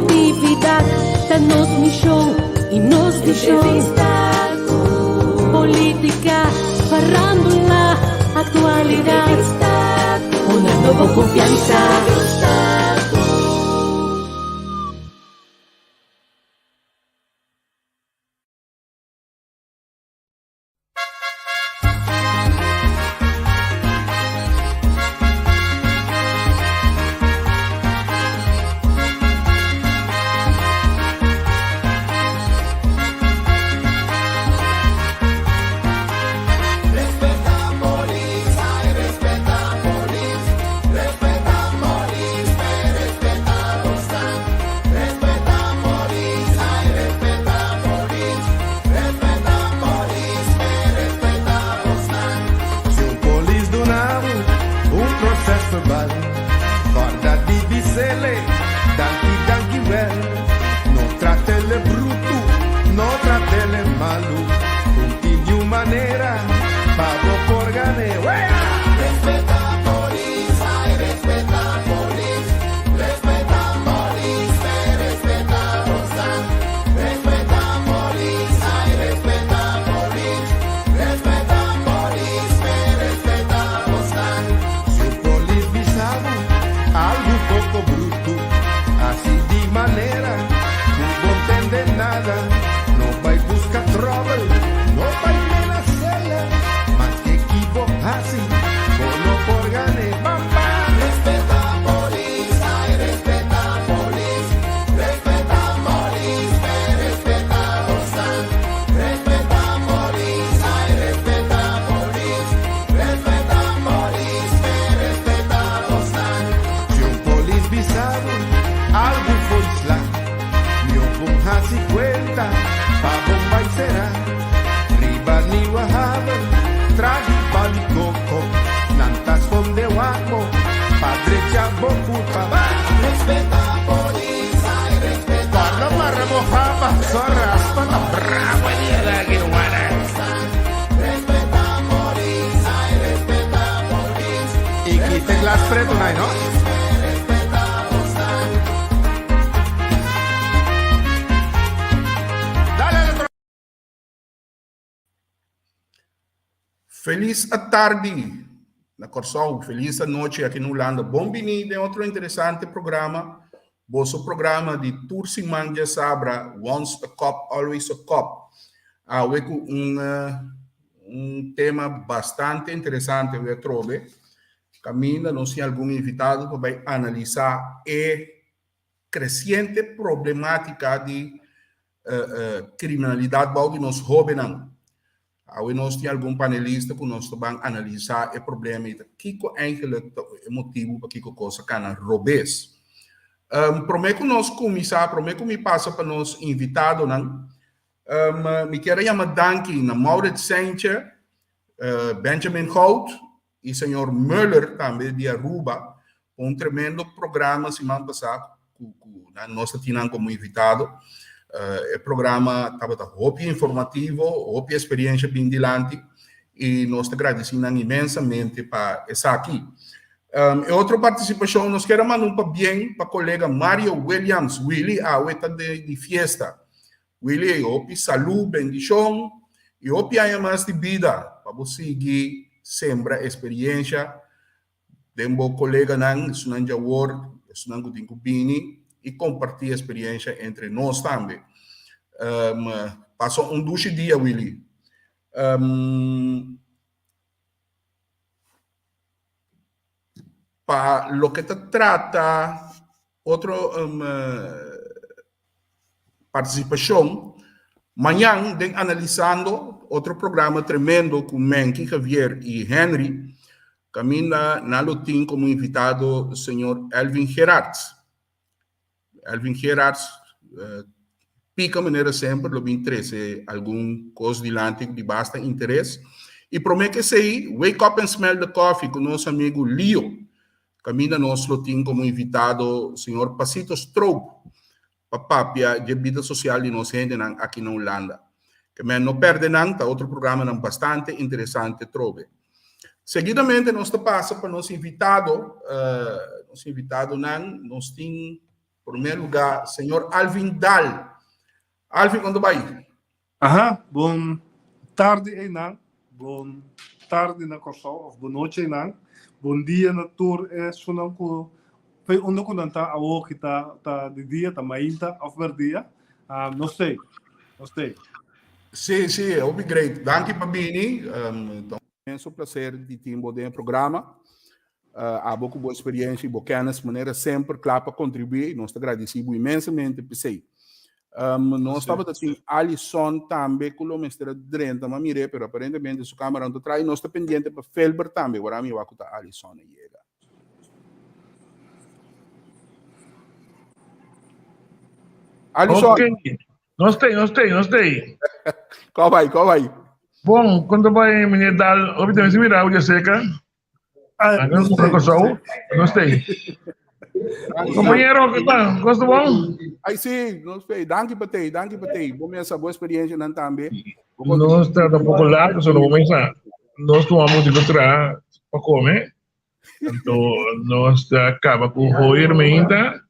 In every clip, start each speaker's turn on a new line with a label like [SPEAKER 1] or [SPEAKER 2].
[SPEAKER 1] Criatividad, da nos misión y nos visión. Política, farándula, actualidad, una nueva confianza.
[SPEAKER 2] Feliz tarde, na Corsol. Feliz noite aqui no Holanda. Bem-vindo a outro interessante programa. Vosso programa de Tursi Manja Sabra, Once a Cop, Always a Cop. Um tema bastante interessante, eu trovo. Camila, nós temos algum invitado para analisar a crescente problemática de criminalidade que nos roubam. Aí nós temos algum panelista que nós vamos analisar o problema e que eigenlijk o motivo para que a coisa cana roubes. Prometo que nós começar, prometo que me passa para nós invitado, não? Me quero chamar danke na Maurits Saintje, Benjamin Hout e senhor Müller também de Aruba, tremendo programa semana passada que nós tínhamos como invitado. O programa estava muito informativo, muito experiência bem dilante e nós agradecemos imensamente para estar aqui. Outra participação, nós queremos mandar bem para o colega Mario Williams. Willy, a oita de festa. Willy, opi saúde, bendição e opi aí mais de vida para você seguir sempre experiência. De meu colega Nan, Sunanja Ward, Sunango Dinkubini e compartilhar a experiência entre nós também. Passou 12 dias, Willy. Para lo que te trata, outra participação, amanhã, analisando outro programa tremendo com Menky, Javier e Henry, caminha na Lutim como invitado o senhor Elvin Gerards. Elvin Gerards pica maneira sempre, lo interessa algum coisa dilante de bastante interesse. E prometo que sei, Wake Up and Smell the Coffee com nosso amigo Leo. Caminha nosso Lutim como invitado o senhor Pasito Stroop, papapia de vida social de nós aqui na Holanda. Que não perde nada, outro programa bastante interessante, trove. Seguidamente, nós passa para nosso invitado, nós temos primeiro lugar, senhor Alvin Dal. Alvin, quando vai?
[SPEAKER 3] Aha, buon tarde Einang, buon tarde na Kosovo, of buon noche Einang, buon dia na tour sunang ko, pay uno ko nanta awo kita ta di dia ta mainta of dia, no stay.
[SPEAKER 2] Sim, sim, é great. Danke Pabini, então é um prazer de ter um programa. Há pouco boa experiência e boa maneira sempre claro para contribuir. Nós agradecemos imensamente por isso. Nós estávamos assim, Alisson também, que o mestre Drenta, mas mire, pero aparentemente sua câmera não traz, nós estamos pendente para Felber também, agora me vai contar Alisson e chega. Alisson.
[SPEAKER 4] Ok, não sei.
[SPEAKER 2] Qual vai?
[SPEAKER 4] Bom, quando vai menino Dal, obviamente se virar o seca. Não sei. Companheiro, gosto bom?
[SPEAKER 2] Aí sim, não sei. Danke para ti. Bom essa boa experiência não também.
[SPEAKER 4] Nós está um pouco largo, só não vamos pensar. Nós tomamos de encontrar para comer. Então, nós acaba com o ainda.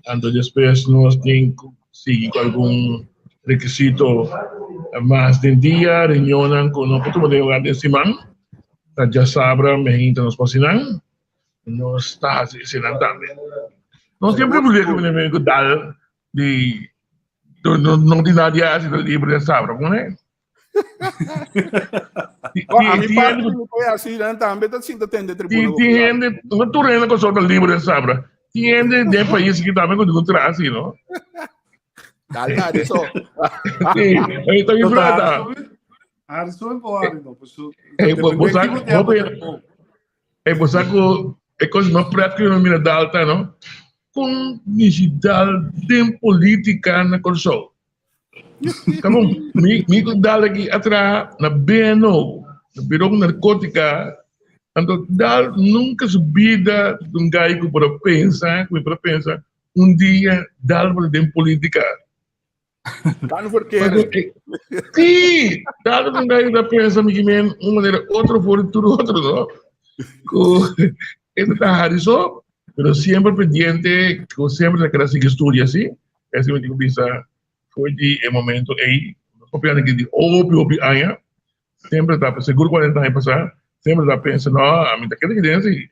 [SPEAKER 4] Então, depois nós temos que seguir com algum requisito mais de dia, reunião com o futuro de lugar de semana. Já sabe, me ainda nos vacinam. Nós está assinando também. Nós sempre publicamos o meu dal de não de nada assim do livro de sabe, não é?
[SPEAKER 2] A mim parte não foi assim, também está assim, tem de tribuna.
[SPEAKER 4] Tem não tu renda com sobre o livro de sabe. Tem de país que também quando encontrar assim, não?
[SPEAKER 2] Dá, só.
[SPEAKER 4] Sim, aí está me prata.
[SPEAKER 3] Arson po ari no, pessoal.
[SPEAKER 4] Você é coisa mais prática que não me dá alta, não? Com digital de política na Kosovo. Como me dá aqui atrás na BNO, na Biro Narcótica, então dá nunca subida de um gajo para pensar, dia dá para de política.
[SPEAKER 2] Tá no porquê.
[SPEAKER 4] Sim, dá para um gajo para pensar, uma maneira, outro for tudo outro, não? Ele está Harrison, pero siempre pendiente, siempre se queda sin estudio así. Ese me dijo, foi de momento aí, copiando aqui de óbvio, sempre está, seguro 40 anos passar, sempre está pensando, a mim está querendo que assim.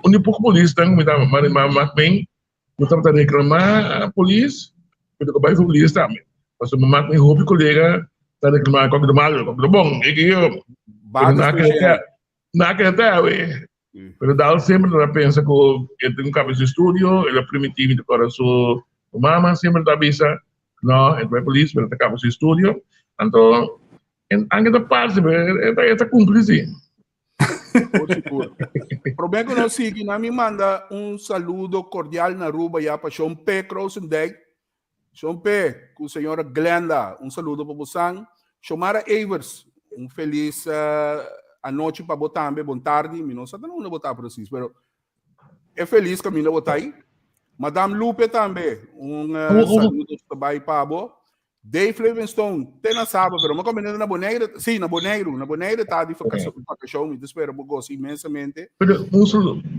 [SPEAKER 4] Um pouco polícia, me dá mais bem, eu estava reclamar a polícia, eu estou com a polícia também. Mas o meu bem, o colega está reclamando qualquer mal, qualquer bom, é que eu, naquela ué. Pero Dal sempre pensa que ele tem um cabeça de estúdio, ele é primitivo de coração, o mama sempre está avisa, não, ele vai polícia, ele tem cabeça de estúdio, então, anche da parte, ele está cúmplice.
[SPEAKER 2] O problema que nós seguimos, nós me manda saludo cordial na Aruba já para Sean P. Crossendijk. Sean P., com a senhora Glenda, saludo para você. Xomara Evers, feliz a noite para botar também, boa tarde. Não sei não botar para vocês, mas é feliz que a minha botar aí. Madame Lupe também, saludo também para você. Dave Livingstone, tem na sábado, mas uma combinação na Boneira, sim, na Boneira está de vacação, me espero, eu gosto imensamente.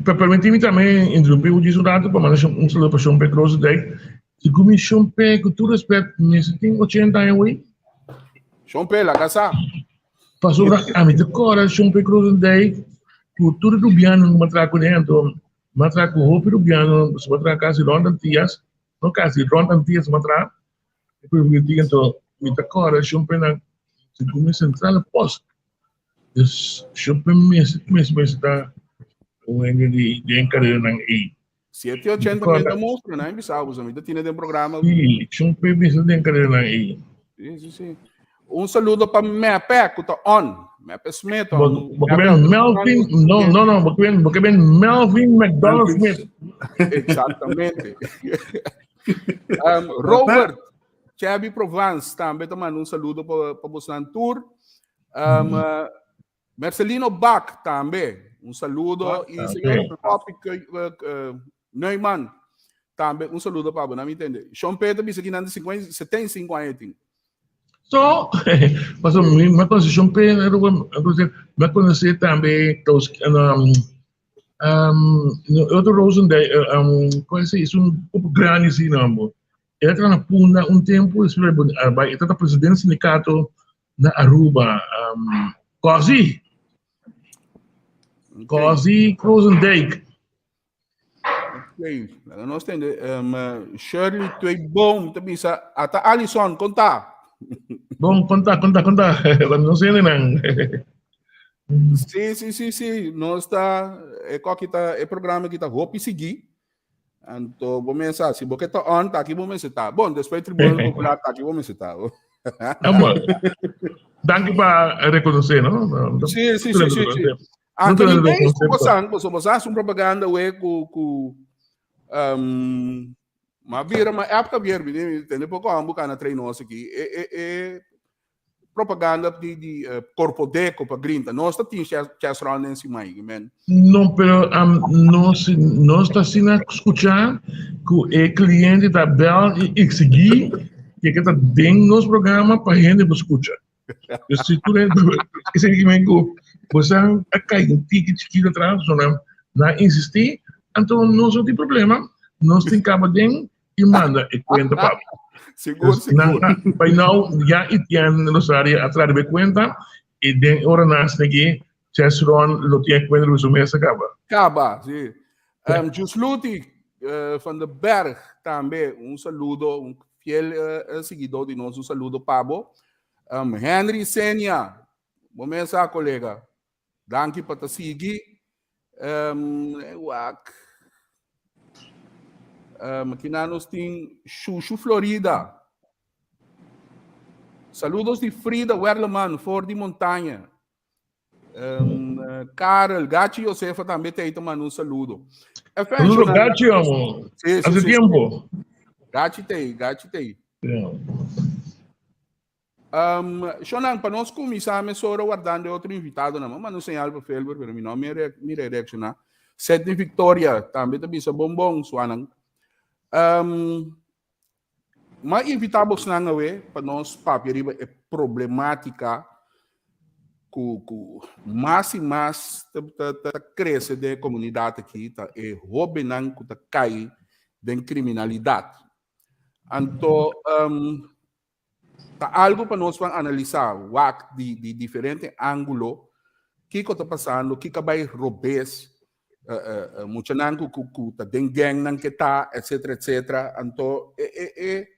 [SPEAKER 4] Permite-me também interromper o discurso para mandar saludo para Sean P. Crossendijk. Se como Sean P., com todo respeito, você tem 80 anos aí?
[SPEAKER 2] Sean P., la casa.
[SPEAKER 4] Passou a mim de cora, Sean P. Crossendijk, cultura do piano no matraco dentro, matraco roupa do piano, se matraco quase ronda tias, não quase ronda tias matraco, depois eu digo então, me de cora, Sean P. na segunda central posto, Sean P. mesmo está o enge de encarregar na aí.
[SPEAKER 2] 780 mostra, né? Bisavos, ainda tinha de programa.
[SPEAKER 4] Sim, Sean P. mesmo de encarregar na aí.
[SPEAKER 2] Sim. Saludo para Mepe, que está on. Mepe Smith.
[SPEAKER 4] Melvin, porque vem Melvin McDonald Smith.
[SPEAKER 2] Exatamente. Robert Chabi Provence também tomando saludo para você na tour. Marcelino Bach também, saludo. E senhor Topic Neumann também, saludo para você, não me entende? Sean Pedro disse que não 75 anos.
[SPEAKER 4] So, mas me conheci Sean P. Me conheci também Outro Rosendijk, como é que é um pouco grande assim, não? Ele está na Puna tempo, ele está presidente do sindicato na Aruba, Cosi Rosendijk.
[SPEAKER 2] Ok, nós temos Shirley Tweebom, também até Alison, conta.
[SPEAKER 4] Bom, conta, não sei nem.
[SPEAKER 2] Sim, nós está, é programa que está roupa e seguir. Então, vamos pensar, se você está on, está aqui, vamos estar. Bom, depois Tribunal Popular está aqui, vamos estar.
[SPEAKER 4] Danke para reconhecer, não?
[SPEAKER 2] Sim.
[SPEAKER 4] Não
[SPEAKER 2] Então,
[SPEAKER 4] tenho
[SPEAKER 2] ninguém
[SPEAKER 4] reconhecer.
[SPEAKER 2] está propaganda com mas vira uma época entendeu? Pouco a buscar na treino aqui é propaganda de corpo deco para grinta. Nós temos chess round em cima aí, man.
[SPEAKER 4] Não, pero não está sendo a escutar que o cliente da Bell e seguir que está dentro dos programas para a gente escutar. Eu sei tudo esse segmento você a cair um ticket chiquito atrás, não insistir, então não tem problema, nós tem cabo dentro e manda e conta para.
[SPEAKER 2] Seguro.
[SPEAKER 4] By now, já tiene los áreas atrás de cuenta y de hora nas aqui, Chesron lo tiene cuenta de su mesa
[SPEAKER 2] Acaba, sim. Jusluti van den Berg também, saludo, fiel seguidor de nós, saludo, Pablo. Henry Senia, bom mensagem, colega. Danke para te seguir. Aqui nós temos Chuchu Florida. Saludos de Frida Werleman, For de Montanha. Carol, Gatti Josefa também tem um saludo.
[SPEAKER 4] Saludo, Gatti, amor. Hace tempo.
[SPEAKER 2] Gatti tem. Shonan, para nós começar, me só guardando outro invitado, mas não sei algo para mas meu nome me redirecionar. Sete Victoria, também está bombom, Suanang. Mas invitamos na ngawé para nós papiriba é problemática que mais e mais cresce da comunidade aqui, tá é roubo não que tá cai da criminalidade. Então, tá algo para nós analisar, de diferente ângulo, que está passando, que vai roubes, muito nango que tem gang nang kita, etc. Então, é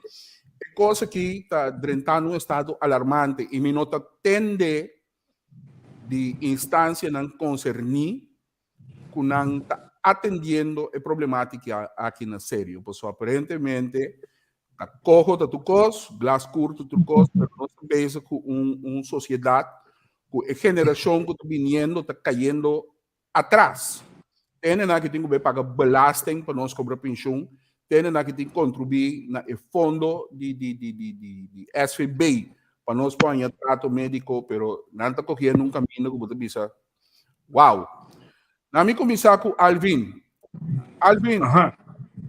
[SPEAKER 2] coisa que está drentando um estado alarmante e me nota tende de instância não concernir que não está atendendo a problemática aqui na sério. Pois aparentemente, a corro da tu cos, glas curto tu cos, mas nós estamos com uma sociedade, com a geração que está vindo, está caindo atrás. Tem que tem que pagar belasting para nós cobrar pensão, tem que tem que contribuir no fundo de SVB para nós pôr trato médico, pero não está correndo um caminho que você pensa, uau. Na minha começar com Alvin,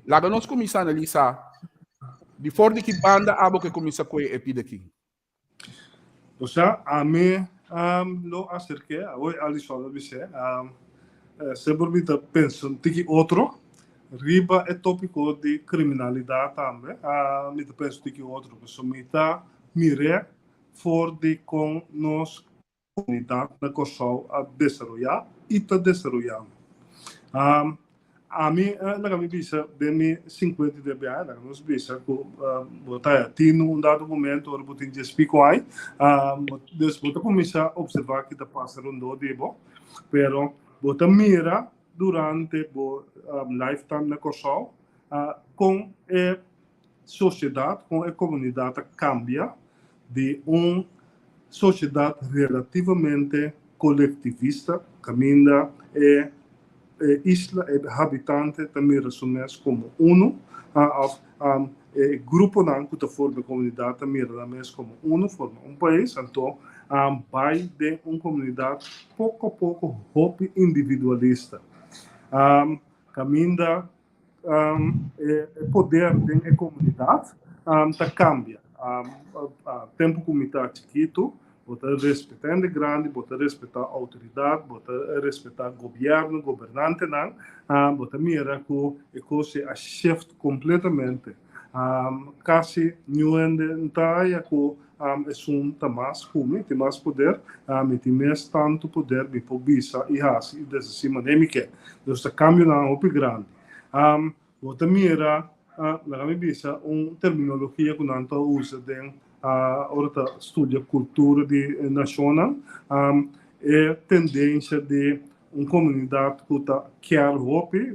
[SPEAKER 2] lá nós começar a analisar, de fora de que banda abo que começa com a epida aqui.
[SPEAKER 3] O sea, a mim lo acerquei, hoje Alisson disse, sempre me penso que outro riba é tópico de criminalidade também, me penso que outro, porque me está mire for de com nós comunidade na qual a desenvolver e está desenvolvendo. A mim, na minha vista, de mim 50 de BA, na minha vista, botar tinha dado momento, eu botar de explico aí, depois começar a observar que está passando no debo, pero botar mira durante o lifetime na qual com a sociedade, com a comunidade cambia de uma sociedade relativamente coletivista, caminha isla habitante também resumés como grupo não que forma comunidade também resumés como forma país, então vai de uma comunidade pouco a pouco hobby individualista, caminha poder da comunidade tá cambia, tempo como está chiquito, bota respeitar a grande, bota respeitar a autoridade, bota respeitar o governo, governante, bota mira que coisa a shift completamente. Quase nenhum entrai que é mais fome, tem mais poder, tem mais tanto poder de pobisa e assim dessa cima de mim. Então, o cambio não é muito grande. Bota mira na minha bisa terminologia que não usa dentro orta studia cultura de nacional é tendência de comunidade que tá quer hopi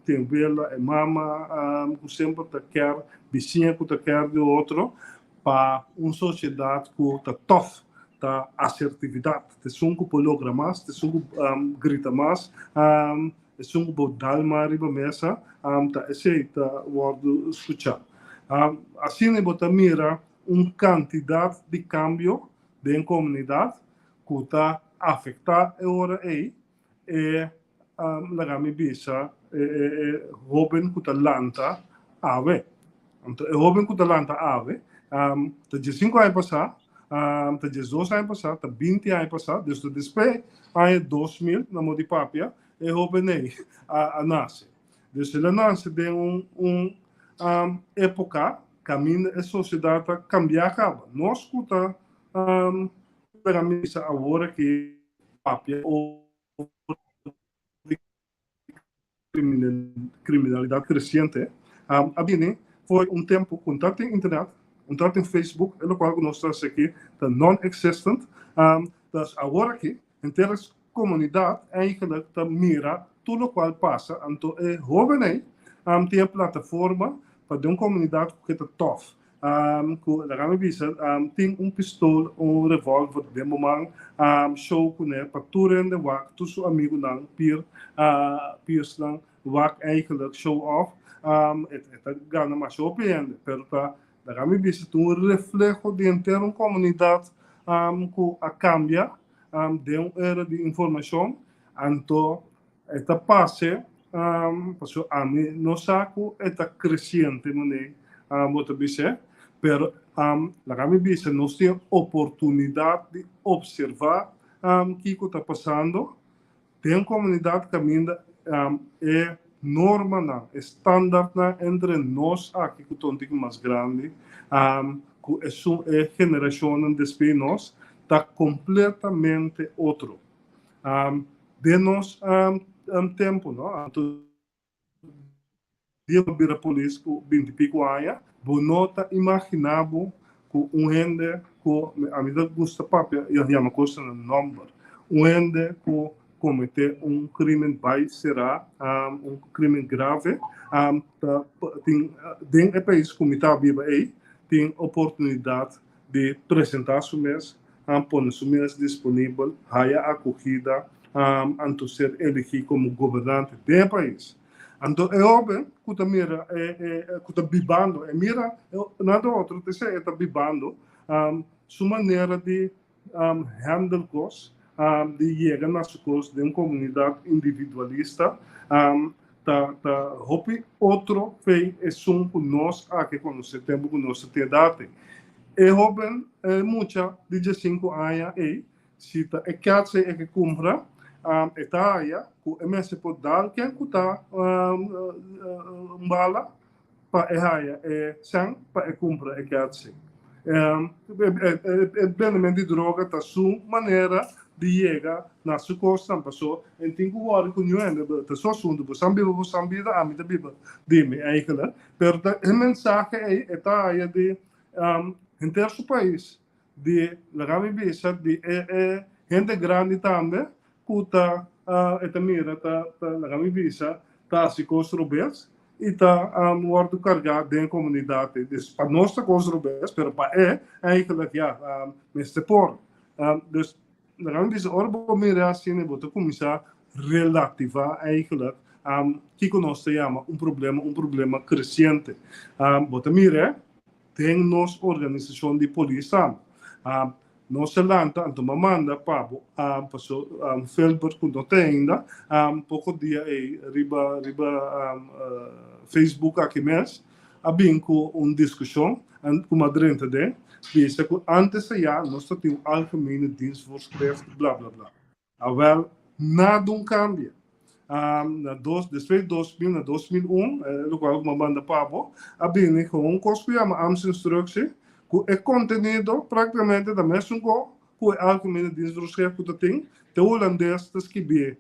[SPEAKER 3] tem vela é mama que sempre tá quer vizinha que tá quer de outro para sociedade que tá tough tá assertividade te sungo pologra mais te sungo grita mais te sungo bodal mariba mesa tá aceita word escuchar assim é botar mira quantidade de cambio de comunidade que está afetar agora aí e lagami bisa hoben que está lanta ave então hoben que está lanta ave tá de 5 anos passar tá de 2 anos passar tá 20 anos passar desde depois aí 2000 na modipapia e hoben aí a nasce desde ela nasce de época caminho a sociedade cambiar acaba. Nós escuta para mim agora que papia ou criminalidade crescente, a Bini foi tempo contato em internet, contato em Facebook, é o qual nós estamos aqui, tá non-existent, das agora aqui, em terras comunidade, eigenlijk tá mira tudo o qual passa, então é jovem aí, tem a plataforma para de comunidade que está tough. Tem pistola, revólver, de momento, show com ele, para tudo de wak, tu seu amigo não, peers não, wak eigenlijk show off, ganha mais show ainda, pero para um reflexo de inteira comunidade que cambia, de era de informação, então, esta passe a mim não saco está crescente mané muito bem pero la kami bisa nós temos oportunidade de observar o que está passando tem comunidade que ainda é norma não estándar entre nós aqui que estão mais grande que é geração depois nós está completamente outro de nós tempo, não? Então, dia para a polícia com 20 e pico anos, bonota imaginável com gente que a vida gosta papel e a uma coisa no número, gente que cometeu crime vai será crime grave, tem dentro do país como está vivo aí, tem oportunidade de apresentar seu mês, pôr seu mês disponível, haya acolhida anto ser elegido como governante do país. Então, é óbvio que está vivendo, mira, nada outro, está vivendo sua maneira de handle coisas, de chegar nas coisas de uma comunidade individualista, outro fei é som que nós aqui conhecemos, tempo que nós temos dado. É óbvio, muita de 5 anos aí, se é que compra, etaia ku MS podal quem kuta bala pa ehaya sang pa compra katse bem de droga tá sua maneira de chegar na sua costa passou em tem que hora com ninguém tá só sundo por sambida a mim biba dime aí claro pero a mensagem é etaia de em terço país de la bisa de gente grande também kuta mira na kami bisa se construbes e morto carregado dentro da comunidade para nós construbes pero para eigenlijk neste por na kami bisa orbo mira assim boto começar relativa eigenlijk que nós chama problema crescente boto mira tem nos organização de polícia nós lanta então manda pabo passou Felber quando tem ainda pouco dia aí riba Facebook aqui mesmo abinco discussão como adrente de, bisa que antes já nós tínhamos algemene dienstvoorschrift, blá blá blá. Wel, nada cambia. Después de 2000 na 2001, lo qual uma banda pabo, abine com coisa que chama AMS-instructie, que é contenido praticamente da mesma coisa que é algemene dienstvoorschrift que tem, de holandês que escreve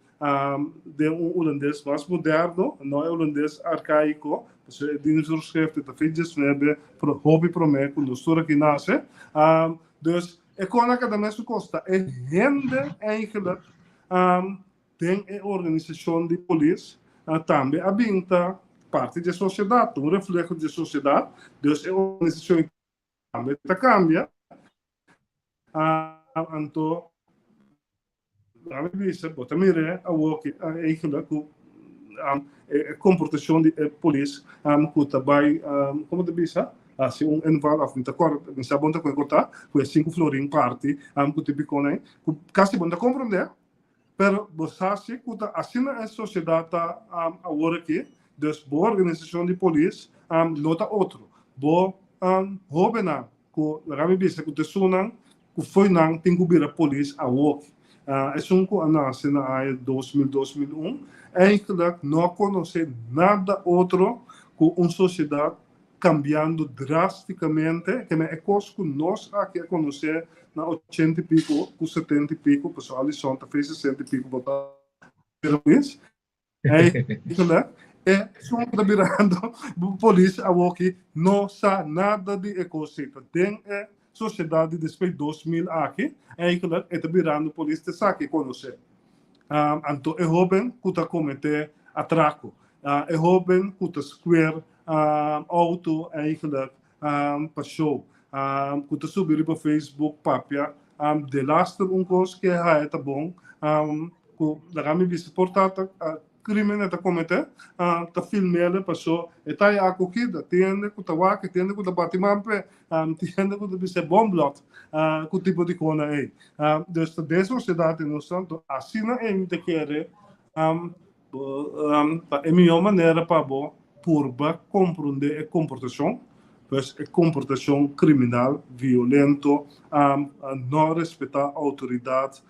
[SPEAKER 3] de holandês mais moderno, não é holandês arcaico, dus dienstvoorschrift dat vind je hebben voor hobby pro me quando sto aqui nasce. Dus ik kon ook de mesma costa. É rende eigenlijk tem a organização de polícia também habita parte da sociedade, um reflexo da sociedade. Dus a organização também cambia. Então a vista, bota mire a work eigenlijk a comportação de polícia que também como te bisa se inval of niet akkoord in sabonta ko kota ko 5 florin party que te bicone casi bonda compreender pero bosasi que ta assina a sociedade a work dus bo organização de polícia nota outro bo hobena ko rami bisa ko te sunan ko foi nang tingubira polícia a work é que nasce na área 2000-2001, eigenlijk não conhece nada outro que uma sociedade cambiando drasticamente, que é coisa que nós aqui conhecemos na 80 e pico, com 70 e pico, pessoal, ali são fez 60 e pico, botar isso. Eigenlijk só está virando polícia a aqui, não sabe nada de ecosistema. Tem sociedade depois de 2000 aqui, eigenlijk é virando polícia saque conhecer. Então é jovem que está cometendo atraco, é jovem que está square auto eigenlijk passou, que está subindo para Facebook papia, de laster coisa que é tá bom, que lá me visse portata crime está cometendo, tá filmando passou, e tá aí a coquida, tiende que tá waque, tiende que tá batimampe, tiende que tá bisse bomblot, que tipo de coisa é. Dus de sociedade no santo, assim não é muito querer, é minha maneira para bom, purba compreender a comportação, pois a comportação criminal, violento, não respeitar a autoridade,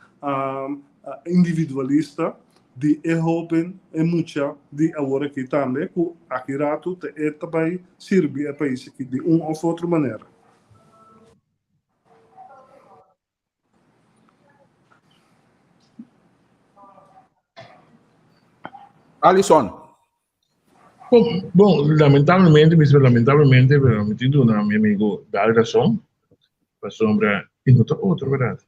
[SPEAKER 3] individualista. De jovem é muita de agora aqui também, que aqui rato é também serve a país aqui de uma ou outra maneira.
[SPEAKER 2] Alisson.
[SPEAKER 4] Bom, lamentavelmente, pero me tido na meu amigo dá razão, para sombra e não outro, verdade.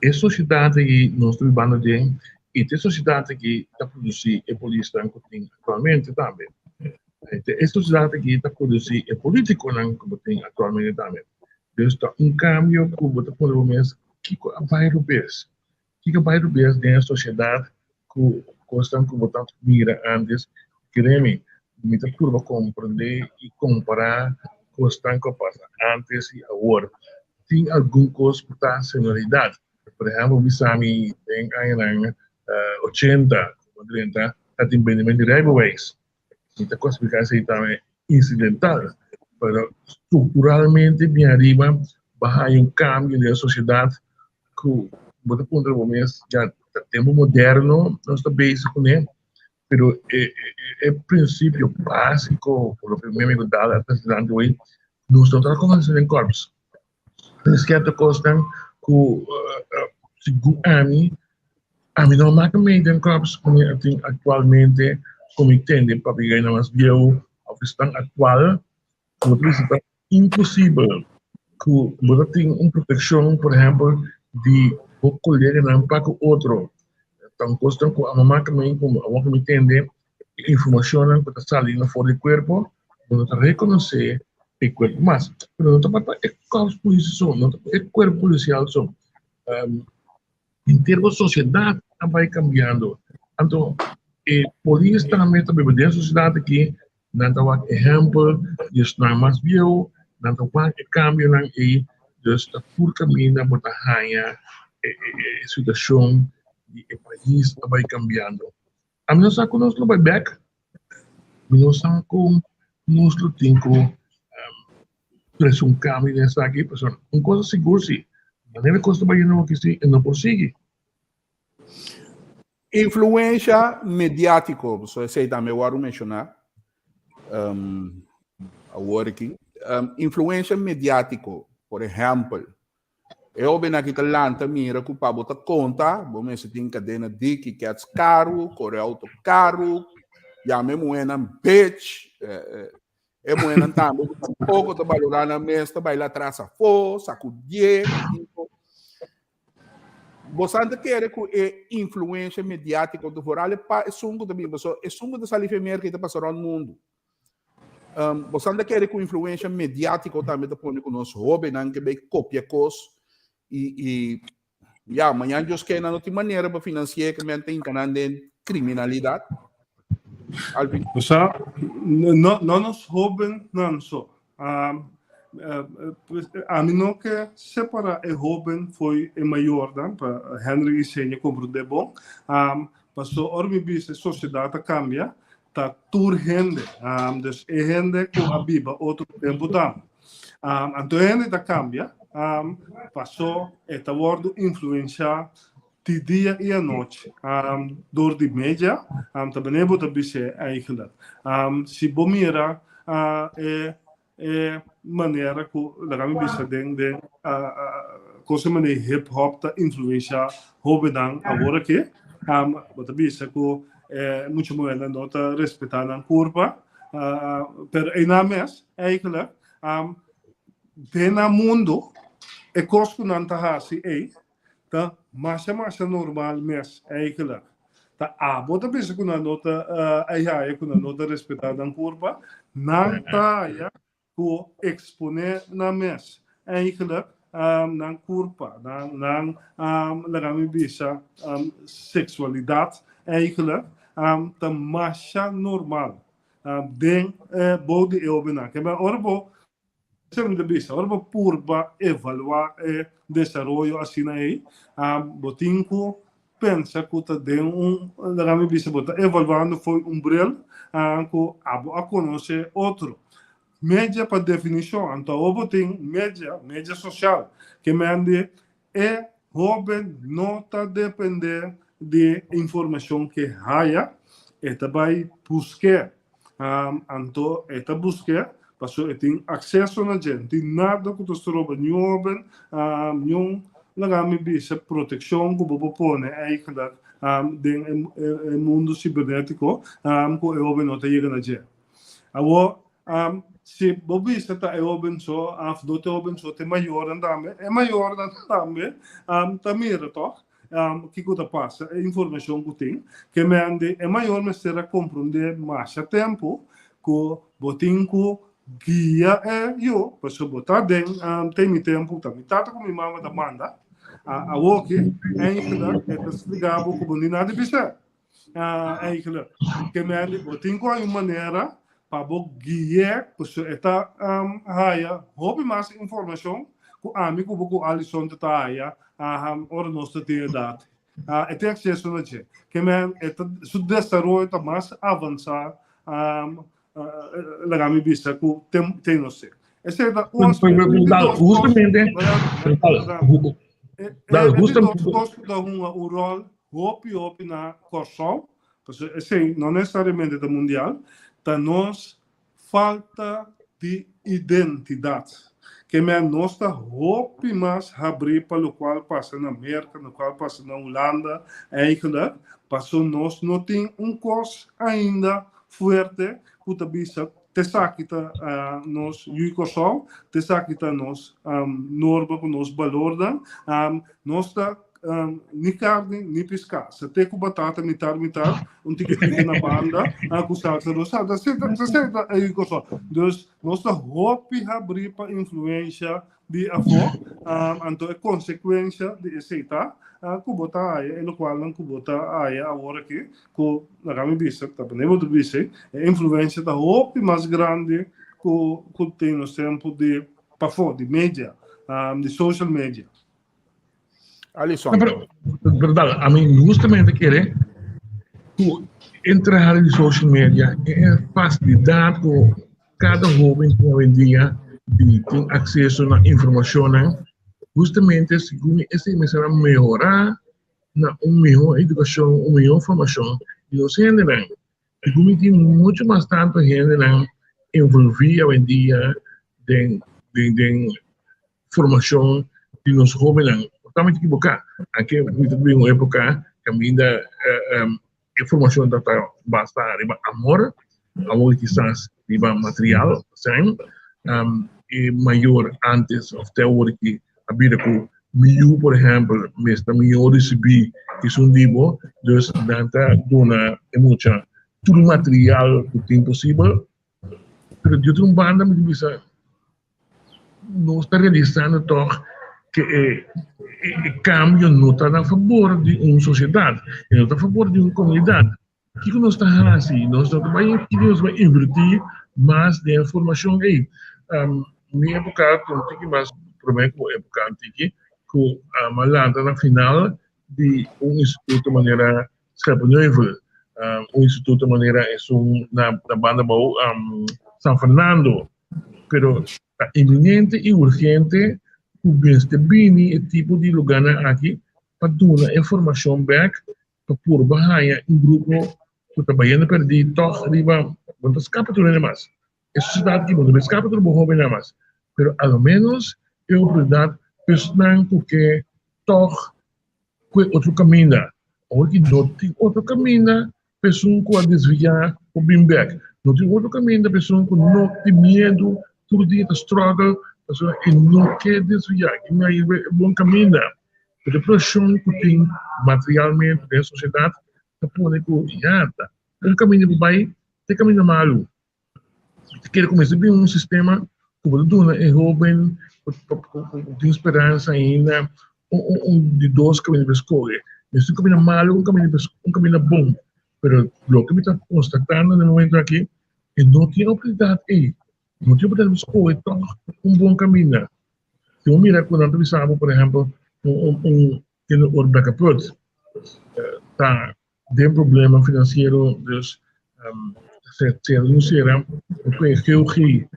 [SPEAKER 4] É sociedade que nós estamos vivendo de e tem sociedade que está produzindo a polícia atualmente também. É sociedade que está produzindo a política atualmente também. Então, está cambio que você pode ver que a bairro bes. Que a bairro bes é a sociedade que constam que você mira antes, que me está curva compreender e comparar constam que passa antes e agora. Tem alguma coisa por dar senioridade. Por exemplo, Bissami tem ainda 80, 30, at impedimento de railways. Esta classificação também incidental, mas estruturalmente bem arriba, vai um cambio na sociedade que, do ponto de vista já tempo moderno, nós estamos básico, né? Mas é princípio básico, por o meu amigo Dala, presidente hoje, nós estamos trabalhando em corpos. Eles querem costar que, segundo a mim não marca meio em corpos, como eu tenho atualmente, como entende, para pegar na mais viu, a questão atual, é impossível que você tenha uma proteção, por exemplo, de o colega não para o outro. Então, questão que a marca meio, como a me entende, informação que está saindo fora do corpo, você reconhecer o corpo mais. Mas não está para o corpo policial, não está para o corpo policial. Em termos de sociedade, vai cambiando. Então, a polícia também está bebendo a sociedade aqui, não está exemplo, isso não é mais viu, não está cambio, não é, está por caminho, para ganhar a situação do país vai cambiando. A minha saco nós não vai back, minha saco nós não tem es un cambio de esa aquí, pues un cosa seguro sí. Maneira costa vai não que sim, não consigo.
[SPEAKER 2] Influência mediático, você sei também eu vou mencionar agora aqui. Influência mediático, por exemplo, eu venho aqui talanta mira que para botar conta, vamos se tem cadena de que é caro, corre auto caro, já mesmo é na bitch, é moeda também, pouco de valorar na mesa, vai lá atrás a força, sacudir, tipo. Você não quer que a influência mediática do foral é sungo também, é sungo de salir primeiro que está passando no mundo. Você não quer que a influência mediática também está pondo com nós jovens, não que vai copiar coisas e amanhã Deus quer não tem maneira para financiar que mantém canal de criminalidade.
[SPEAKER 3] O sea, no nos joven não só. A mim não que separar o joven foi o maior, para Henry ensinar compreender bom. Passou a a sociedade cambia, tá tur gente, dus é gente que a biba outro tempo dá. Então a gente cambia, passou esta word influenciar de dia e a noite, door de mídia, também é bom dizer eigenlijk. Se bom mira, maneira que nós bisa de coisa maneira hip hop ta influencia hobedan agora que, bom bisa que muito moeda nota respeitar a curva, pero ainda mais eigenlijk, de na mundo é coisa que não tá assim tá mais normal mes eigenlijk tá bota bisa que na nota que na nota respeitar a curva não tá ku exponer na mes eigenlijk na curva na bisa sexualidade eigenlijk tá mais normal den body eobena que ba orbo sempre bisa orbo purba evaluar desarrollo assim aí botinco pensa que tá den na bisa bota evaluando foi bril que a conhecer outro. Média, por definição, então, o tem média social, que mande é jovem não está depender de informação que haya, vai buscar, então, buscar, porque tem acesso na gente, nada que você rouba, jovem, não bisa proteção que você põe, eigenlijk, do mundo cibernético, que o jovem não está chegando a gente. Agora, se Bobby está open so, afdote open so, te maior andame, é maior andame, tamira toch, que coisa passa, a informação que tem, que me ande, é maior mas será compreender mais tempo, que botinco guia eu, para se botar dentro, tem mi tempo, também tata com minha mama da manda, a walkie, eigenlijk, é desligado com o nada de bisa, eigenlijk, que me ande, botinco é uma maneira para guiar, porque está haya hobby mais informação que amigo que Alisson está haya ora nossa idade tem acesso na gente que man su desarrollo está mais avançado legami vista que tem não sei esse é da
[SPEAKER 4] justamente
[SPEAKER 3] da um rol hobby na corção porque esse não necessariamente da mundial nos falta de identidade. Que nós está hope mais abrir para o qual passa na América, no qual passa na Holanda, eigenlijk, passou nós não tem curso ainda forte, que também te saquita nos Yucosol, te saquita nos norma que nos valorda, nós está ni carne, ni pescar. Se tem com batata, mitar, ticket na banda, com salsa rosada, senta aí com só. Dus, nossa hope abrir para influência de avó, então é consequência de aceitar, que botar aí, no qual não botar aí agora aqui, que na minha vista, também vou dizer, é influência da hope mais grande que tem no tempo de de mídia, de social media.
[SPEAKER 2] Alisson.
[SPEAKER 4] Verdade, a mim justamente querer entrar em social media é facilidade com cada jovem que hoje em dia tem acesso à informação, justamente segundo esse mesmo vai melhorar na uma melhor educação, uma melhor formação de nós gente, e como tem muito mais tanto gente envolvida hoje em dia de formação de nós jovens, totalmente equivocado. Aqui em uma época que ainda a formação está basta amor quizás riba material, sim, e maior antes of teoria que a vida com melhor, por exemplo, mesmo melhor receber que são dibo, dus danta dona muita tudo material que tem possível, pero de outra banda me bisa não está realizando toch que o cambio não está a favor de uma sociedade, não está a favor de uma comunidade. O que nós estamos assim? Nós estamos a invertir mais de informação aí. Minha época, não tem mais problema com a época antiga, que a malanta na final de instituto de maneira escapável, instituto de maneira na banda São Fernando, pero iminente e urgente que este bini e tipo de lugar aqui para dar informação back para por bahia grupo que trabalhando perdi toch riba quando escapa tudo mais a sociedade que não escapa tudo bom bem mais pero ao menos eu verdade pessoal que toch que outro caminho ou que não tem outro caminho pessoa que a desviar o bem back não tem outro caminho pessoa que não tem medo todo dia struggle e não quer desviar que não é bom caminho a pressão que tem materialmente da sociedade está pondo que caminho que vai tem caminho malo quer começar bem sistema que pode dar é jovem tem esperança ainda de dois caminhos para escolher mas um caminho malo um caminho bom pero o que me está constatando no momento aqui é não tem oportunidade não tem oportunidade de escolher bom caminho se eu mirar quando eu pensava por exemplo que o backup está tem problema financeiro dus se renunciará porque eu ri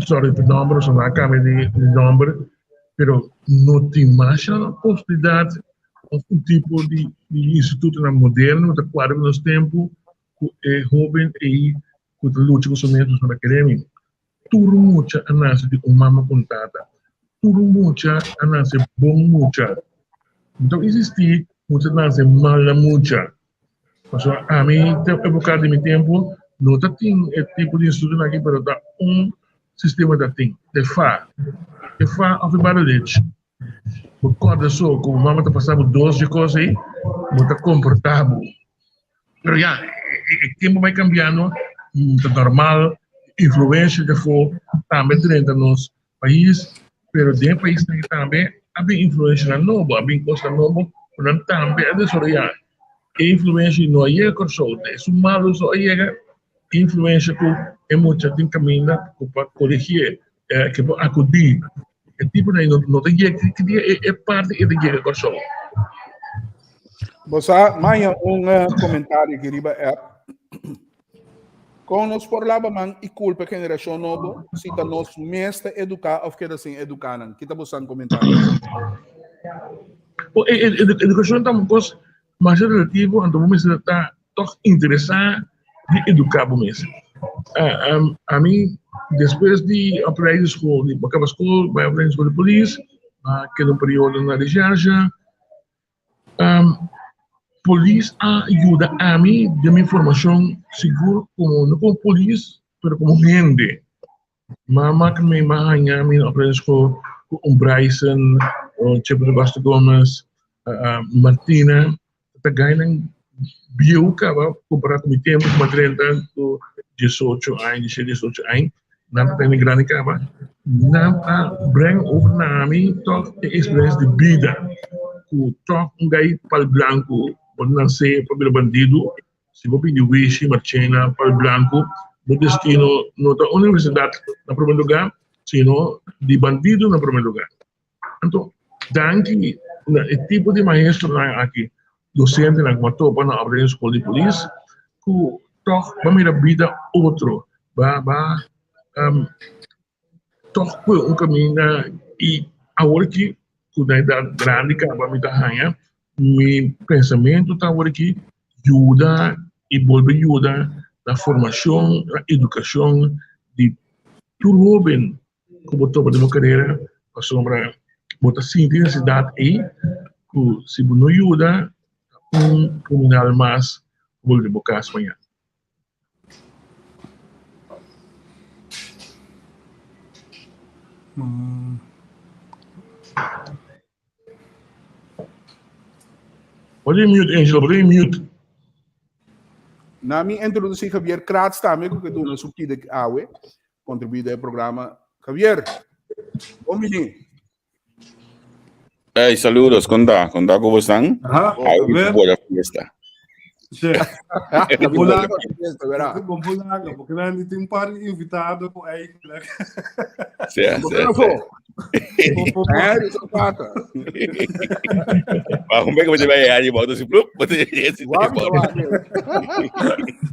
[SPEAKER 4] sorry de números na câmera de número pero não tem mais a possibilidade um tipo de instituto moderno de quadro nos tempos que é jovem e que luta com os métodos acadêmicos tudo muito análise de uma contada tudo muito análise bom muito então existe muita análise mala muito porque a mim época de meu tempo não tem esse tipo de estudo aqui para dar sistema da tem de fa of barulhete por causa só como mama está passando 12 coisas aí muito confortável mas já o tempo vai cambiando é normal influência que for também dentro do nosso país mas dentro do país também há influência nova há coisa nova mas também é desorientado influência não é que só é malo só é influência que é muito tem caminho para corrigir que para acudir é tipo de não tem que é parte e tem que é só
[SPEAKER 2] você mais comentário que riba é com nós por lá man e culpa geração nova se tá nós mestre educar ou que assim educar não que tá buscando comentário
[SPEAKER 4] educação tá uma coisa mais relativo então vamos estar toch interessado de educar mesmo a mim depois de aprender a escola de acabar a escola vai aprender a escola de polícia que é um período na reserva polícia ajuda a mim de minha formação seguro como não como polícia mas como gente mama que me manha a mim aprender a escola com Bryson Chepe de Basta Gomes Martina está ganhando viu que vai comparar com o tempo com 30 18 anos 18 anos não tem grande cava não bring over na mim toch a experiência de vida que toch gai pal branco pode não ser para bandido se vou pedir wish marchena pal branco no destino não da universidade na primeiro lugar sino de bandido na primeiro lugar então danke o tipo de maestro aqui docente na quanto para abrir a escola de polícia que toch vai me dar vida outro vai toch um caminho e agora que com a idade grande que acaba me ganhar, meu pensamento está agora que ajuda e volve ajuda na formação, na educação de tudo jovem que botou para uma carreira para sombra botar sentir necessidade aí que se não ajuda criminal mais volve bocar amanhã. Pode mute, Angelo, pode mute.
[SPEAKER 2] Na minha introdução, Javier Kratz também, que eu não subi de AUE, contribuído ao programa. Javier, bom dia.
[SPEAKER 5] Hey, saludos, ¿cómo están?
[SPEAKER 3] Ajá,
[SPEAKER 5] Ay,
[SPEAKER 3] Javier.
[SPEAKER 5] buena fiesta.
[SPEAKER 3] Sim.
[SPEAKER 2] Bulaga,
[SPEAKER 3] Porque nós temos um par de invitados aí.
[SPEAKER 5] Sí, sí.
[SPEAKER 2] É, isso pata.
[SPEAKER 5] Como é que você vai ganhar de volta esse grupo?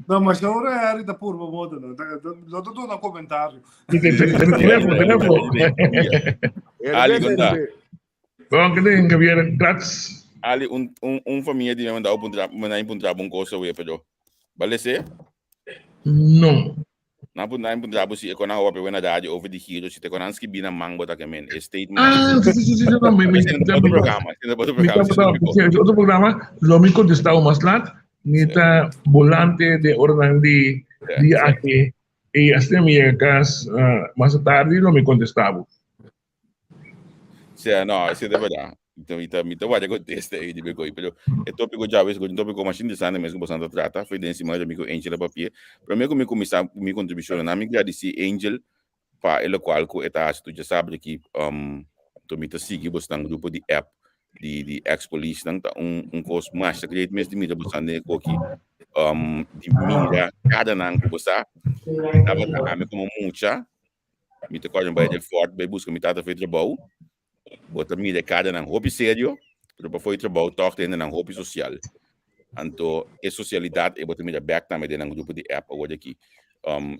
[SPEAKER 3] Não, mas agora é da purva moda, não. Eu estou no comentário.
[SPEAKER 4] Telefone.
[SPEAKER 5] Ali, conta.
[SPEAKER 4] Bom, que tem Javier Kratz.
[SPEAKER 5] Ali, família de mandar um coisa aí, pero. Vale ser?
[SPEAKER 4] Não.
[SPEAKER 5] Na punta se econar o papel na idade over the hero se te conan que bina mango tá que men statement.
[SPEAKER 4] Ah, sim, não, outro programa, lo me contestava mais lá, nita volante de orden de aqui e assim minha casa mais tarde não me contestava.
[SPEAKER 5] Sim, não, isso é verdade. Então vai acontecer aí de bem pero é tópico já vez com tópico machine design mesmo que você trata foi dentro mais amigo Angel papel primeiro que começar minha contribuição na minha agradecer Angel para ele qual que está tu já sabe que tu me sigue você no grupo de app de ex-police tá curso master create mesmo de mim você ande aqui de mira cada nang que você tava a me como mucha me te corre vai de forte vai buscar me tá feito trabalho bota mi de cada nang hobby sério, para foi trabalho toque ainda nang hobby social. Então, a socialidade é bota mi de back também de nang grupo de app agora aqui.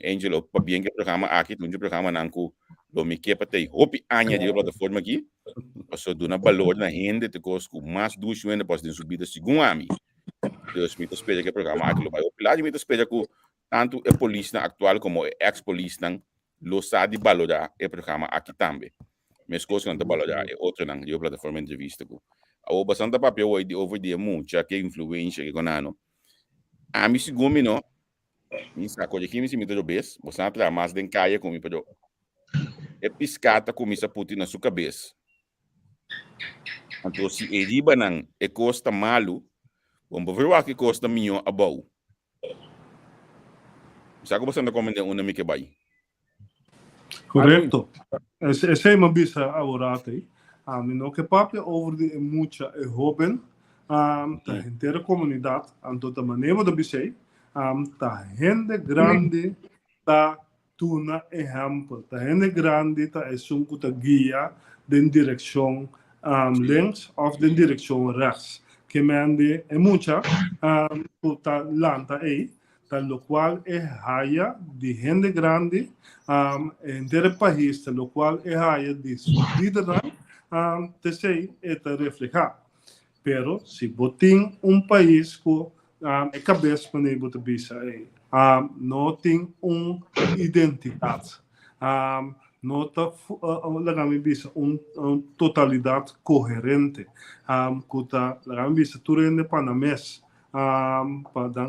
[SPEAKER 5] Angelo, para bem que programa aqui, tu programa nang ko lo mi que para ter hobby anya de plataforma aqui. Passo do na valor na renda te cosco mais duas vezes depois de subida segundo ami. Deus me espera que programa aqui lo vai. O pilar me espera que tanto a polícia atual como a ex-polícia nang lo sabe valorar o programa aqui também. Mas coisas que não trabalham é outra não de plataforma entrevista com a bastante papel hoje de over de muita que influência que conano a mim segundo não me saco de que me sinto do bes você não traz mais de caia com me pero é piscata com missa puti na sua cabeça então se eriba não é costa malu vamos ver o que costa milhão a bom saco você não comenta uma me que vai.
[SPEAKER 3] Correcto. Ese é uma bisa agora aí. No que papel over de muita é jovem, da inteira comunidade, toda maneira de bisa, da gente grande, da tuna exemplo, da gente grande, da é que guia de direção links ou de direção rechts. Que mende é muita, da lanta aí. Lo cual es haya de gente grande en el país, lo cual es haya de su liderazgo, te refleja. Pero si botín un país que es cabeza para el visa, no tiene una identidad, no está una totalidad coherente, la visa turende panamés. Para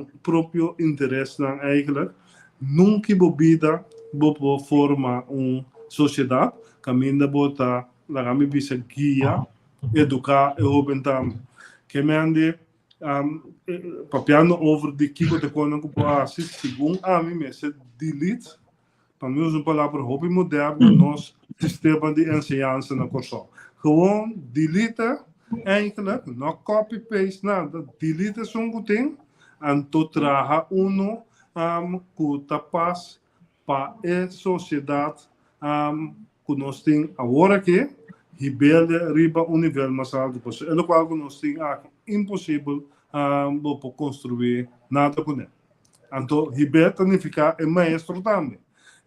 [SPEAKER 3] o próprio interesse eigenlijk nunca bebida bobo forma uma sociedade caminha bota la gami bisa guia educar e obentam que me ande papiando over de kiko te kono ko assist segundo a mim me se delete para mim uma palavra hobby moderno nos sistema de ensinança na curso gewoon delete eigenlijk nog copy-paste nada, delete zo'n ding en to traga uno que paz para a sociedade que nós temos agora aqui rebelde riba um nível mais alto pois é o qual que nós temos impossível para construir nada com ele então rebelde significa é maestro também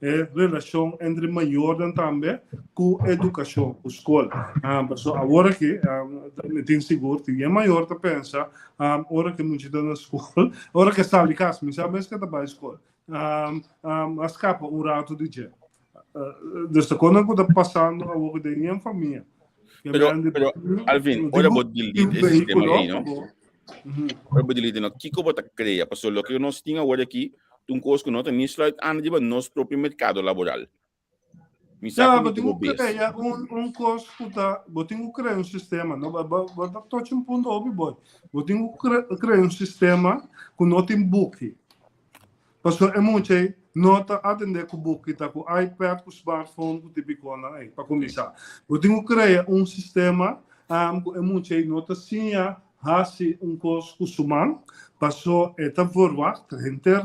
[SPEAKER 3] é relação entre maior também com educação, com escola. So agora que tem seguro, tem maior tá pensa, hora que não está na escola, hora que está ali casa, mas sabe que está para a escola, escapa rato de dia. Desde quando eu estou passando, eu vou ter minha família.
[SPEAKER 5] Pero Alvin, ora bo delete esse sistema aí, não? Ora bo delete não. Kiko bota cria, passou lo que nós tinha agora aqui, um coisa que nós temos slide de nosso próprio mercado laboral.
[SPEAKER 3] Mas tenho que criar coisa que tá, tenho que criar sistema, não, toque ponto óbvio, boy. Tenho que criar sistema que não tem book. Porque é muito nota atender com book, tá com iPad, com smartphone, com típico aí, para começar. Tenho que criar sistema que é muito nota sim, hasi coisa com suman, passou eta verwacht,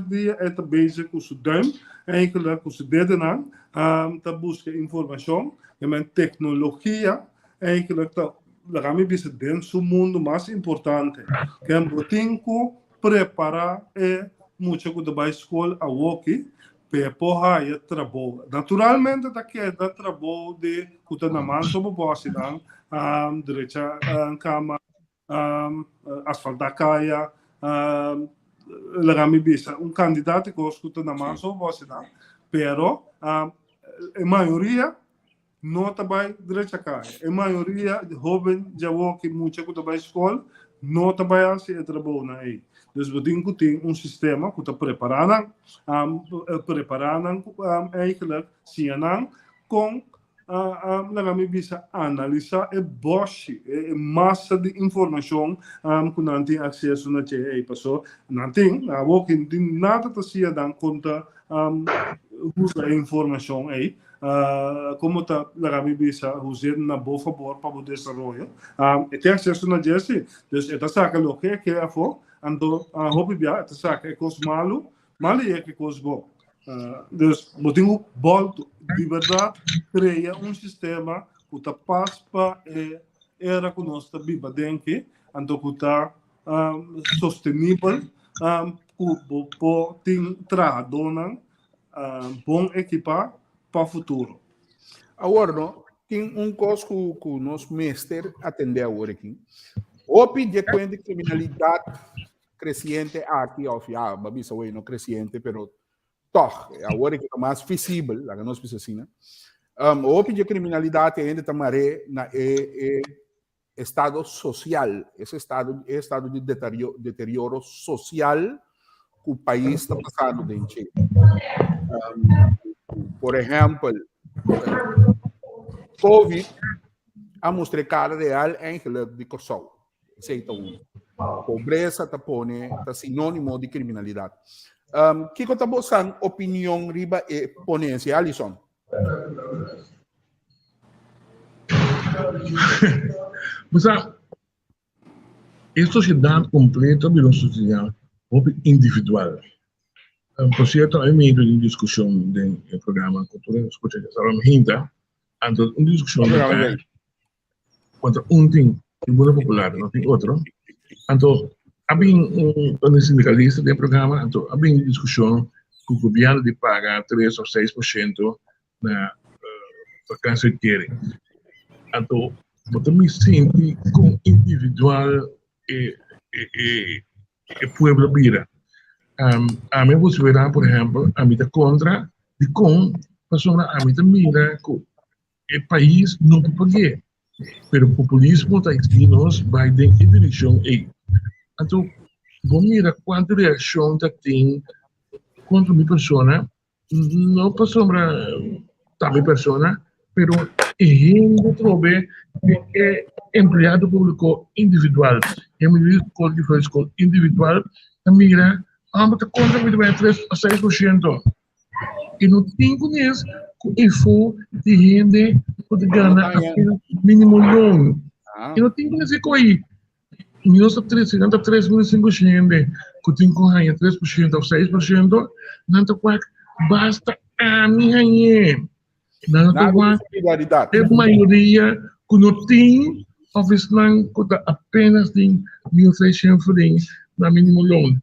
[SPEAKER 3] dia eta bezig com o duim, eigenlijk com o dedo não, tá busca informação, e tecnologia, eigenlijk tá lagami bisa dentro do mundo mais importante, que é botinho preparar muito que da escola a walkie, para porra trabalho. Naturalmente daqui é da trabalho de cutanamento sobre posse não, direita cama asfaltacaya, lagami bisa candidato que escuta na mão só você não, pero a maioria não está bem direita caia, a maioria de jovem já que muito que está bem escola não está bem assim trabalho na aí. Então eu tenho sistema que está preparando eigenlijk cianan com lagami bisa analisar boche massa de informação que não tem acesso na TE passou não tem que tem nada tá se dar conta usa informação aí como tá lagami bisa usar na boa favor para o desenvolvimento tem acesso na JC então esta saca lo que é for ando hobby bia esta saca é coisa malo é que coisa bom. Dus we moeten de verdade criar sistema que está para era que nós estamos denke, então que está sustentável, que pode trabalhar bom equipa para o futuro.
[SPEAKER 2] Agora, tem coisa que o nosso mestre atende agora aqui. Opi de quando criminalidade crescente aqui, babisa não crescente, pero toch, agora que é mais visível, lá que nós precisamos, o de criminalidade ainda está na estado social, esse estado de deterioro social que o país está passando dentro. Por exemplo, Covid a mostrar cara real eigenlijk de Kosovo. Pobreza está sinônimo de criminalidade. Kiko tabosan opinião riba e ponência, Alisson.
[SPEAKER 4] Mas a sociedade completa é uma sociedade individual. Por certo, eu me entro em discussão do programa Cultura Escuta de Salão Hinta, então uma discussão contra tem tribuna popular, não tem outro. Então havia sindicalista do programa, então havia discussão que o governo de pagar 3 ou 6% na vacância de querer. Então, eu me sinto como individual e pueblo vira. A mim você verá, por exemplo, a mim está contra de como a mim está mira que o país não pode pagar. Mas o populismo está nos vai em direção a. Então, vamos mirar quanta reação tem contra minha pessoa, não para sombra da minha pessoa, mas ainda trobe é empregado público individual. É uma escola que foi escola individual, a mira, mas contra me 3 a 6%. E não tem com isso que info de gente pode ganhar apenas mínimo loan. E não tem com isso aí. Nós estamos 3.500, que tem que ganhar 3% ou 6%, não basta a minha. Não a maioria que não tem, oficialmente, apenas tem 1.600 florins na mínimo loan.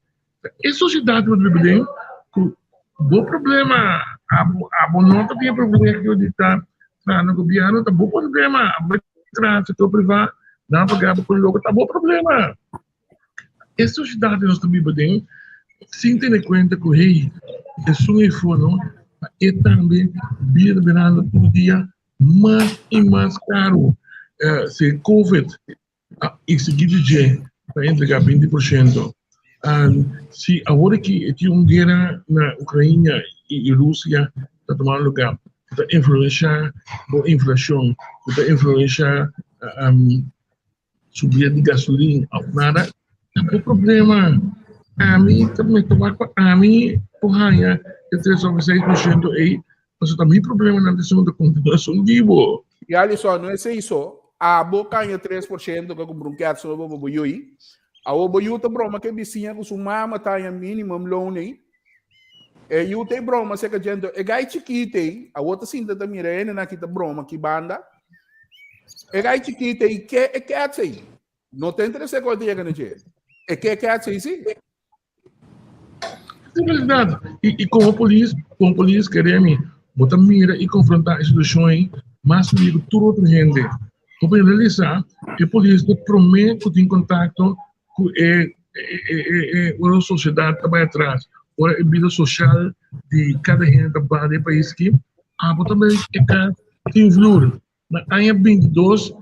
[SPEAKER 4] E a sociedade vai dizer que o problema não tem problema que eu está no governo, tá bom problema. A setor privado, não pagar com o logo, tá bom problema. Essa sociedade nós também podemos, sem ter em conta que hey, é só um iPhone, e também vir virando todo dia mais e mais caro. Se Covid, e seguir de para entregar 20%. Se agora que tem uma guerra na Ucrânia e Rússia está tomando lugar, está influenciar a inflação, está influenciar subida de gasolina, nada, não tem problema. A mim também porra, que 3,6% aí, mas também problema na questão da continuação vivo.
[SPEAKER 2] E Alisson, não é isso. A boca é 3% que comprou um quer sobre o boiui. A boiui tá broma que vizinha com sua mama tá em minimum loan aí. E eu tenho broma se que gente é gai chiquito aí. A outra cinta da mirena na que tá broma que banda. É gai chiquito aí que é que aí. Não tem interesse com o dia que não é. É que aí sim.
[SPEAKER 4] É verdade. E como polícia queremos botar mira e confrontar instituições, mas comigo toda outra gente. Para realizar, a polícia promete que tem contato com a sociedade que vai atrás, com a vida social de cada gente do país que também tem valor. Mas em 22,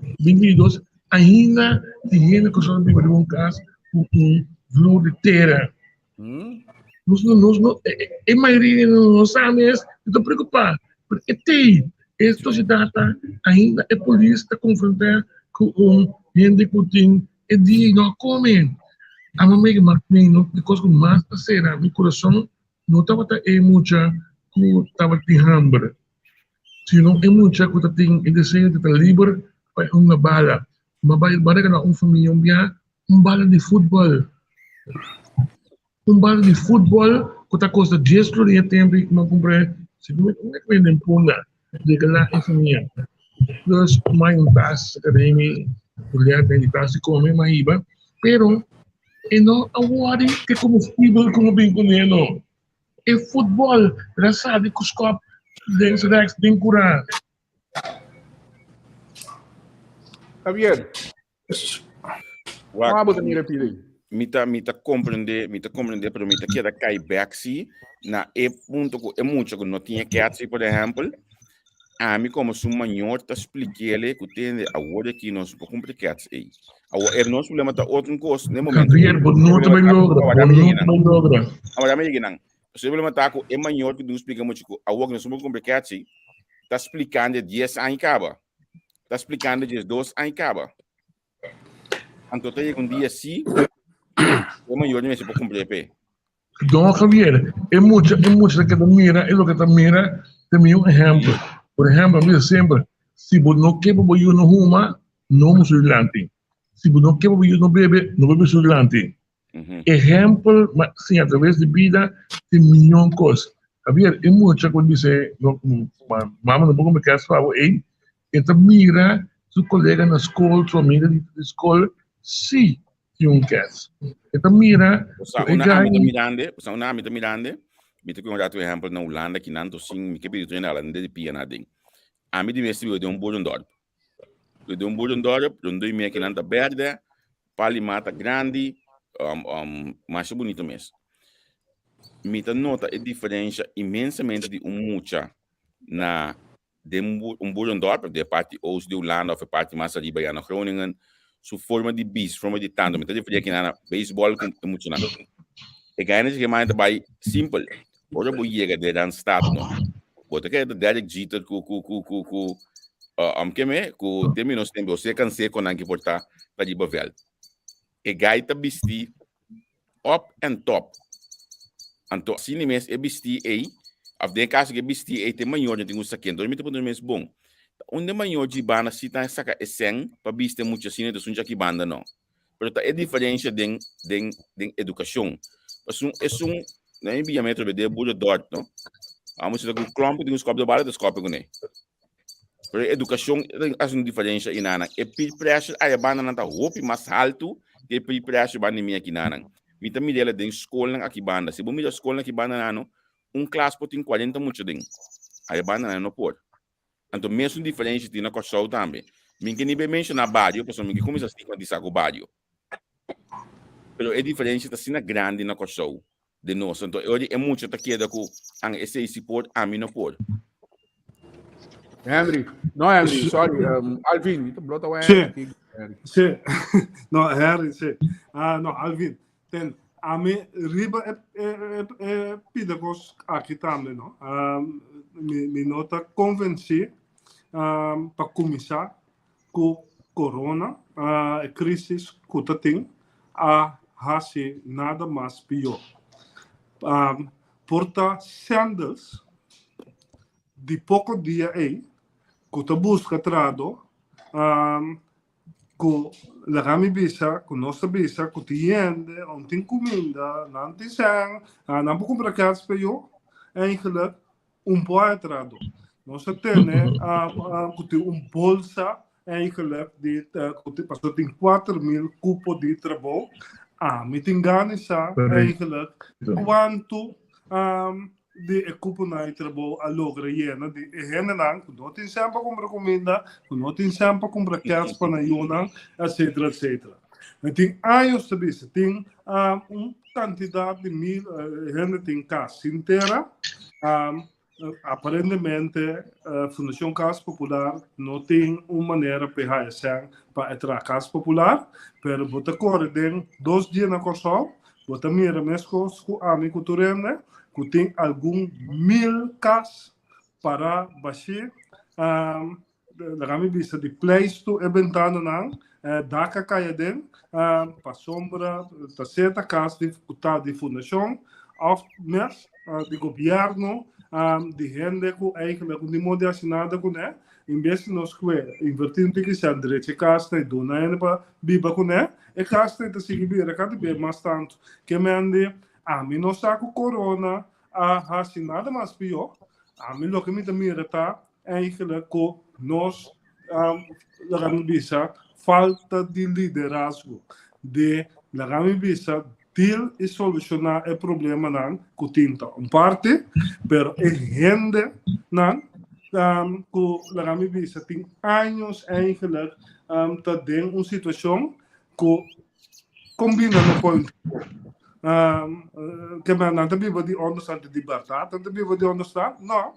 [SPEAKER 4] ainda tem gente que só vive um caso com um valor de terra. A maioria não sabe isso, estou preocupado, porque tem. Esta sociedade ainda é polícia está confrontar com gente que tem e dia não come. A mamãe que não depois com mais será meu coração não estava muita que estava de hambre. Se não é muita que tem e desejo de estar livre para uma bala que não família bala de futebol. Bala de futebol que está custa 10 de tempo que não comprei. Se não é que vem puna de lá em família. Plus mais taxa academia, olhar bem taxa come mais iba, pero não agora que como futebol como bem conhecido. É futebol, raçado com os copos dentro da bem curar.
[SPEAKER 2] Javier. Vamos a repetir.
[SPEAKER 5] Mita compreender, pero mita queda cair back si na ponto que é muito que não tinha que assim, por exemplo, a mim como sou maior tá expliquei-lhe que tem agora que nós um pouco complicado aí. Agora nós problema tá outro coisa, no momento.
[SPEAKER 4] Javier, não também logra.
[SPEAKER 5] Agora me diga não. O problema tá com é maior que nós explicamos que agora nós somos complicados aí. Tá explicando 10 anos acaba. Tá explicando 2 anos acaba. Então tem um dia sim é maior de mesmo para cumprir pé.
[SPEAKER 4] Então, Javier, é muito que te mira, é o que te mira, tem um exemplo. Por exemplo, eu sempre, se você não quer beber no ruma, não é surlante. Se você não quer beber no bebe surlante. Exemplo, sim, através de vida, tem milhões de coisas. Javier, é muito que você diz, mama, não pode me querer falar, e te mira, seu colega na escola, sua amiga de escola, sim. Um caso. Então, mira,
[SPEAKER 5] una amiga mirande, mita que um exemplo na Holanda que não sim, me que pediu na Holanda de pia na ding. A mim de mestre de Bodendorp. De Bodendorp, onde me que não tá verde, palimata grande, mais bonito mesmo. Mita nota a diferença imensamente de mucha na de Bodendorp, de parte oost de Holanda of a parte mais ali bij Groningen. Su forma de bis, forma de tanto. Então, eu falei que na beisebol com muito nada. E ganha que mais vai simples. Ora, vou chegar de dan start não. Bota que é Derek Jeter com que me com terminos tempo você can ser com que portar para de bavel. E gaita bisti up and top. Anto assim mesmo é bisti aí. Af den caso que bisti aí tem maior de um saquento. Dormir tem mesmo bom. Onde maior de banda se tá saca esen para vista muito assim de sunja que banda não. Pero tá é diferença de educação. Na enviamento de bulho dort não. Vamos ter um clump de uns copos de bala de copos com ele. Pero educação é uma diferença e nana. E peer pressure a banda não tá roupa mais alto que peer pressure banda minha aqui nana. Mita me dela de escola aqui banda. Se bom me escola aqui banda não. classe tem 40 muito ding. Aí banana não pode. Então mesmo diferente tem na costa também. Minha nem bem mencionar barrio, pessoal, minha começa a estigmatizar o barrio. Pero é diferente da cena grande na costa de nós. Então hoje é muito que queda com esse support a mim não pode.
[SPEAKER 2] Henry, sorry, Alvin, ito blota wa
[SPEAKER 3] Sì. Sì. No, Harry, sì. No, Alvin. A me riba e pidagos aqui também, no? Me nota convenci para começar com corona, a crise que está tendo, a fazer nada mais pior. Porta Sanders, de pouco dia aí, que está busca trado, com a minha bisa, com nossa bisa, com tiende, não tem comida, não tem sangue, não pode comprar casa para eu, eigenlijk pouco atrado. Nós temos bolsa, eigenlijk, que passou tem 4.000 cupos de trabalho. Me tem ganhos, eigenlijk, quanto de cupo na trabalho a logra yena de henenang, não tem sempre comprar comida, não tem sempre comprar casa para na etc, etc. Tem anos também, tem quantidade de mil, gente tem casa inteira, aparentemente a Fundação Casa Popular não tem uma maneira para entrar a Casa Popular, mas bota corre 2 dias na Corsol, bota mira mesmo com a minha cultura, né? Que tem algum 1.000 casas para baixar da minha vista de place to eventando não daca caia den para sombra da certa casa de fundação of mes de governo de gente que eigenlijk de modo assinado com né em vez de nós invertir que se direito casa e dona para biba com né e casa está seguir cada vez mais tanto que me ande mim não saco corona assim nada mais pior mim lo que me mira tá eigenlijk que nós falta de liderazgo de bisa til e solucionar o problema não que tinta parte pero é gente não que bisa tem anos eigenlijk tá dentro uma situação que combina no ponto que não também vai de understand de libertad também vai de understand não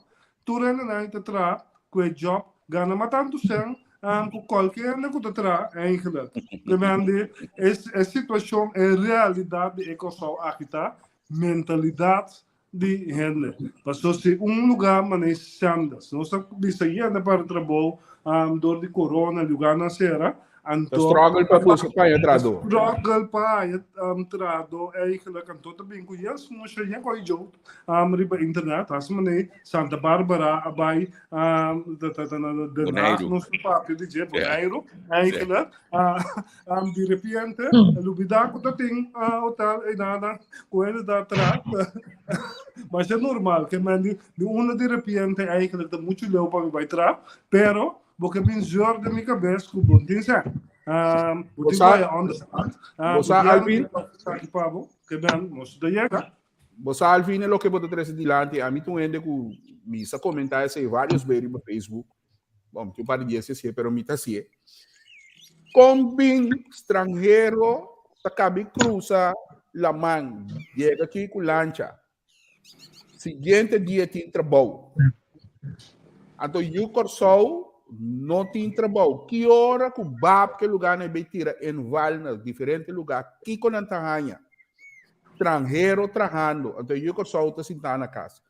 [SPEAKER 3] tu não te tra que job gana matando sem com qualquer negócio eigenlijk que a situação é realidade é que só aqui tá mentalidade de gente passou se lugar mas sandas não só bisa ainda para trabalho dor de corona lugar na serra
[SPEAKER 2] struggle pa po sa entrado.
[SPEAKER 3] Struggle pa entrado eigenlijk ang todo bem conheço não sei nem qual é o jogo riba internet as mané Santa Bárbara abay
[SPEAKER 5] Bonaire
[SPEAKER 3] não se papo de je Bonaire eigenlijk de repente lubida ko tem hotel e nada com ele da tra mas é normal que man de uma de repente eigenlijk dat muito leu para vai tra pero porque bem jor de minha cabeça que bom tem já você
[SPEAKER 2] Alvin
[SPEAKER 3] que bem most da chega
[SPEAKER 2] você Alvin é o que botou três dilante a mim tu ende com misa comentários em vários vezes no Facebook bom tu para dizer se pero mita se com bem estrangeiro tá cabe cruza la man chega aqui com lancha seguinte dia tem trabalho então eu corso não tem trabalho. Que hora que o BAP, que lugar não vai tirar em Valna, diferente lugar, que com a Tanhanha, estrangeiro trabalhando, então eu que só estou sentado na casa.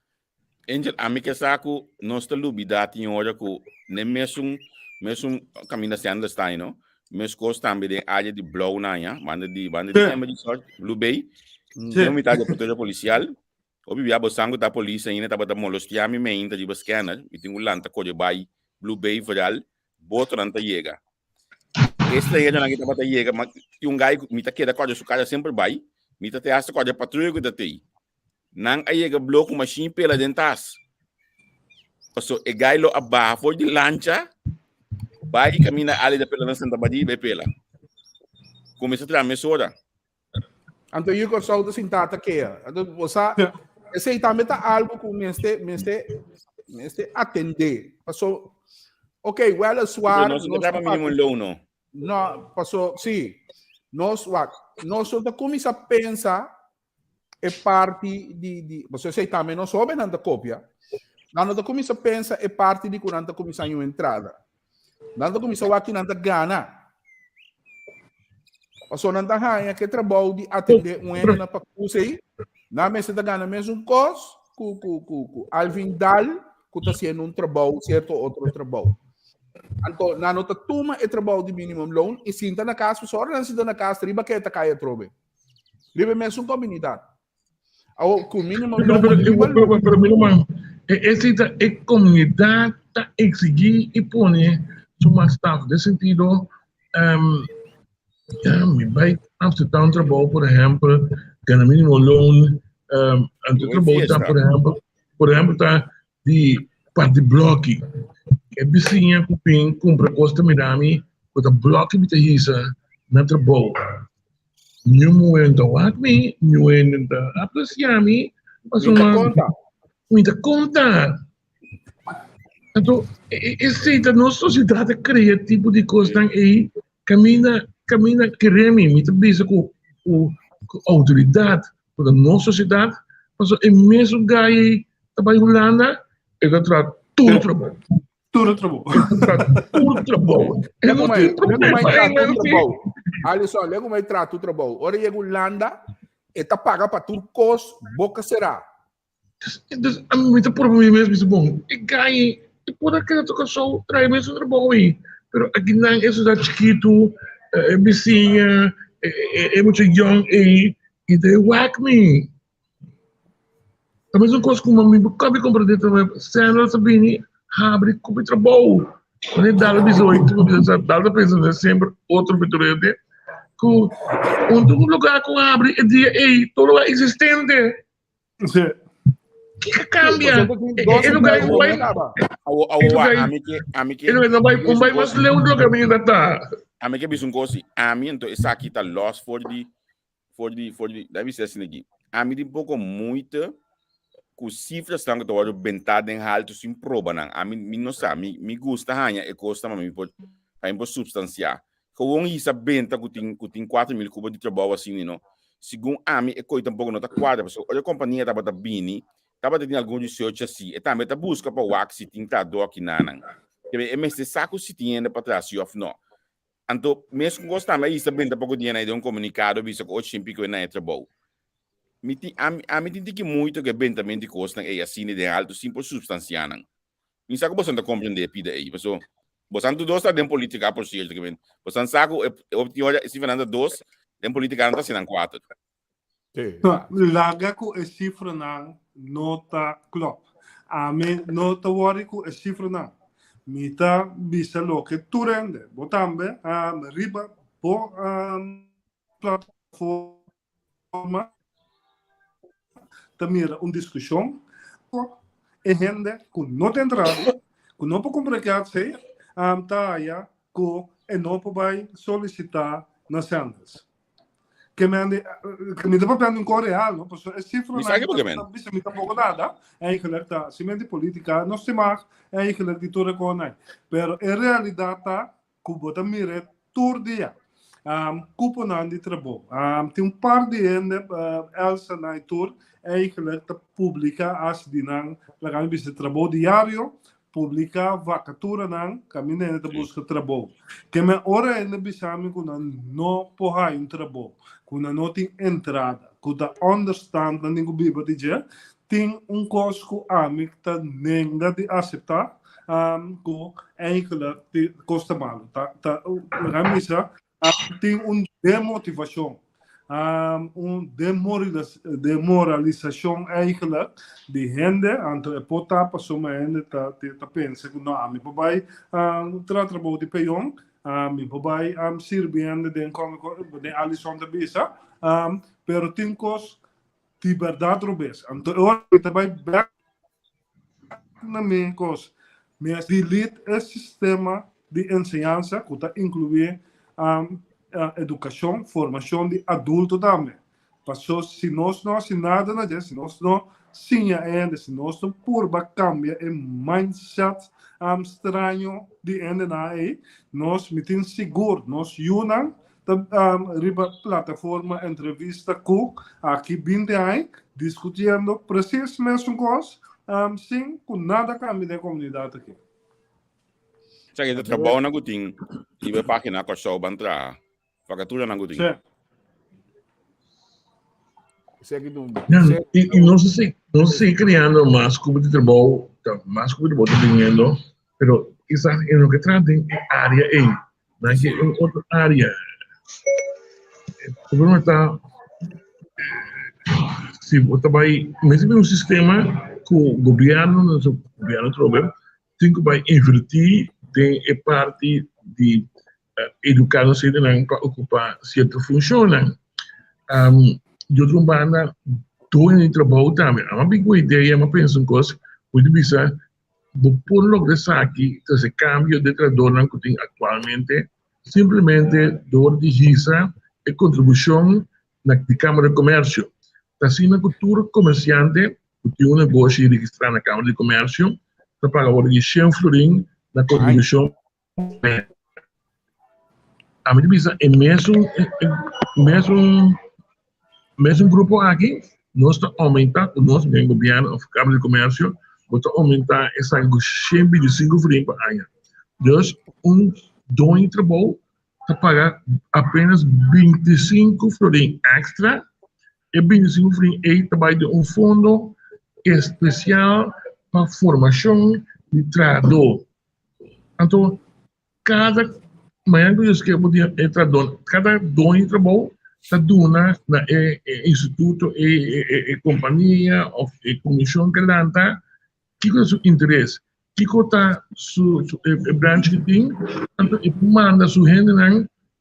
[SPEAKER 5] Angel, a mim que saco, nós estamos lubidade em hora que nem mesmo caminho se anda está, não? Mesmo coisa também de área de blow na ya, banda de tema de sorte, lubei, tem uma idade de proteger policial, o bibia bosango da polícia ainda estava da molestia me ainda de scanner, e tem um lanta coisa bai Blue Bay viral, boto nanta chega. Esta é na que tá chega, mas gai mita queda coisa su cara sempre vai, mita te asta coisa patrulha que datei. Nang ayega bloco machine pela dentas. So e gai lo abba for de lancha, vai camina ali da pela Santa Badi be pela. Começa a tirar mesura.
[SPEAKER 2] Então eu que só estou sentado aqui, então você esse aí também tá algo que me atender. Passou, ok, well, suar,
[SPEAKER 5] Não se trata mínimo low, não.
[SPEAKER 2] não, passou, sim, nós começa a pensar é parte você sei também não soube nada cópia, nós começa a pensar é parte de quando começa a entrada, nós começa a aqui nada gana. Passou nada rainha que trabalho de atender ano na pacusa aí, na mesa da gana mesmo cos, Alvin Dal, que está sendo trabalho, certo outro trabalho. Então, na nota turma é trabalho de minimum loan e sinta na casa, só não sinta na casa, riba que está caia trobe. Riba mesmo comunidade. Com minimum loan,
[SPEAKER 4] pero mínimo, essa comunidade está exigir e põe sua staff, nesse sentido, me vai Amsterdam trabalho, por exemplo, que no mínimo loan, trabalho está, por exemplo, está de parte bloco. É vizinha que compra costa mirami, com o bloco de hisa na trabalho. Não momento aqui, não momento apreciar-me, mas muita conta. Então, esse não sociedade cria tipo de coisa aí, caminha querendo, me também com a autoridade da nossa sociedade, mas é mesmo que trabalha em Holanda, ele trata tudo trabalho.
[SPEAKER 3] Tudo trabalho.
[SPEAKER 4] Tudo trabalho. Eu não tenho problema
[SPEAKER 2] trabalho. Alisson, lego mai trato o trabalho. Ora chega Holanda, e tá paga para tudo cos, boca será.
[SPEAKER 4] Então, a mim tem problema mesmo, isso bom. E ganha, e pode que eu só trai mesmo trabalho aí. Pero aqui não é isso da chiquito, é vizinha, é muito young e they whack me. A mesma coisa que uma amiga acaba de compreender também, se ela sabia, abre com o trabalho. Quando ele dá a visão, dá a visão, sempre outro vitorino, que um lugar que abre e diz, todo é existente.
[SPEAKER 3] Sim.
[SPEAKER 4] Que cambia? Ele lugar não vai... Ele não vai mais ler o lugar que ainda está.
[SPEAKER 5] A mim que é um coisa, a mim então essa aqui tá lost for the, deve ser assim aqui. A mim tem pouco muito com cifras estão que eu bentada em alto sem prova não. A mim não sabe, me gusta hanha e custa mas me pode substanciar. Com isso benta que tem 4.000 cubos de trabalho assim, não. Segundo a mim é coisa pouco não tá quadra, pessoal. Olha a companhia tava da Bini, tava tendo algum research assim, e também tá busca para o wax tem tá do aqui não. É mesmo saco se tinha para trás of não. Então, mesmo que gostar mais isso benta pouco dinheiro de um comunicado, visto que hoje sempre que não é trabalho. A mim tem que muito que bem também de costa é assim de alto simples substanciar não. Me saco você não compreender pida aí, pessoal. Você não dois está dentro política por si, que bem. Você não saco olha se Fernando dois dentro política não está sendo 4.
[SPEAKER 3] Laga ko e cifra na nota klop. A mim nota worry ko e cifra na. Mita bisa lo que turende. Botambe riba po plataforma também uma discussão e gente que não tem entrado, que não pode compreender, tá que não pode solicitar nas sendas. Que me dá para um coreal, não? Porque é cifra
[SPEAKER 5] não é
[SPEAKER 3] me pouco nada, eigenlijk tá, se mente política, não se mag, eigenlijk de tudo com nai. Pero em realidade tá, que bota mire todo dia. Couponan de trabalho. Tem par de gente, Elsa na tour, eigenlijk te publica as dinang, lagan bisa trabalho diário, publica vacatura nang, caminhando de busca trabalho. Que me ora ainda bisami kuna no pohai trabalho, kuna não tem entrada, kuna understand na ninguém biba de je, tem custo amik ta nenga de aceitar, que eigenlijk de costa malo, ta lagan bisa tem demotivação, demoralização eigenlijk de gente, então é pota para soma gente tá pensa que não a mim papai trabalho de peão, a mim papai servindo de de Alisson da bisa, pero tem cos liberdade robes, então eu também back na minha cos, mas delete o sistema de ensinança que está incluir educação, formação de adulto também. Passou, se nós não assinamos nada, se nós não sim ainda se nós purba cambia o mindset estranho de ainda na aí nós metem seguro nós unam riba plataforma entrevista com aqui 20 anos discutindo precisamente mesmo coisa sim com nada cambia da comunidade aqui.
[SPEAKER 5] Saya kita trabalho na guting, iba página ko sa bantra, fakatura na guting.
[SPEAKER 3] Sim.
[SPEAKER 4] E não se criando mais grupo de trabalho, mais grupo de trabalho teniendo, pero quizás en lo que traten es área en, no es que en otra área. El problema está, si vos vai, mesmo um sistema que o governo trabalha, tem que vai invertir tem a parte de educar os cidadãos para ocupar certas funções. De outra banda, estou em trabalho também. É uma boa ideia, mas penso em coisas, pode ser, por lograr aqui, esse cambio de trabalho que tem atualmente, simplesmente, dor de gisa e contribuição na Câmara de Comércio. Assim, na cultura comerciante, que tem um negócio registrado na Câmara de Comércio, está pagando de 100 florim na contribuição. A minha visão é mesmo grupo aqui, nós estamos aumentando, o nosso governo, a Câmara de Comércio, nós estamos aumentando essa 125 florim por ano. Então, dono de trabalho está pagando apenas 25 florim extra, e 25 florim é trabalho de um fundo especial para formação de trabalhador. Então, cada manhã que eu escrevo de trabalhador, cada dono de trabalho está dando na instituto e companhia ou comissão que lanta, que é o seu interesse, que está o branch que tem, então, e manda sua gente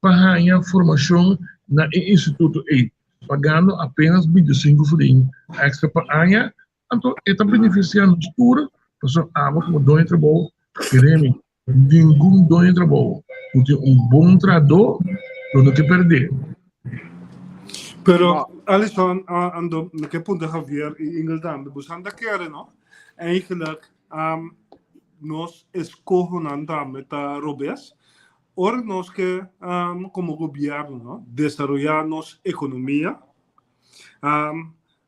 [SPEAKER 4] para a formação na instituto e pagando apenas 25 florim extra por ano, então, está beneficiando tudo, porque como dono de trabalho, queremos nenhum dono de trabalho, porque bom trabalhador, não tem que perder.
[SPEAKER 3] Pero, Alison, ando, que punto Javier e Inglaterra, buscando que no? Eigenlijk, nós escolhemos também a Robes, ora nós que, como governo, no? Desarrollar nossa economia,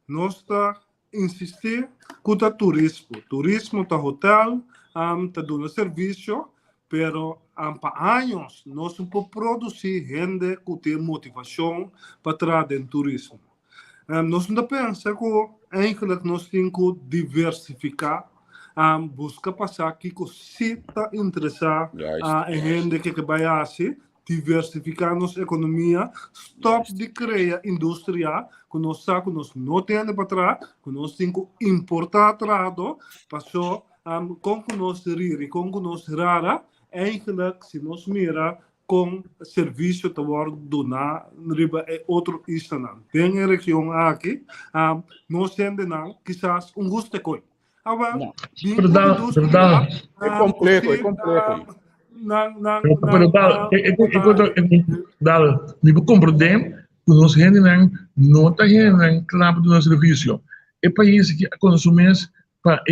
[SPEAKER 3] nós está insistir com o turismo, tá hotel, tá dando serviço, pero para anos nós não podemos produzir gente que tem motivação para trazer turismo. Nós não pensamos que eigenlijk nós temos que diversificar, buscar passar que se está interessado em gente que vai assim, diversificar nossa economia, stop de criar indústria, que nós sabemos que nós não temos para trás, que nós temos que importar trabalho, passou com que nós rir e com que nós rara, eigenlijk se nós mira com serviço de donar riba é outro instante. Tem a região aqui, nós temos quizás gosto de coisa. Agora,
[SPEAKER 4] verdade.
[SPEAKER 2] É complexo.
[SPEAKER 4] Me compreender que nós não está claro do nosso serviço. É país que consumimos para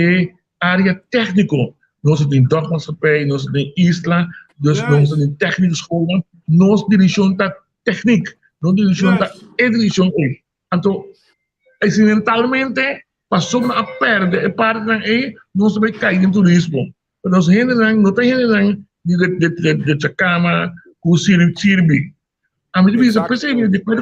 [SPEAKER 4] a área técnica. Nós temos maatschappij, nós temos isla, nós temos técnicos escola, nós dirigimos da técnica, nós dirigimos da edição. Então, acidentalmente, passou a perder a parte de nós também cair no turismo. Nós não tem de Chacama, com o Sirbi. A minha visão, pensei, depois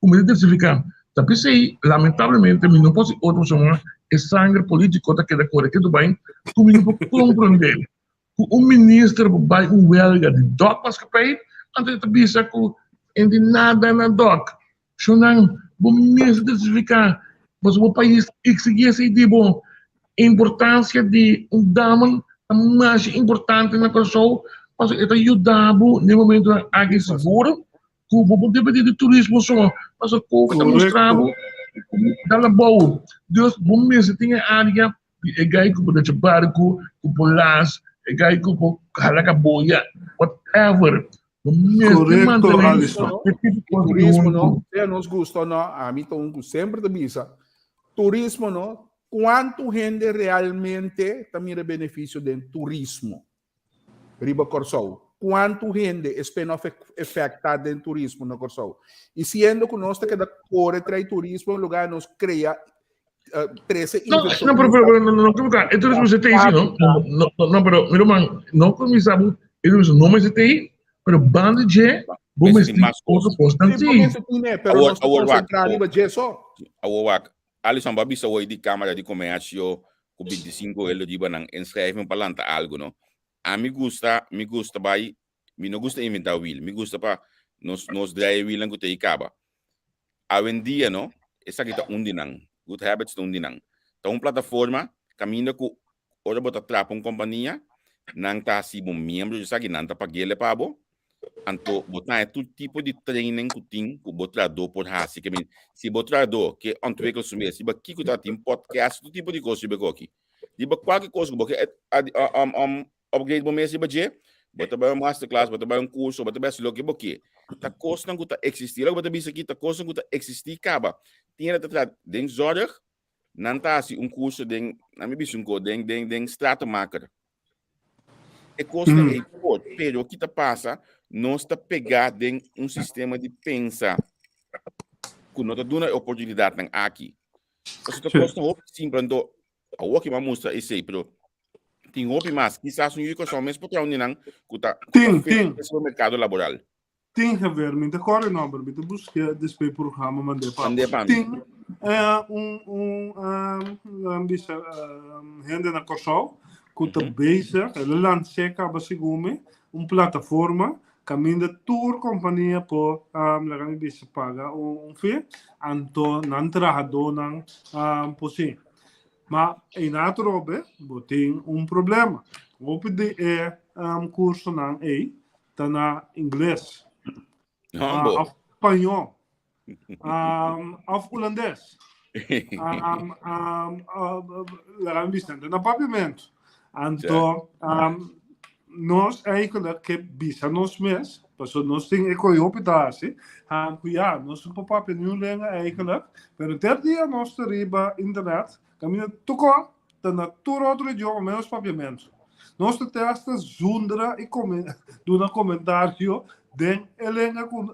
[SPEAKER 4] como diversificar. Pensei, lamentavelmente, não posso outra pessoa, é sangue político daquela coisa que bem, como não pode compreender. O ministro vai huelga de DOC, mas que pai, antes de pensar que não nada na DOC. Se não, o ministro diversificar, mas o país exigia esse tipo, a importância de dama mais importante na pessoa, mas ele ajudava no momento aqui seguro, que o povo depende de turismo só, mas o povo mostrava dá boa. Deus, bom mesmo, tinha área, é gai que pode barco, que pode las, é gai que pode calaca boia, whatever.
[SPEAKER 2] Correto, Alisson. Turismo, não, se nos gusta, não, a mim sempre te visa. Turismo, não, quanto gente realmente também é benefício do turismo? Riba Corsou. Quanto gente espera afetada do turismo no Corsou? E sendo que nós temos que correr trai turismo, lugar nos cria 13
[SPEAKER 4] No, no, esto es un CTI, ¿sí, no? No, pero, mira, man, no começamos, ele usa nome CTI, pero banda de, vamos ter outro constante.
[SPEAKER 2] Pero nós estamos concentrados em isso.
[SPEAKER 5] Awak, Alisson Babi sa way di Câmara de Comércio, com 25 ele di banang inscreve para lançar algo, no? A me gusta vai, me não gusta inventar will, me gusta para nos drive will ang gutay kaba. Awen dia, no? Essa kita undinang. Good habits do dinang. Então, plataforma caminha com ora bota trapa companhia, não tá se bom membro de sagi não tá pagele pabo. Anto botar todo tipo de training que tem com botrador por hasi que se botrador que ontwikkel sumir se ba kiko tá tem podcast todo tipo de coisa be aqui. De ba qualquer coisa porque upgrade bom mês ba je bota ba masterclass bota ba curso bota ba silo que boque. Tá coisa não tá existir, bota bisa aqui tá coisa não tá existir caba. Tinha dat ding zorg, nantasi curso ding, na mi bisunko ding stratenmaker. E costa é port, pero o que tá passa, nós está pegar ding sistema de pensar, que não tá dando oportunidade nang aqui. Mas tá costa simples então, a o que ma mostra esse, pero tem hopi mais, quizás yuko só mesmo para nang, que tá no mercado laboral.
[SPEAKER 3] Tem que ver, me decore número, me busca desse programa, mande para. Tem gente na Corsou que está bezig, ele lança acaba segundo plataforma, caminho de tour companhia por legal bisa paga fee, anto não trabalhador não possível. Mas em natural tem problema. O pedi curso não tá na inglês. Of espanhol, of holandês, na papiamento. Então, nós eigenlijk que bisa nós mesmos, porque nós temos economidade, nós não papel nenhum lenga eigenlijk, pero ter dia nós teriba internet, caminho tocou, tá na todo outro idioma menos papiamento. Nós testa zonder e do comentário den elenga com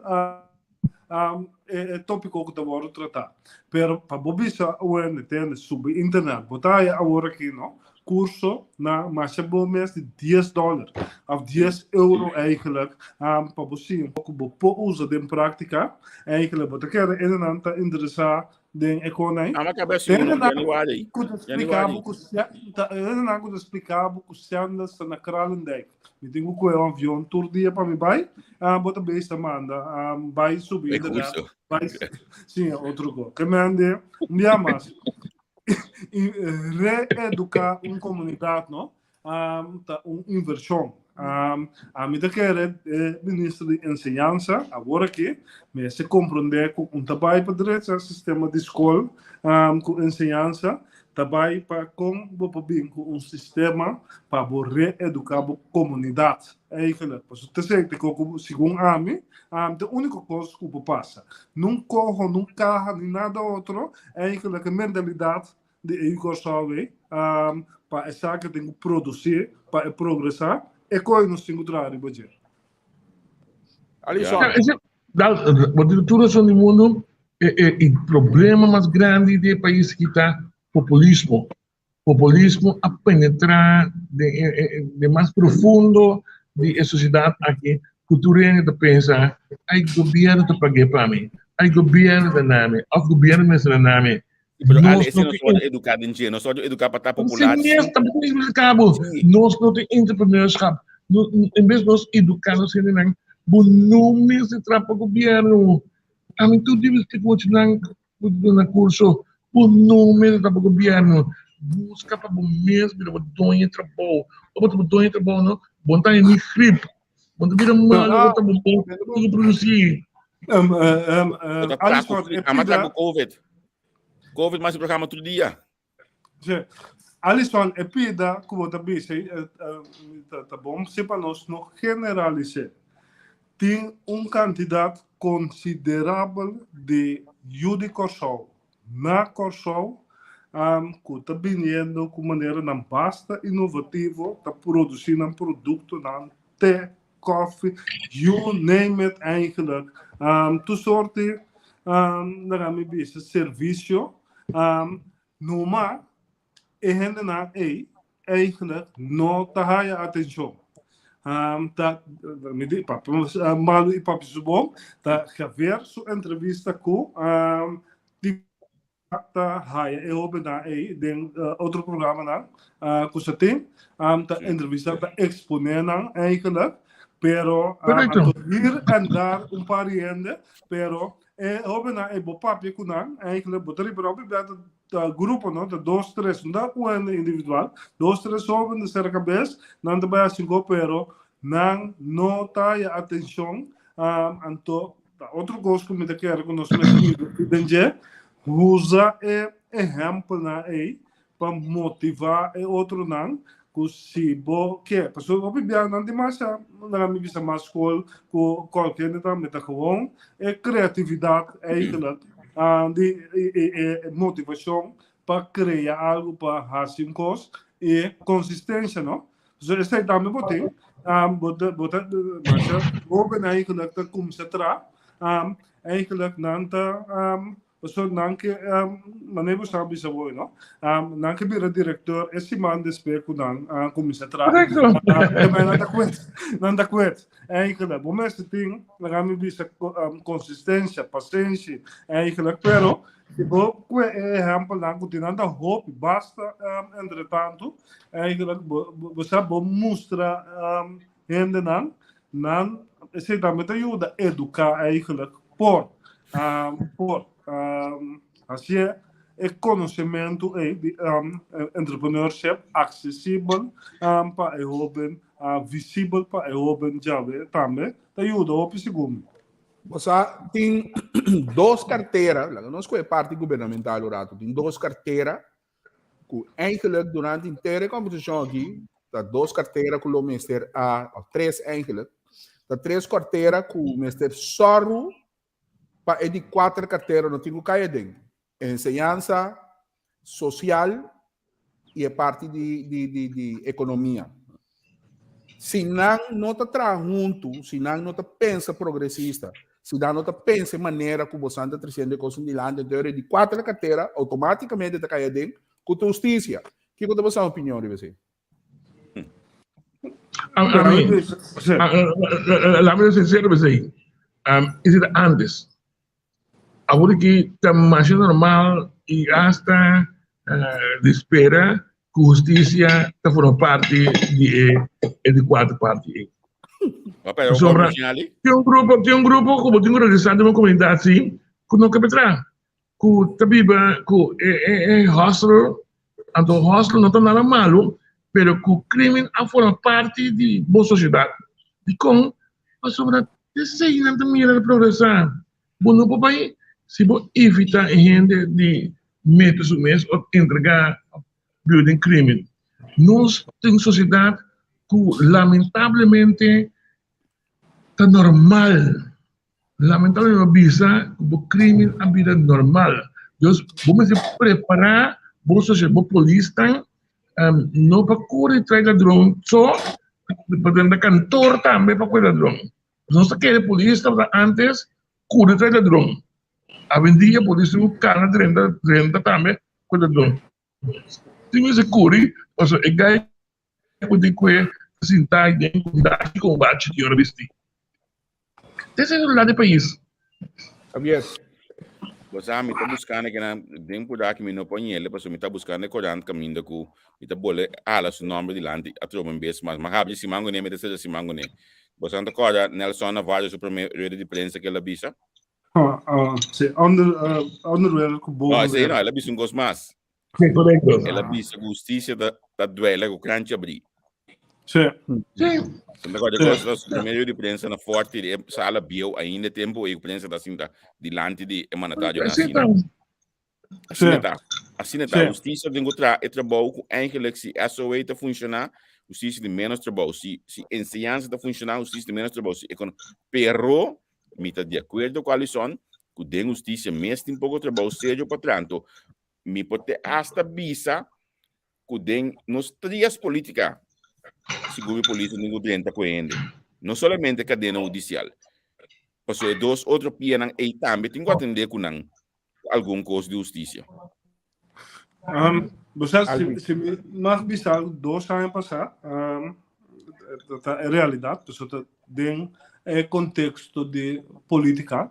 [SPEAKER 3] tópico que estava tratar. Pero para bobisa o tem sobre internet, botar agora aqui no curso na mais bom mês de $10 of €10 eigenlijk para você um pouco boa usa de prática eigenlijk botar que é ainda interessar den economia.
[SPEAKER 5] Ah, mas cabeça Januari.
[SPEAKER 3] Não explicar o que se anda na Kralendijk. Me tenho que um avião todo dia para me vai, bota bem esta manda, vai subir, vai, sim, outro coisa. Que mande, dia mais, reeducar comunidade, não? Inversão. A medida que é ministro de ensinança, agora aqui, me se compreender com trabalho para direito ao sistema de escola, com ensinança, trabalho para com sistema para reeducar a comunidade. Eigenlijk, você sei que segundo a mim, a única coisa que passa, não corro, não carro, nem nada outro, eigenlijk a mentalidade de Corsou para essa que tem que produzir, para progressar. E coi nos encontrar budget.
[SPEAKER 2] Alisson,
[SPEAKER 4] tudo do mundo o problema mais grande do país que está populismo a penetrar de mais profundo da sociedade aqui cultura de pensar ai governo te pague para mim ai governo de nome o governo me se nome.
[SPEAKER 5] Pero esse não só educar em dia, não só educar para a população.
[SPEAKER 4] Nós não temos entrepreneurship. Em vez de nós educarmos, não se trata para o governo. A mim tudo isso que você na curso, não se trata para o governo. Busca para o mesmo, para o dono trabalho. Ou para o dono trabalho, não? Botar em grip. Botar vira mal, botar para produzir.
[SPEAKER 5] Alisson, Covid mais programa todo dia.
[SPEAKER 3] Alisson, pida como também tá bom, se para nós não generalizar. Tem candidato considerável de Judy Corsou, na Corsou, que está vindo com maneira não basta inovativo, está produzindo um produto, não té, coffee, you name it eigenlijk. Tu soorten, dan gaan we serviço, numa, eigenlijk no tahaya atenção. Dat me malu e papi subom, dat gever sua entrevista com ta haya e open na den outro programa na com tem ta entrevista ta exponer na eigenlijk pero hier en daar een paar jaren pero open na e bo papi com na eigenlijk botari pero dat grupo no de 2-3 não é individual 2-3 open de cerca bes não te vai cinco pero não nota a atenção anto outro gosto que me quer conhecer denje usa exemplo na para motivar outro não se bo que pessoa o bibia não tem mais na minha vista mais escola com qualquer neta meta gewoon criatividade eigenlijk de motivação para criar algo para fazer um coisa e consistência não so esse também botei botar mas eigenlijk dat komt ze tra eigenlijk nanta so nanke manevo sabi sa voi no nanke bira director esse man despeco nan comissário nanda kwet eigenlijk bom este ding na gami bisa consistência paciência eigenlijk pero tipo exemplo nan continuando hope basta entretanto eigenlijk você bom mostra hende nan esse também te ajuda a educar eigenlijk por assim é conhecimento de entrepreneurship acessível para o jovem visível para o jovem jovem também te ajuda a segundo.
[SPEAKER 2] Você tem duas carteiras, não é parte governamental, tem duas carteiras que eigenlijk durante a inteira competição aqui, tá duas carteiras que o ministério três eigenlijk, tá três carteiras que o ministério sorro para de quatro carteiras não tenho caia dentro. Enseñança social e a parte de economia. Se não está junto, se não está pensa progressista, se não está pensa maneira que você está trazendo coisas de lá dentro de quatro carteiras, automaticamente está caia dentro com justiça. Que é a sua opinião de você?
[SPEAKER 4] La verdad sincero pues ahí es antes ahora que está más normal y hasta de espera que justicia está forma parte de quatro partes tem um grupo como tem realizado uma comunidade assim que não cabe atrás que tabiba que hostel então hostel não está nada malo pero que o crime forma parte de boa sociedade e com a sobre desenho também de progressar bom no papai se vou evitar a gente de meter o mês ou entregar building crime nós temos sociedade que lamentavelmente está normal lamentavelmente bisa o crime a vida normal então vamos se preparar boa sociedade boa polícia não para correr atrás de ladrão, só para dar cantor também para correr ladrão. Nós queremos polícia antes correr atrás de ladrão. A vendia polícia o cara renda também correr ladrão. Se você corre, então é gai pode correr sentar e de combate de hora vestir. Esse é o lado do país.
[SPEAKER 2] Javier.
[SPEAKER 5] Você me está buscando que na tempo da que me não põe ele, porque me está buscando corante caminho que me está bole ala su nome de lante a tropa em vez mas rabi se mango nem me deseja se mango nem. Você não corda Nelson Navarro o primeiro rede de prensa que ela bisa?
[SPEAKER 3] Sim, onder que bom.
[SPEAKER 5] Ah, sim, não, ela bisa gosto mais.
[SPEAKER 4] Sim, correto.
[SPEAKER 5] Ela bisa justiça da duela com crante abrir.
[SPEAKER 3] Sim.
[SPEAKER 5] Sim. Agora gosto do primeiro de prensa na forte de sala bio ainda tempo e prensa da cinta de lante de emanatário na cinta. Assim está, a justiça tem que trabalhar com eigenlijk se SOE está funcionar, justiça de menos trabalho, se ensinança está funcionar, justiça de menos trabalho, pero me está de acordo com a lição, que tem justiça mesmo tem pouco trabalho sério para tanto, mi pote hasta visa kudeng nos trias política seguro polícia ninguém tenta coende não somente cadena judicial mas é dois outros pianan e também tem que atender com algum curso de justiça.
[SPEAKER 3] Você se mais bizarro 2 anos passados, é realidade, pessoal tem contexto de política,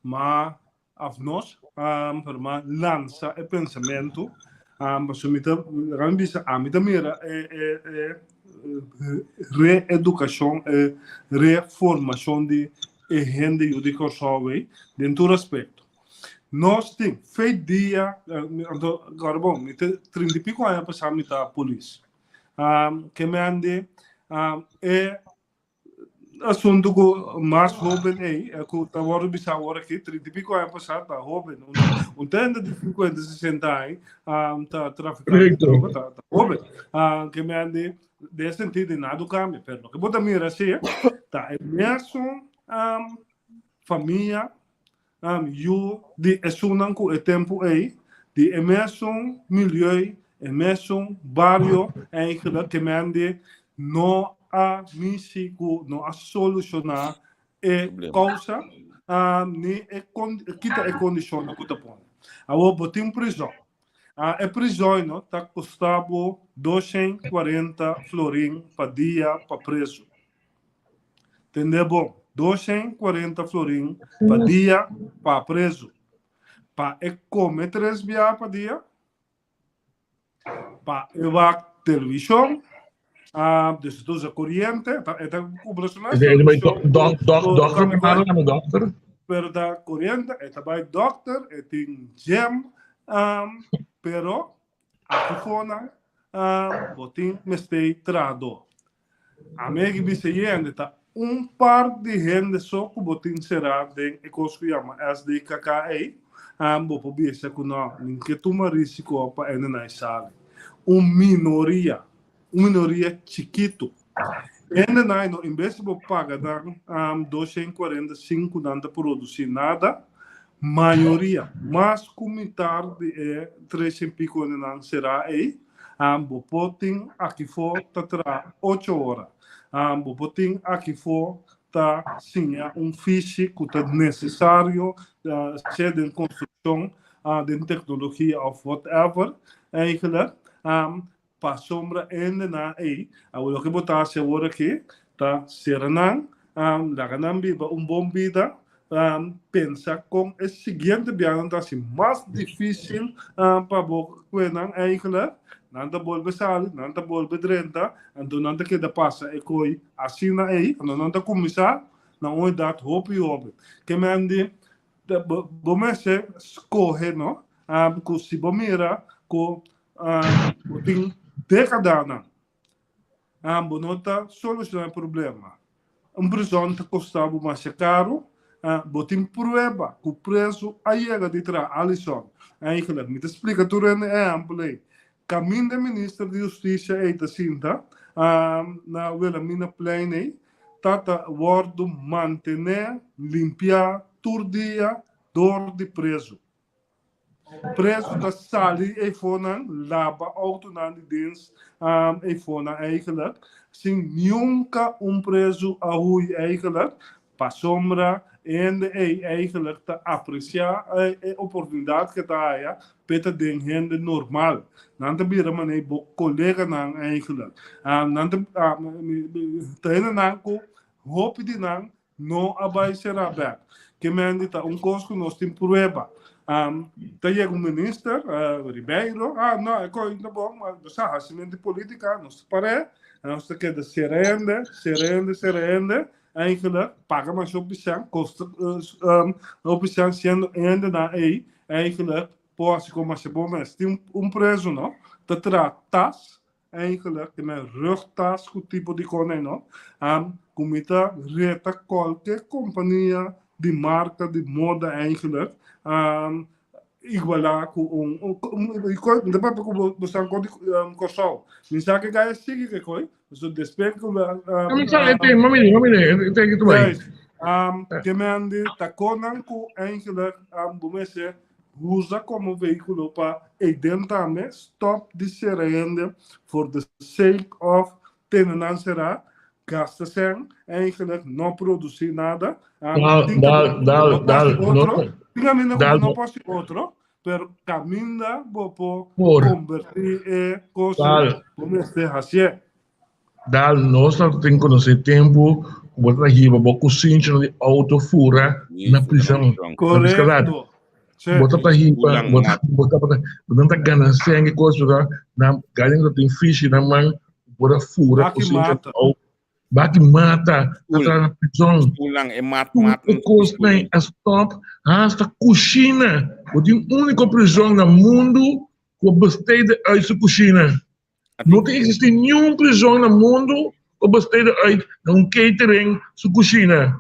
[SPEAKER 3] mas a nós, para lança o pensamento, mas a mim também é reeducação, reformação de gente judica só dentro do respeito. Nós temos feito dia, agora bom, 30 e pico anos passar a polícia. Que me ande é assunto que mais jovem é que está agora bisa agora aqui 30 e pico anos passar tá jovem. Tenda de 50, 60 anos tá traficando, tá jovem. Que me ande desse sentido nada cambia, pero que bota mira assim, tá é mesmo família eu de esunan com o tempo aí de emerson milieu emerson barrio que me ande não a misico não a solucionar causa nem quita a condição que está pondo a botin prisão a prisão não tá custando 240 florim para dia para preso entendeu bom 240 florim para dia para preso. Para comer 3 dias para dia. Para levar televisão. Desde a corrente. Está cobrando
[SPEAKER 4] doctor.
[SPEAKER 3] Pero da corrente, está vai doctor, tem gem, pero aqui fora, botin mestei trado. A minha que disse está par de gente só que botin será de coisa que chama SDKKA, bo pobia com não, ninguém toma risco para ainda na sala. Minoria chiquito. Ainda não, em vez de pagar 245 não produzir nada, maioria, mas comunitário é 300 pico não será aí, bo botin aqui fora tá 8 horas. Botin aqui fora tá sim físico tá necessário seja de construção de tecnologia ou whatever eigenlijk para sombra ainda na aí o que botar se agora aqui tá serenang laganam biba bom vida pensa com o seguinte biano tá assim mais difícil para bocuenang eigenlijk nanta bolbe sal, nanta bolbe drenta, então nanta que da passa e coi assina aí, nanta começar na onde dá hope. Que me ande, bomese escorre não, com se bomira com tem decadana, bonota solucionar problema. Prisão te custava mais caro, botin prueba, com preço aí é de tra Alisson, aí que me explica tudo é amplo. Caminho da ministra de Justiça é da Cinta, na Wilhelmina Plein, tata wordo mantener, limpar, turdia, dor de preso. Preso da sali e fonan, lava auto na de dins, e fonan eigenlijk, sem nunca preso a hui eigenlijk, pa sombra, en eigenlijk te apreciar a oportunidade que está aí, para den gente normal. Não te vira mané bo colega não eigenlijk. Não te treina não com hope de não abai será bem. Que me andi tá coisa que nós temos prueba. Tá aí ministro Ribeiro, não é coisa não bom, mas já rascimento política, nós pare, nós te queda serende. Eigenlijk paga mais opção, custa opção sendo ainda na aí, eigenlijk pode como se bom mas tem preço não, te tratas eigenlijk que me rugtas com tipo de coisa não, comita reta qualquer companhia de marca de moda eigenlijk igualar com depois porque você encontra costal, me sabe que é assim que coi, so despeito
[SPEAKER 4] tem que tu vai.
[SPEAKER 3] que me ande tá conan com eigenlijk bomese usa como veículo para identificar stop de sirene for the sake of tenenanserá, gasten zijn eigenlijk não produzir nada. Não pode outro, pero caminha por convertir coisas como este hacer.
[SPEAKER 4] Dal nós tem que conhecer tempo, botar aqui, vou cozinhar de auto fura na prisão.
[SPEAKER 3] Correto.
[SPEAKER 4] Botar para aqui, botar para não ganhar sangue, coisa na galinha que tem fish na mão, botar fura, cozinhar de auto. Baki mata, na prisão.
[SPEAKER 5] Ulang e mat.
[SPEAKER 4] O custo nem a stop, hasta cozinha. O único prisão no mundo que besteira uit sua cozinha. Não existe nenhuma prisão no mundo que besteira uit um catering sua cozinha.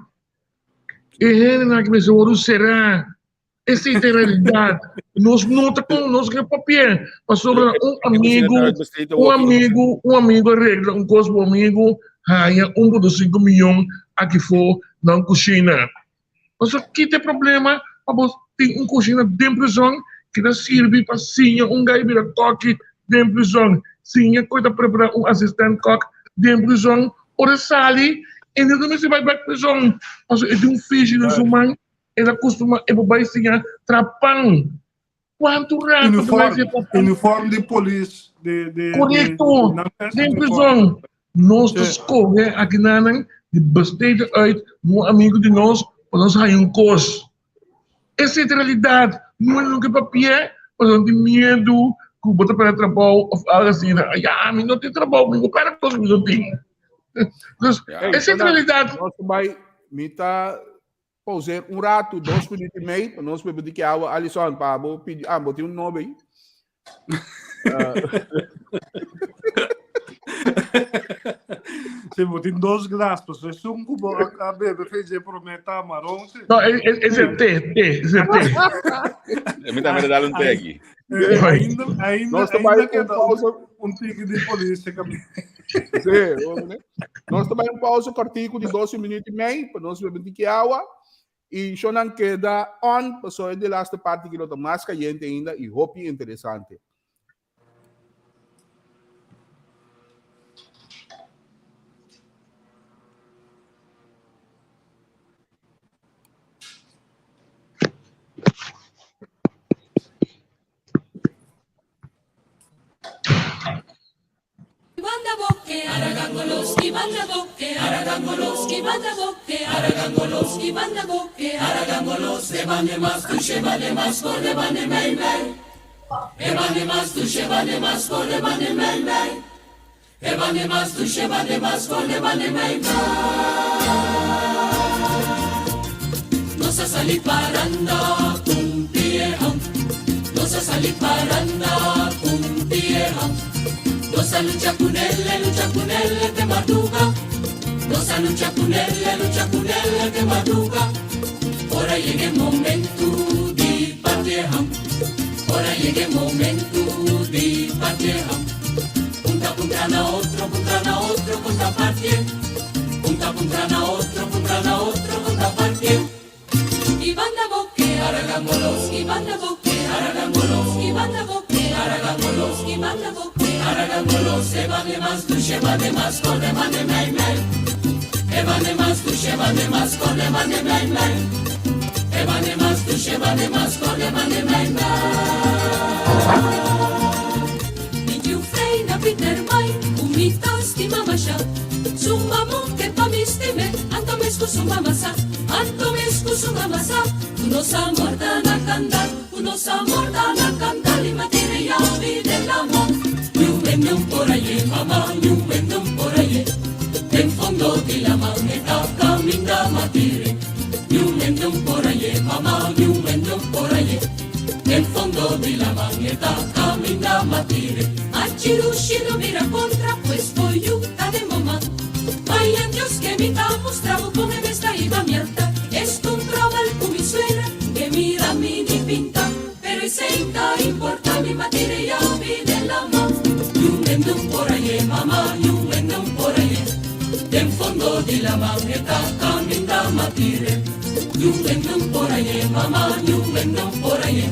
[SPEAKER 4] E ele não que me será. Essa é a realidade. Nós não temos papel. Mas sobre um amigo arregla coisa para amigo, ganha 1,5 milhão aqui fora na cozinha. Mas aqui tem problema, mas tem cozinha dentro da prisão que não serve para sim gajo vira coque dentro da prisão. Sim, coisa preparar assistente coque dentro da prisão. Ora sali, e não se vai para a prisão. Mas tem fish no seu mão. Ela costuma ebubaixinha trapão. Quanto rato
[SPEAKER 3] uniforme de polícia
[SPEAKER 4] correto de prisão. Nós escolhe aqui de besteira uit um amigo de nós para nós sair curso. Essa é a realidade. Não é que papel, mas não tem medo que botar para trabalho ou algo assim. Ah, mas não tem trabalho, mas para todos os tem. Essa é a realidade.
[SPEAKER 2] Nós vai mita pauzer rato, 2 minutos e meio, para nós beber que água, Alisson, para pedir, botei nome aí.
[SPEAKER 3] Você botou 2 graças, você um cubo a beber fez prometa marrom.
[SPEAKER 4] Não, esse é té.
[SPEAKER 5] Me dá dar tag.
[SPEAKER 3] Ainda queda tique de polícia.
[SPEAKER 2] Nós também pausa cortico de 12 minutos e meio, para nós beber que água. E só não queda on, passou de last parte que está mais caliente ainda e hope interessante.
[SPEAKER 1] Aragangoloski banda boke, aragangolos, ebane mas, tuche bane mas, kore bane mei mei. Ebane mas, tuche bane mas, kore bane mei mei. Ebane mas, tuche bane mas, kore bane mei mei. Nos ha salido paranda, un piejón. Nos ha salido paranda, un piejón. Nos ha lucha con él, te madruga. Nos ha lucha con él, te madruga. Ora llega el momento di partijam. Ora llega el momento di partijam. Punta na otro, punta partien. Punta na otro, punta partien. Y banda boque, aragangolos, y banda boque, aragangolos, y banda boque, aragangolos, y banda boque. Aragangolos, evane más, duše vane más, kone vane mei mei. Evane más, duše vane más, kone vane mei mei. Evane más, duše vane más, kone vane mei mei. Midiu freina Peter mai, umitosti mamasha. Summamu che pamistime, antomescu sumamasa. Antomescu sumamasa, uno sa morda na cantar, uno sa morda na cantar, li materiali dell'amor. Vendem por allí, mamá, vendem por allí. En fondo de la magneta, caminda matire. Vendem por allí, mamá, vendem por allí. En fondo de la magneta, caminda matire. Accirushi no mira contra, pues voy yuta de mamá. Vaya Dios que mi ta mostravo come me sta iba mierda. Esto un trova el cumisuera, que mira mi ni pinta. Pero es senta importa mi materia dell'amor. Vendem por allí, mamá, vendem por allí. En fondo de la magneta, caminda matire. Vendem por allí, mamá, vendem por allí.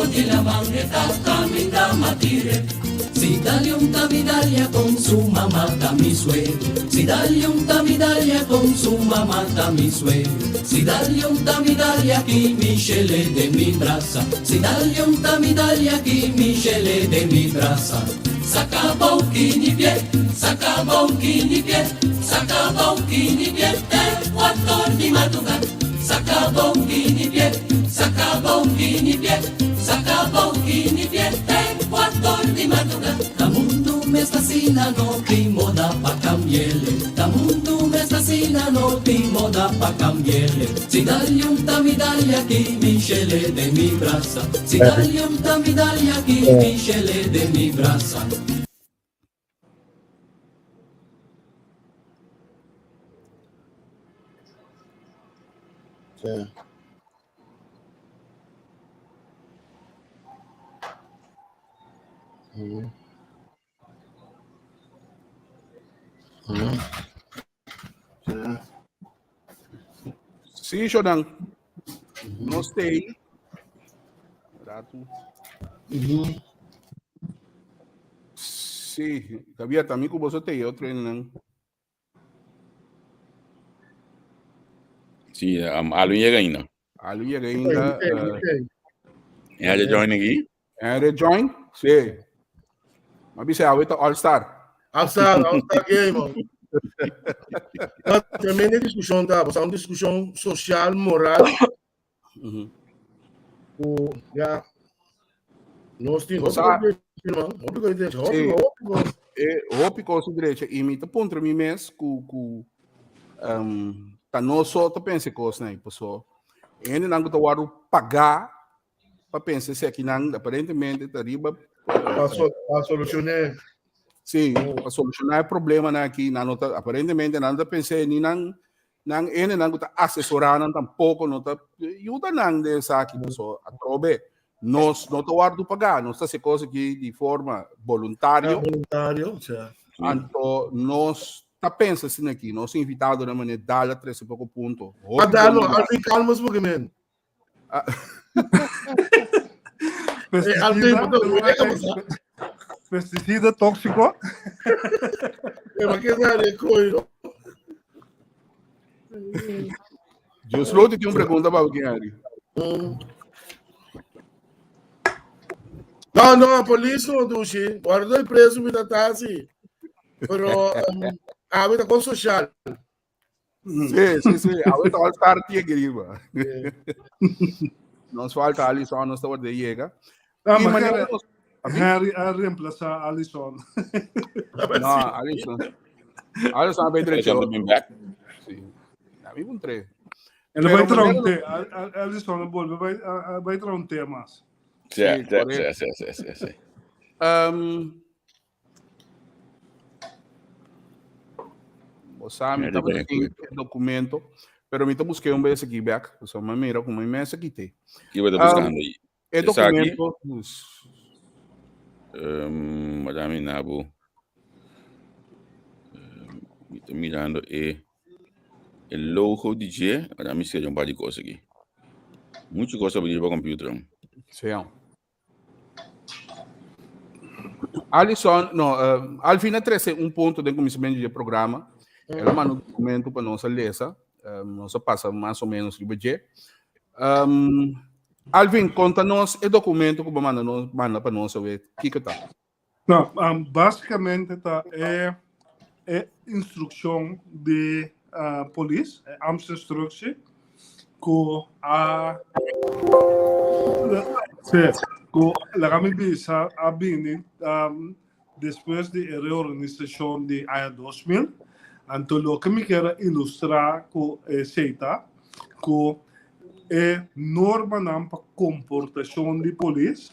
[SPEAKER 1] di la maneta caminda matire. Si dagli unta medaglia con su mamma mi sue. Si dagli unta medaglia con su mamma mi sue. Si dagli unta medaglia chi mi scele de mi brasa. Si dagli unta medaglia chi mi scele de mi brasa. S'acaba un chini pie, s'acaba un chini pie, s'acaba un chini pie, e 4 di madrugada. S'acaba un chini pie, s'acaba un chini pie, s'acaba un chini pie, e 4 di madrugada. Da mundo me stasina no primo da pa cambiele. Da mundo me stasina no primo da pa cambiele. Si dagli unta medaglia chi mi scele de mi brasa. Si dagli unta medaglia chi mi scele de mi brasa.
[SPEAKER 6] Sì. Mm. Mm. Sì.
[SPEAKER 2] Sì, Shodan. No stay. Ratu.
[SPEAKER 6] Mhm.
[SPEAKER 2] Sì, capito, amico, posso te, io treno.
[SPEAKER 5] Sì, alu yega ina.
[SPEAKER 2] Ali ainda.
[SPEAKER 5] E ha join aqui?
[SPEAKER 2] Rejoin? Sì. Ma vi sei avete All-Star?
[SPEAKER 6] All-Star Game, man. Não, também nem discussão, tá? Você é uma discussão social, moral. Já. Nós temos
[SPEAKER 2] Hopi cosa direita imita pontra mi mes ku tá não só tá pensa coisa né pessoal ainda não tá waru pagar para pensar se aqui não aparentemente tá riba
[SPEAKER 6] para solucionar
[SPEAKER 2] sim para solucionar o problema né aqui não tá aparentemente não tá pensar nem não ainda não tá assessorando tampouco não tá ajuda não dessa aqui pessoal a trobe nós não estou pagar, nós estamos coisa aqui de forma voluntária. Então, nós está pensando assim aqui, nós somos invitados de maneira dada a 13 pouco ponto.
[SPEAKER 6] Mas dá-lo, Alvin, calma um pouquinho.
[SPEAKER 3] Pesticida tóxico?
[SPEAKER 6] Mas que é coisa?
[SPEAKER 2] Justo, tem uma pergunta para alguém ali.
[SPEAKER 6] No, polícia não duche. Guardou o preço, me dá assim. Pero, habita com social.
[SPEAKER 2] Sim. Habita all-star tinha querido. Nós falta Alisson, nós estamos de chega.
[SPEAKER 3] Harry a reemplazar Alisson.
[SPEAKER 2] Não, Alisson vai direito. Sim. Não, me três.
[SPEAKER 3] Ele vai entrar um tema. Alisson vai entrar um tema.
[SPEAKER 5] Sì.
[SPEAKER 2] Sabe, estava aqui documento, pero me busquei vez aqui back, só me mira como imensa aqui tem.
[SPEAKER 5] Que vai estar buscando aí?
[SPEAKER 2] É documento.
[SPEAKER 5] Madame Nabo. Estou mirando o logo DJ, madame escreve par de coisa aqui. Muita coisa para ir para o computer.
[SPEAKER 2] Sim. Alisson, não, Alvina trouxe ponto de começamento do programa. Ela mandou um documento para nós ler, nós passa mais ou menos o budget. Alvin, conta-nos o documento que manda para nós ver. O que está?
[SPEAKER 3] Não, basicamente é instrução de polícia, instrução que la camisa ha venido después de la reorganización de año 2000. Entonces, lo que me quiero ilustrar con CETA, que norma para comportación de policía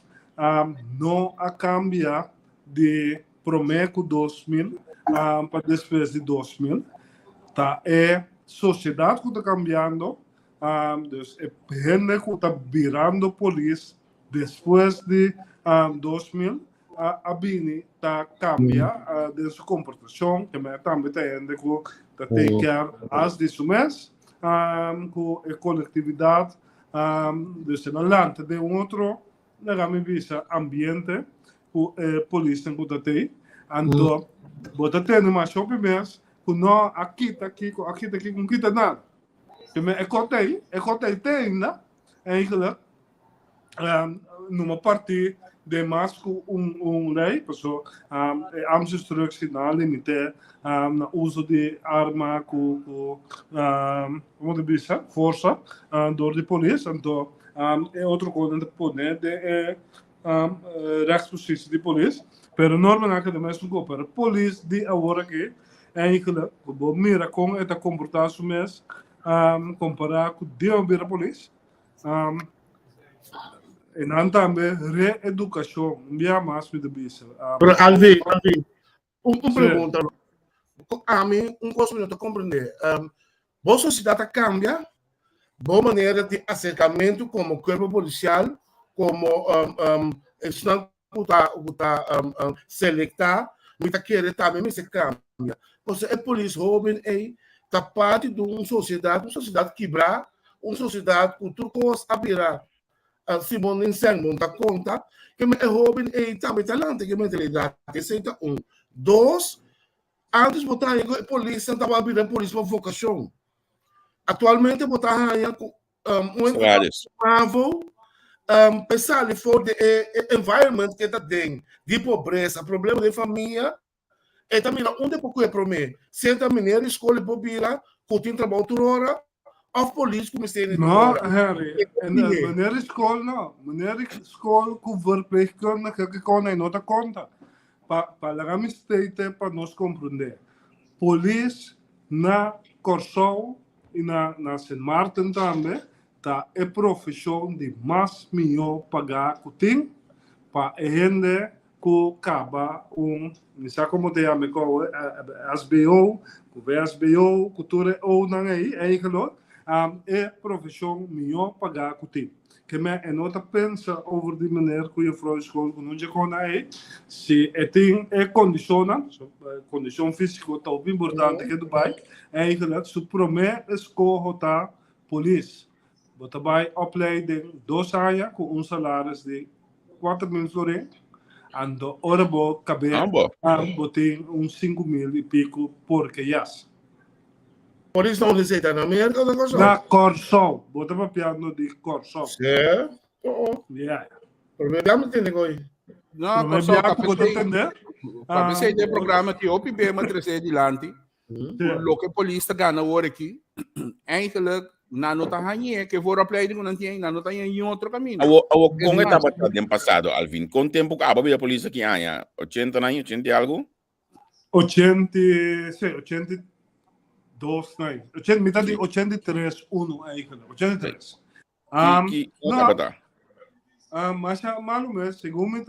[SPEAKER 3] no ha cambiado de promedio 2000 para después de 2000. A sociedade que está cambiando, dus a gente que está virando polícia depois de 2000, a Bini está cambia de sua comportação, que também está gente que está take care as de seu mês, com a coletividade, dus in een land de outro nagami visa ambiente ku police ng kutatay ando botate no mas shopping mes ku no akita kiko kung kita na keme ekotei tem na eigenlijk numa parte de mais com lei, pessoal, as instruções na limite, na uso de arma como dizer, força, door de polícia, então é outra coisa de poder de rechtspositie de polícia, pero normalmente de mesmo que para polícia de agora que eigenlijk como mira com esta comportação mes comparar com de polícia e dan também reeducação, via mais de bisa.
[SPEAKER 6] Pero Alvin, pergunta. A mim, coisa que eu compreender. Boa sociedade cambia, boa maneira de acercamento como corpo policial, como estão selectar, muita querer também se cambia. Você é polícia jovem aí, tá parte de uma sociedade quebrar, uma sociedade com tudo coisa a virar. Simon Ninsen monta conta que é jovem e também talento que mentalidade aceita dois antes botar a polícia estava abrindo polícia por vocação atualmente botar aí pensar ali for the environment que está dentro de pobreza problema de família e também onde pouco é para mim senta mineiro escolhe bobira curtindo trabalho toda hora of police commissaris.
[SPEAKER 3] No, Harry. En wanneer is school nou? Wanneer is school com verpleegkundige que kon hij nota conta? Para a mistake para nós compreender. Police na Corsol e na Sint Maarten também tá é profissão de mais melhor pagar que tem para gente que acaba não sei como te chama, SBO, que SBO, cultura ou não aí, eigenlijk. É profissão melhor pagar que tem. Que me é nota pensa over die maneira que a vrouw school não já com aí, se tem condição física tão importante que do bike, eigenlijk se promete escola tá polícia. Bota bij opleiding 2 anos com salário de 4.000 florins. En de orbo cabe botem 5.000 e pico por que jas.
[SPEAKER 6] Por isso não receita na América ou na Corsol?
[SPEAKER 3] Na Corsol. Bota para piano de Corsol.
[SPEAKER 6] Certo.
[SPEAKER 3] Yeah.
[SPEAKER 6] Provavelmente tem negócio.
[SPEAKER 2] Não, Kapesay de programa que op bij met de lanti. Loke police gana hoor aqui. Eigenlijk na nota hanhê que for opleiding não tinha na nota em outro caminho.
[SPEAKER 5] Awo kung estava no passado, Alvin, com tempo que a polícia que há 80 anos, 80 e algo?
[SPEAKER 3] 82, metade de 83, 1 eigenlijk. 83. Mas a malume, segundo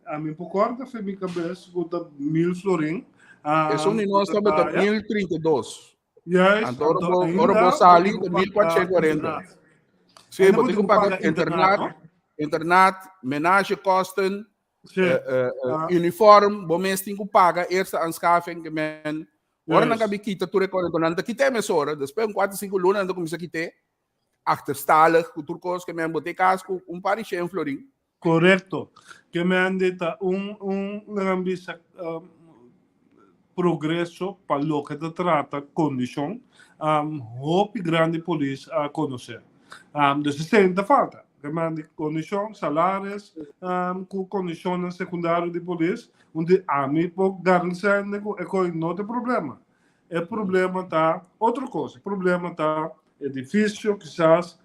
[SPEAKER 3] a mim por corta foi minha cabeça, bota 1.000 florins.
[SPEAKER 2] Isso não nós estamos a 1.032.
[SPEAKER 3] Yes.
[SPEAKER 2] Ora sali de 1.440. Sim, você tem que pagar internet, menage kosten, uniform, bom tem que pagar eerste aanschaffing que men. Ora não cabe kita tu recorda quando anda kita mesora, depois 4, 5 lunas anda começa a kita achterstallig, turcos que men bote casco, par de 100 florin.
[SPEAKER 3] Correto. Que men dita ambisa progresso para o que se trata condição hope grande polícia a conhecer dus sente falta que mande condição salários com condições secundárias de polícia onde a mim pode garantir que não tem problema problema tá outra coisa problema tá edifício quizás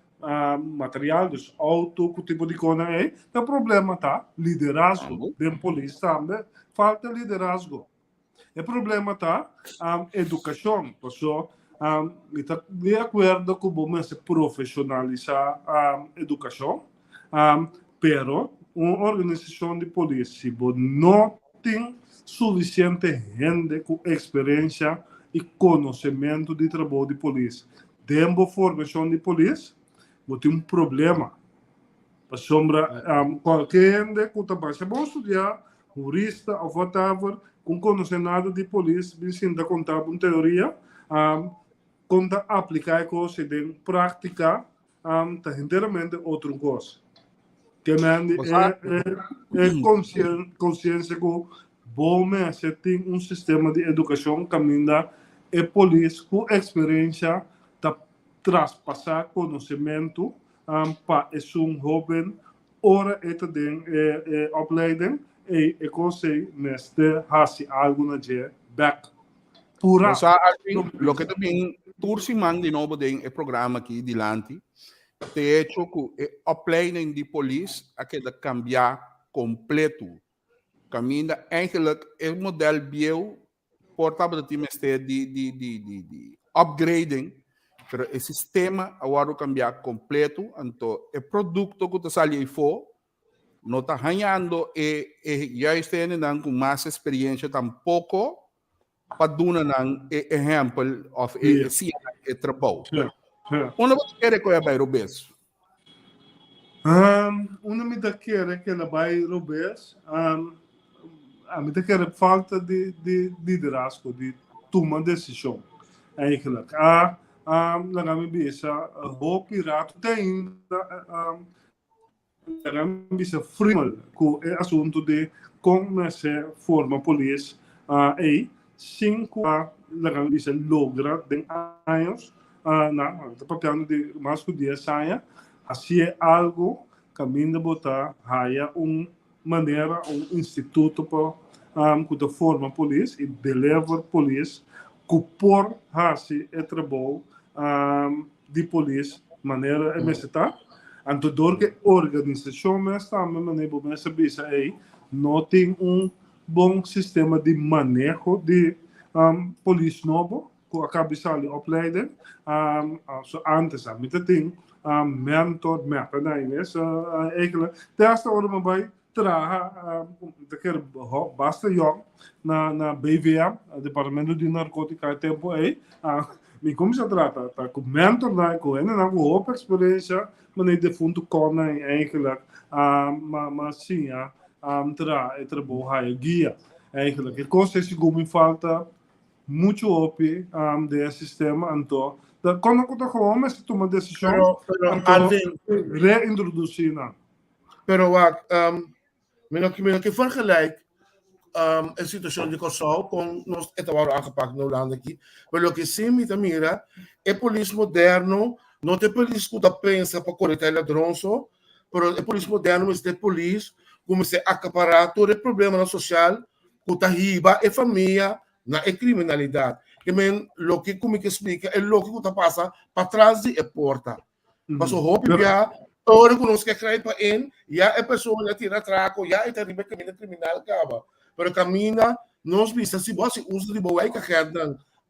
[SPEAKER 3] material dos auto que tipo de coisa aí o problema tá liderazgo da polícia também falta liderazgo. O problema está educação, pessoal. Está de acordo com como se profissionalizar a educação, pero uma organização de polícia não tem suficiente gente com experiência e conhecimento de trabalho de polícia. Dentro da formação de polícia, tem problema. Sombra, qualquer gente que está bom estudar, jurista ou whatever, com conhecimento de polícia, me contar uma teoria, conta aplicar coisas em prática, está inteiramente outra coisa. Que me
[SPEAKER 2] Exato.
[SPEAKER 3] consciência que bom mesmo tem sistema de educação caminha e polícia com experiência para traspassar conhecimento para jovem ora eta den opleiding e consegue neste hasi algo de back pura.
[SPEAKER 2] Basta, Alvin, lo que também tursimang de novo den o programa aqui dilante, te hecho que a opleiding de polícia aquele cambiar completo. Caminha eigenlijk é um modelo bio portável de upgrading, pero o sistema agora cambiar completo, então o produto que está saindo fora não está ganhando e já está com mais experiência tampouco para dar um exemplo de trabalho. Uma coisa que é vai Robes.
[SPEAKER 3] Una me da quer que ela vai Robes, a me da quer falta de liderazgo, de tomar decisão. Eigenlijk. Na me bisa ho pirata tem na me bisa frimal com o assunto de como se forma polícia e 5 na me bisa logra de anos na papel de mais que 10 anos assim é algo caminho botar haya maneira instituto para que forma polícia e deliver polícia que por hasi é trabalho de polícia maneira é meseta anto dor que organização mas também maneira bom essa bisa aí não tem bom sistema de manejo de polícia novo que acaba de opleiden antes a mim tem mentor mapa na inês eigenlijk desta hora me vai traga basta jong na BVM, Departamento de Narcótica tempo aí, me como se trata, tá com mentor na com hope experiência, mas de fundo com eigenlijk, mas sim, trabalho guia, eigenlijk, que coisa se como falta muito hope de sistema, então, quando eu tô mas toma decisão,
[SPEAKER 6] Alvin,
[SPEAKER 3] reintroduzir na.
[SPEAKER 6] pero wat, men que vergelijk een situatie de Kosovo com nós het agora aangepakt no land aqui, mas o que sim me mira é polícia moderno, não tem polícia que pensa para coletar ladrões, mas é polícia moderno, mas é polícia como se acaparar todo o problema social, que tá riba é família, na é criminalidade. Que men lo que como que explica é lo que tá passa para trás de porta. Mas o hope já ora conosco que cai para já a pessoa já tira traco, já é terrible caminho criminal acaba. Pero camina nós vista se você usa de boa que quer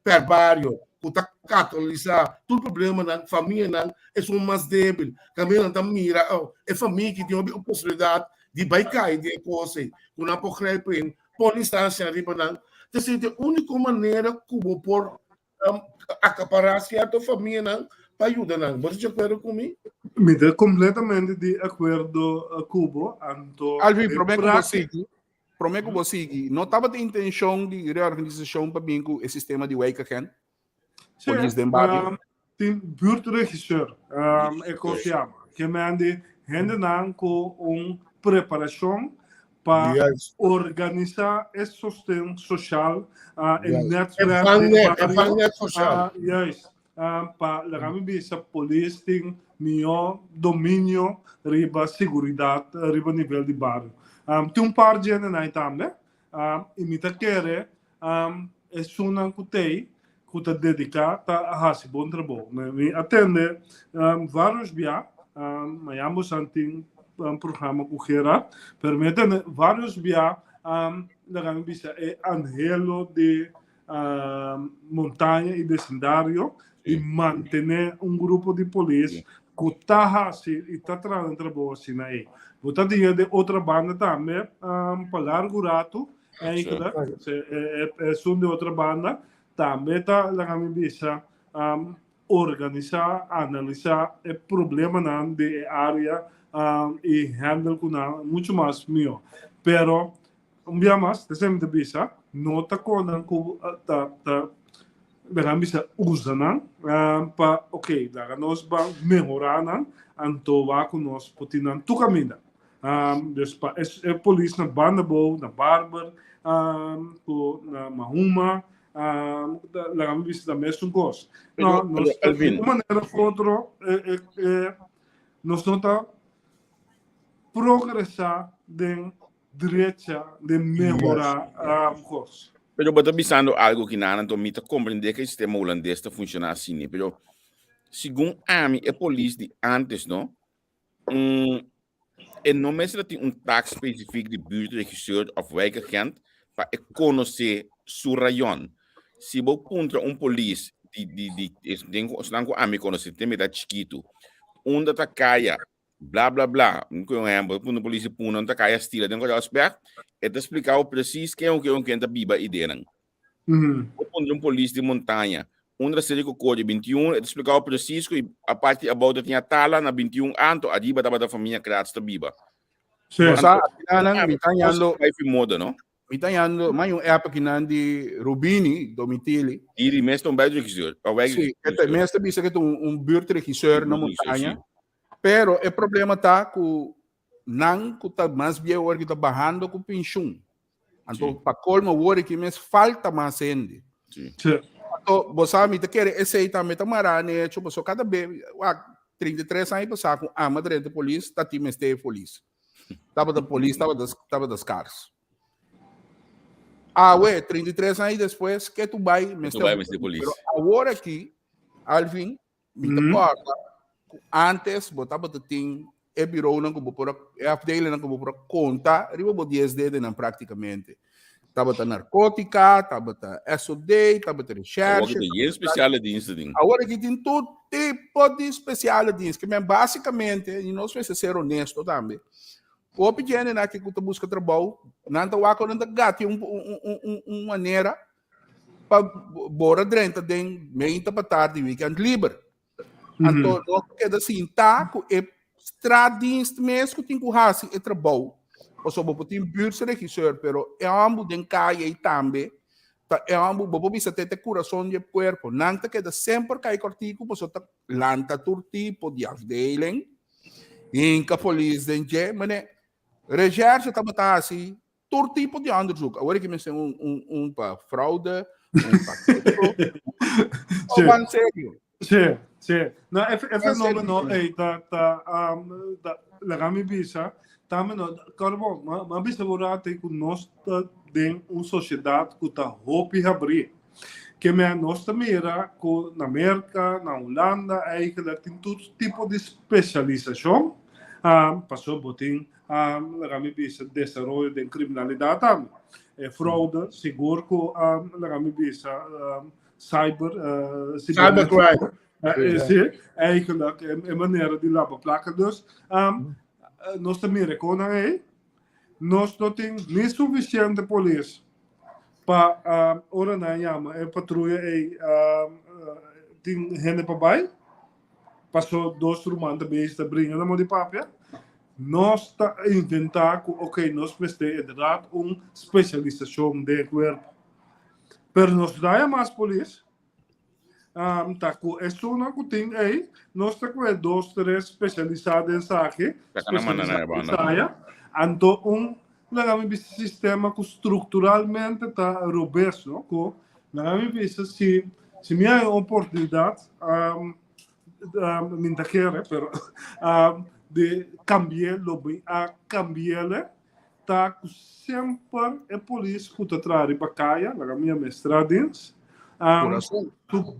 [SPEAKER 6] per barrio, que tá catolizar, todo problema na família não é um mais débil. Camina tá mira, é família que tem a possibilidade de baicar de coisa, que não pode criar por instância riba não. Então, a única maneira como por acaparar certa família não para ajudar não. Você de acordo comigo?
[SPEAKER 3] Me dá completamente de acordo Cubo.
[SPEAKER 2] Alvin, prometo que você não estava de intenção de reorganização para bem com o sistema de Waikaken? Polícia de Embate?
[SPEAKER 3] Tem buurtregisseur, é que se chama, que me ande rendendo com preparação para organizar esse sustento social em
[SPEAKER 6] netwerk social.
[SPEAKER 3] Para a polícia tem melhor domínio riba segurança riba nível de bairro. Tem par de gente aí também, imita querer é suna que está dedicada a fazer bom trabalho. Me atende vários dias, Miami tem programa com Gerard, permite vários dias na bisa é anhelo de montanha e vecindário e manter grupo de polícia que está e está trabalhando trabalho assim aí. Você tem de outra banda também para largo rato, é de outra banda também está na bisa organizar, analisar o problema de área e handle com muito mais melhor. Pero dia mais, sempre bisa, não está com bisa usa para ok, daí nós vamos melhorar então vai com nós potinan tu caminha. Dus police na Bandabo, na Barber, na Mahuma, la kami visita mesmo cos.
[SPEAKER 5] Pero,
[SPEAKER 3] No, nos
[SPEAKER 5] Alvin.
[SPEAKER 3] de uma maneira ou outra, nós nota progressar de direita, de melhorar cos.
[SPEAKER 5] Pero bota bisando algo que não então me compreender que o sistema holandês está funcionando assim, né? Pero segundo a mim, a polícia de antes, não? E não mesmo tem taak específico de buurtregisseur of wijkagent para conhecer sua rayon. Se você contra polícia não com a mim conhecer tem metade chiquito, onde tá caia, blá blá blá, não conheço, quando a polícia puna, onde tá caia estila, tem que olhar aspecto, é te explicar o preciso que é o que tá biba ideia não. Quando polícia de montanha, onde a série com código 21, é te explicar o preciso que a parte about tinha tala na 21 anto, a diba da família criada esta biba.
[SPEAKER 2] Sa atinanang mitanyando,
[SPEAKER 5] Vai moda, não?
[SPEAKER 2] mitanyando, may yung época que nandi Rubini, Domitili.
[SPEAKER 5] Iri mesmo buurtregisseur.
[SPEAKER 2] Sim, mesmo bisa que buurtregisseur na montanha. Pero o problema tá com não que tá mais bem o que tá barrando com pensão. Então, para colmo o que mais falta mais gente. Então, você me quer esse também tá marane, tipo, só cada vez 33 anos passar com a madre da polícia, tá time este polícia. Tava da polícia, tava das caras. Ué, 33 anos depois, que tu vai
[SPEAKER 5] Tu vai mais de polícia.
[SPEAKER 2] Agora aqui, Alvin, me importa, antes, botava de ting, e bureau não como por a afdeling não como por conta, riba bo 10 dedos não praticamente. Tava da narcótica, tava da SOD, tava da recherche.
[SPEAKER 5] Agora tem especial diensten ding.
[SPEAKER 2] Agora que tem todo tipo de especial diensten, que basicamente, e nós vamos ser honesto também. O pequeno na que tu busca trabalho, não tá wako não tá gato uma maneira para bora dentro de meia para tarde weekend livre. Então, não queda assim, tá com estradinhos mesmo que tem que fazer e trabalho. Ou só vou ter buurtregisseur, pero é ambo den caia e também, é ambo vou bisa ter coração de corpo. Não tá queda sempre cai cortico, pois tá lanta tur tipo de afdeling. Inca polícia den mas recherche tá botar assim, tur tipo de onderzoek. Agora que me tem para fraude, para sério.
[SPEAKER 3] Sim. Não, é fenômeno aí da legami bisa, também não, carbo, mas bisa borate com nós tem uma sociedade que tá hopi abrir. Que me nós mira com na América, na Holanda, eigenlijk tem todo tipo de especialização. Passou botin legami bisa desenvolvimento de criminalidade também. Fraude, seguro que legami bisa cybercrime. Eigenlijk een manier die laten plakken. Dus, nós também reconhecemos, nós não temos nem suficiente polícia para ordenar a patrulha e tem gente para baixo. Passou 2 semanas também está brinhando na mão de papel. Nós está inventando que, ok, nós precisamos de especialização de corpo. Mas nós dá mais polícia. Tá com isso não tem aí nós tá com 2, 3 especializados em saque então legami sistema que estruturalmente tá robusto com legami se me há oportunidade me quer pero de cambiar lobby a cambiar tá sempre a polícia que tá atrás para caia legami mestradins sua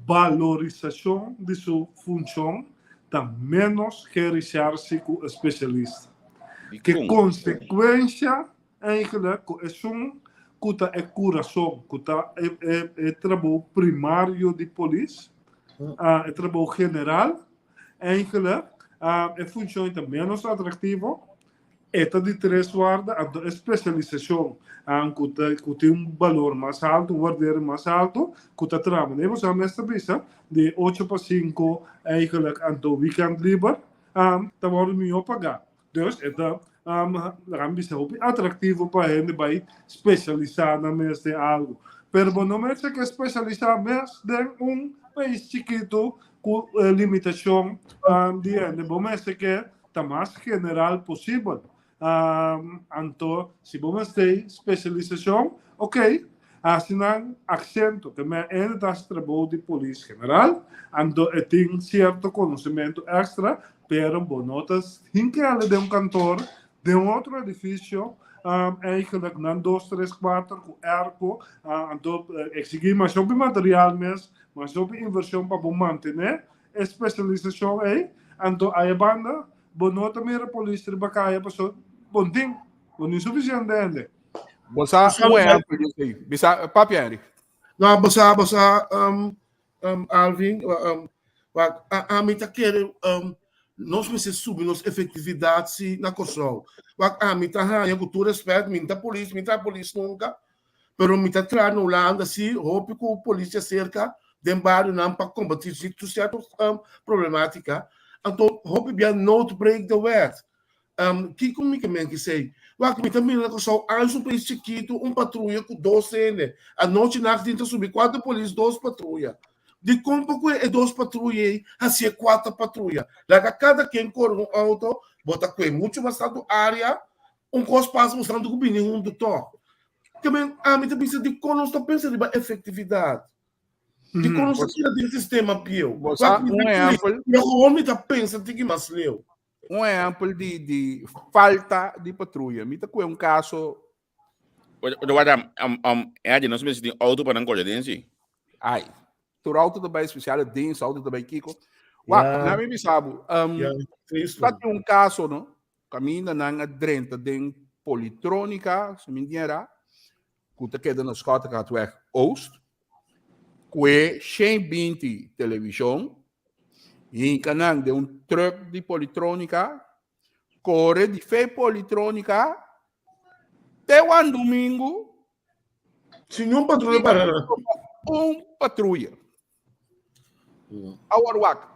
[SPEAKER 3] valorização de sua função está menos que realizar-se com o especialista. Que consequência eigenlijk é coração, é trabalho primário de polícia, é trabalho general, eigenlijk é função está menos atrativo. Esta de 3 guarda a especialização que tem valor mais alto, waardeer mais alto, que está trabalhando. Nós temos esta visa de 8 para 5 eigenlijk aan het weekend liever, dan worden we niet pagar. Dus esta visa é atrativo para a gente vai specializar na mês de algo. Pero não merece que especializar mês de país chiquito com limitação de gente. Não merece que está mais general possível. Anto, se vamos ter especialização, ok. Assim, acento que me ainda trabalho de polícia general, anto tem certo conhecimento extra, pero bonotas, hinke de cantor, de outro edifício, eigenlijk na 2, 3, 4, com erco, anto exigir mais sobre material mesmo, mas sobre inversão para manter, especialização aí, anto a banda, bonota mera polícia, bacaya, passou, bom ting, bom insuficiente ainda.
[SPEAKER 2] Bosa um exemplo disso aí. Bisa, Papieri.
[SPEAKER 6] Não, basta, Alvin, a mim tá querendo, nós precisamos subir nossa efetividade na construção. A mim tá ganhando cultura, respeito, mim tá polícia nunca, pero mim tá trazendo no lado assim, roupa que a polícia cerca, de bairro não para combater certas problemática. Então, roupa bem not break the word. Que comigo que sei. Porque também na construção, há um país chiquito, patrulha com 2 cene. A noite na dentro subir 4 polícias, 2 patrulhas. De como é 2 patrulhas, assim é 4 patrulhas. Lá cada quem corre um auto, bota com muito bastante área, coisa passa mostrando que o nenhum doutor. Também a mim também de como nós pensando em efetividade. De como nós tira do sistema pio.
[SPEAKER 2] Um exemplo.
[SPEAKER 6] O homem tá pensando que mais leu.
[SPEAKER 2] Um exemplo de falta de patrulha. Me tá com um caso.
[SPEAKER 5] Não sei se tem auto para não correr dentro.
[SPEAKER 2] Ai, tu auto também especial, dentro, auto também Kiko. Na minha sabe, tem um caso, não? Caminha na drenta de politrônica, se me engano, que tá quedando na escola que é Oost, que é 120 televisão. E em canal de truck de politrônica, corre de fé politrônica, até um domingo.
[SPEAKER 6] Se não patrulha para
[SPEAKER 2] patrulha. Agora,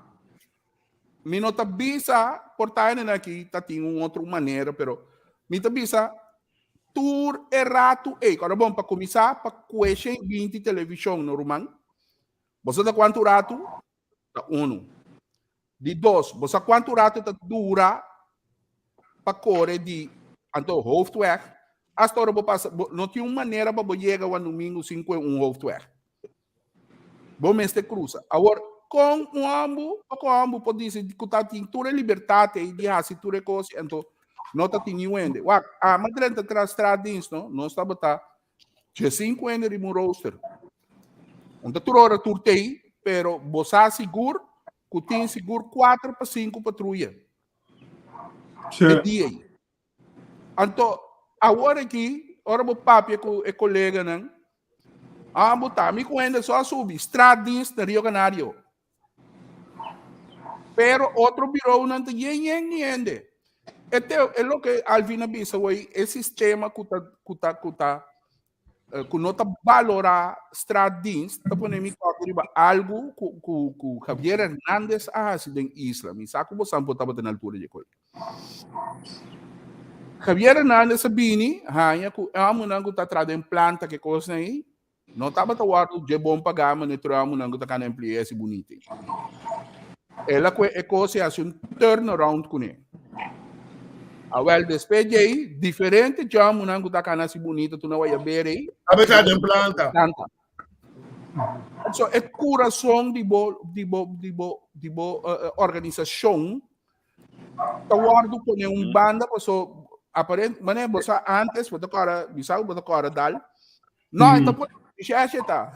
[SPEAKER 2] me não tá bisa, portar aqui, tá tem outra maneira, pero me tá bisa, tour errado, agora bom, para começar, para question 20 televisão normal, você tá quanto rato? Tá 1. De 2, você quanto rato está dura para correr de então hoofdweg. Hasta agora não tinha uma maneira para chegar ao domingo 5 hoofdweg. Bom, este cruza. Agora, com o ambo pode dizer que está tem toda a liberdade e de fazer toda coisa, então não está tendo ainda. A madrena traz tradições, não está botando de 5 ainda de roster. Então toda hora turtei, pero você seguro que tem seguro 4 para 5 patrulha. É dia. Então, agora aqui, ora o papi é colega, não? Botar me com ainda só subir, estradinhos da Rio Canário. Pero outro birou não tem ainda. Então, é o que Alvina disse, o sistema que não está valorar estradinhos, está ponendo algo que Javier Hernández em Isla. Me saco você não estava na altura de coisa. Javier Hernández sabini, hanya que é uma que está trazendo planta que coisa aí, não estava tawado de bom pagar, mas não é uma que está com empregos bonito. Ela é coisa assim turnaround com ele. Well, despeje aí, diferente de uma que está com bonita, tu não vai ver aí.
[SPEAKER 6] A verdade é planta.
[SPEAKER 2] So, é coração de boa organização. Tawado com uma banda, so aparentemente, você antes, você agora, bisa, você agora dal. Não, então pode deixar tá.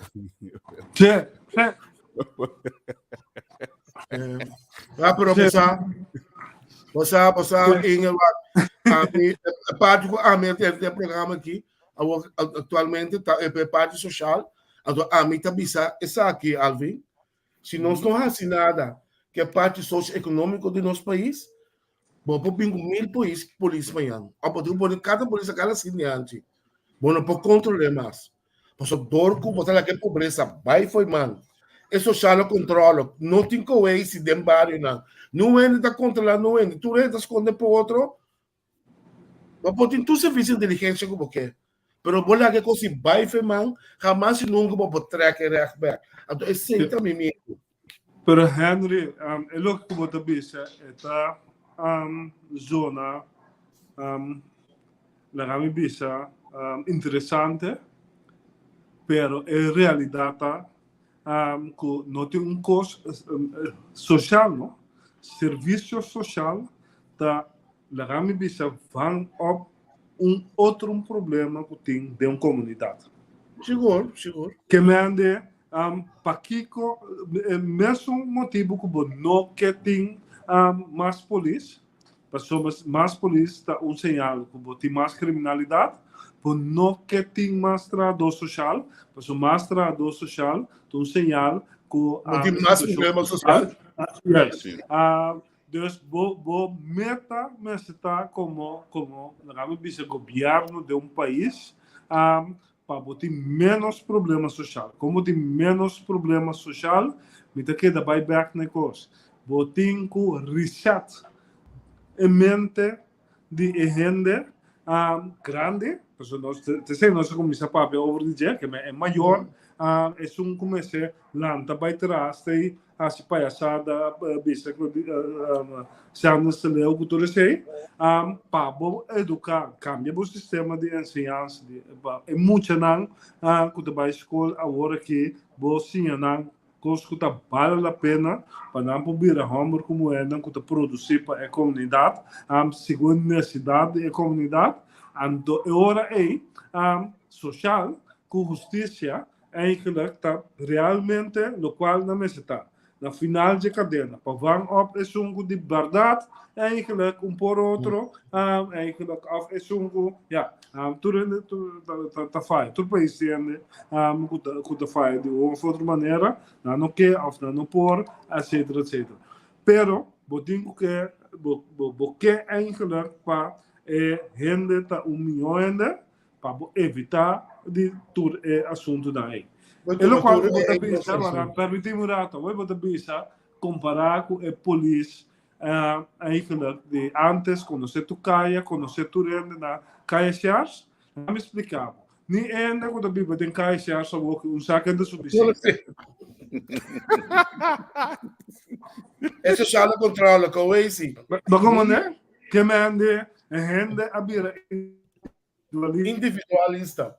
[SPEAKER 6] Pero você inga a parte a minha tem programa aqui, atualmente tá é parte social. A mim tá bisa essa aqui, Alvin. Se nós não fazemos nada, que é parte socioeconômica do nosso país, bom, por 1000 polícia amanhã. Cada polícia cada assinante. Bom, não pode controlar mais. Posso dorco, botar aqui pobreza, vai foi mano. É social controle, não tem coisa se dem barrio não. Não é da controlar, não é. Tu é da esconder para outro. Mas pode ter serviço de inteligência como que. Pero bola que coisa vai foi mano, jamais nunca vou track rechtback. Então é sempre mimito.
[SPEAKER 3] Pero Henry, é o que você disse, esta zona la kami bisa interessante, pero en realidad que no tiene un costo social, ¿no? Servicio social, la kami bisa van op outro problema que tem de uma comunidade.
[SPEAKER 6] Seguro.
[SPEAKER 3] Que me ande Paquico, mesmo motivo que não quer ter mais polícia, mas mais polícia está sinal que tem mais criminalidade, por não quer ter mais trabalho social, mas mais trabalho social tem sinal que
[SPEAKER 6] Não tem mais problema social.
[SPEAKER 3] Yes. Dus meta está como o governo de país para ter menos problema social. Como tem menos problema social, me tem que vai back na coisa. Tem que reset a mente de gente grande. Nós começamos a falar over dizer que é maior. É comece lanta vai trás tem as palhaçada bisa sendo se leu que tudo sei para educar cambia o sistema de ensinança é muito não que tu vai escola agora que você não coisa que vale a pena para não poder homework como é não que tu produzir para a comunidade segundo necessidade da comunidade então agora é social com justiça eigenlijk está realmente no qual na mesa está. Na final de cadena, para van op é sungo de verdade, eigenlijk por outro, eigenlijk af é sungo, ja, tudo tá faz, tudo país tem, que faz de uma outra maneira, não quer, of não por, etc. Pero, botinho que eigenlijk para gente tá milhão para evitar de todo assunto daí. Ele quando você pensa, permitimos rato, você pensa comparar com a polícia eigenlijk de antes quando você tocaia, quando você turende na caia Charles, me explicava. Nem ainda quando vive tem caia Charles só um saco de suficiente.
[SPEAKER 6] Essa sala controla com o AC.
[SPEAKER 3] Mas como né? Que me ande a gente abrir
[SPEAKER 6] individualista.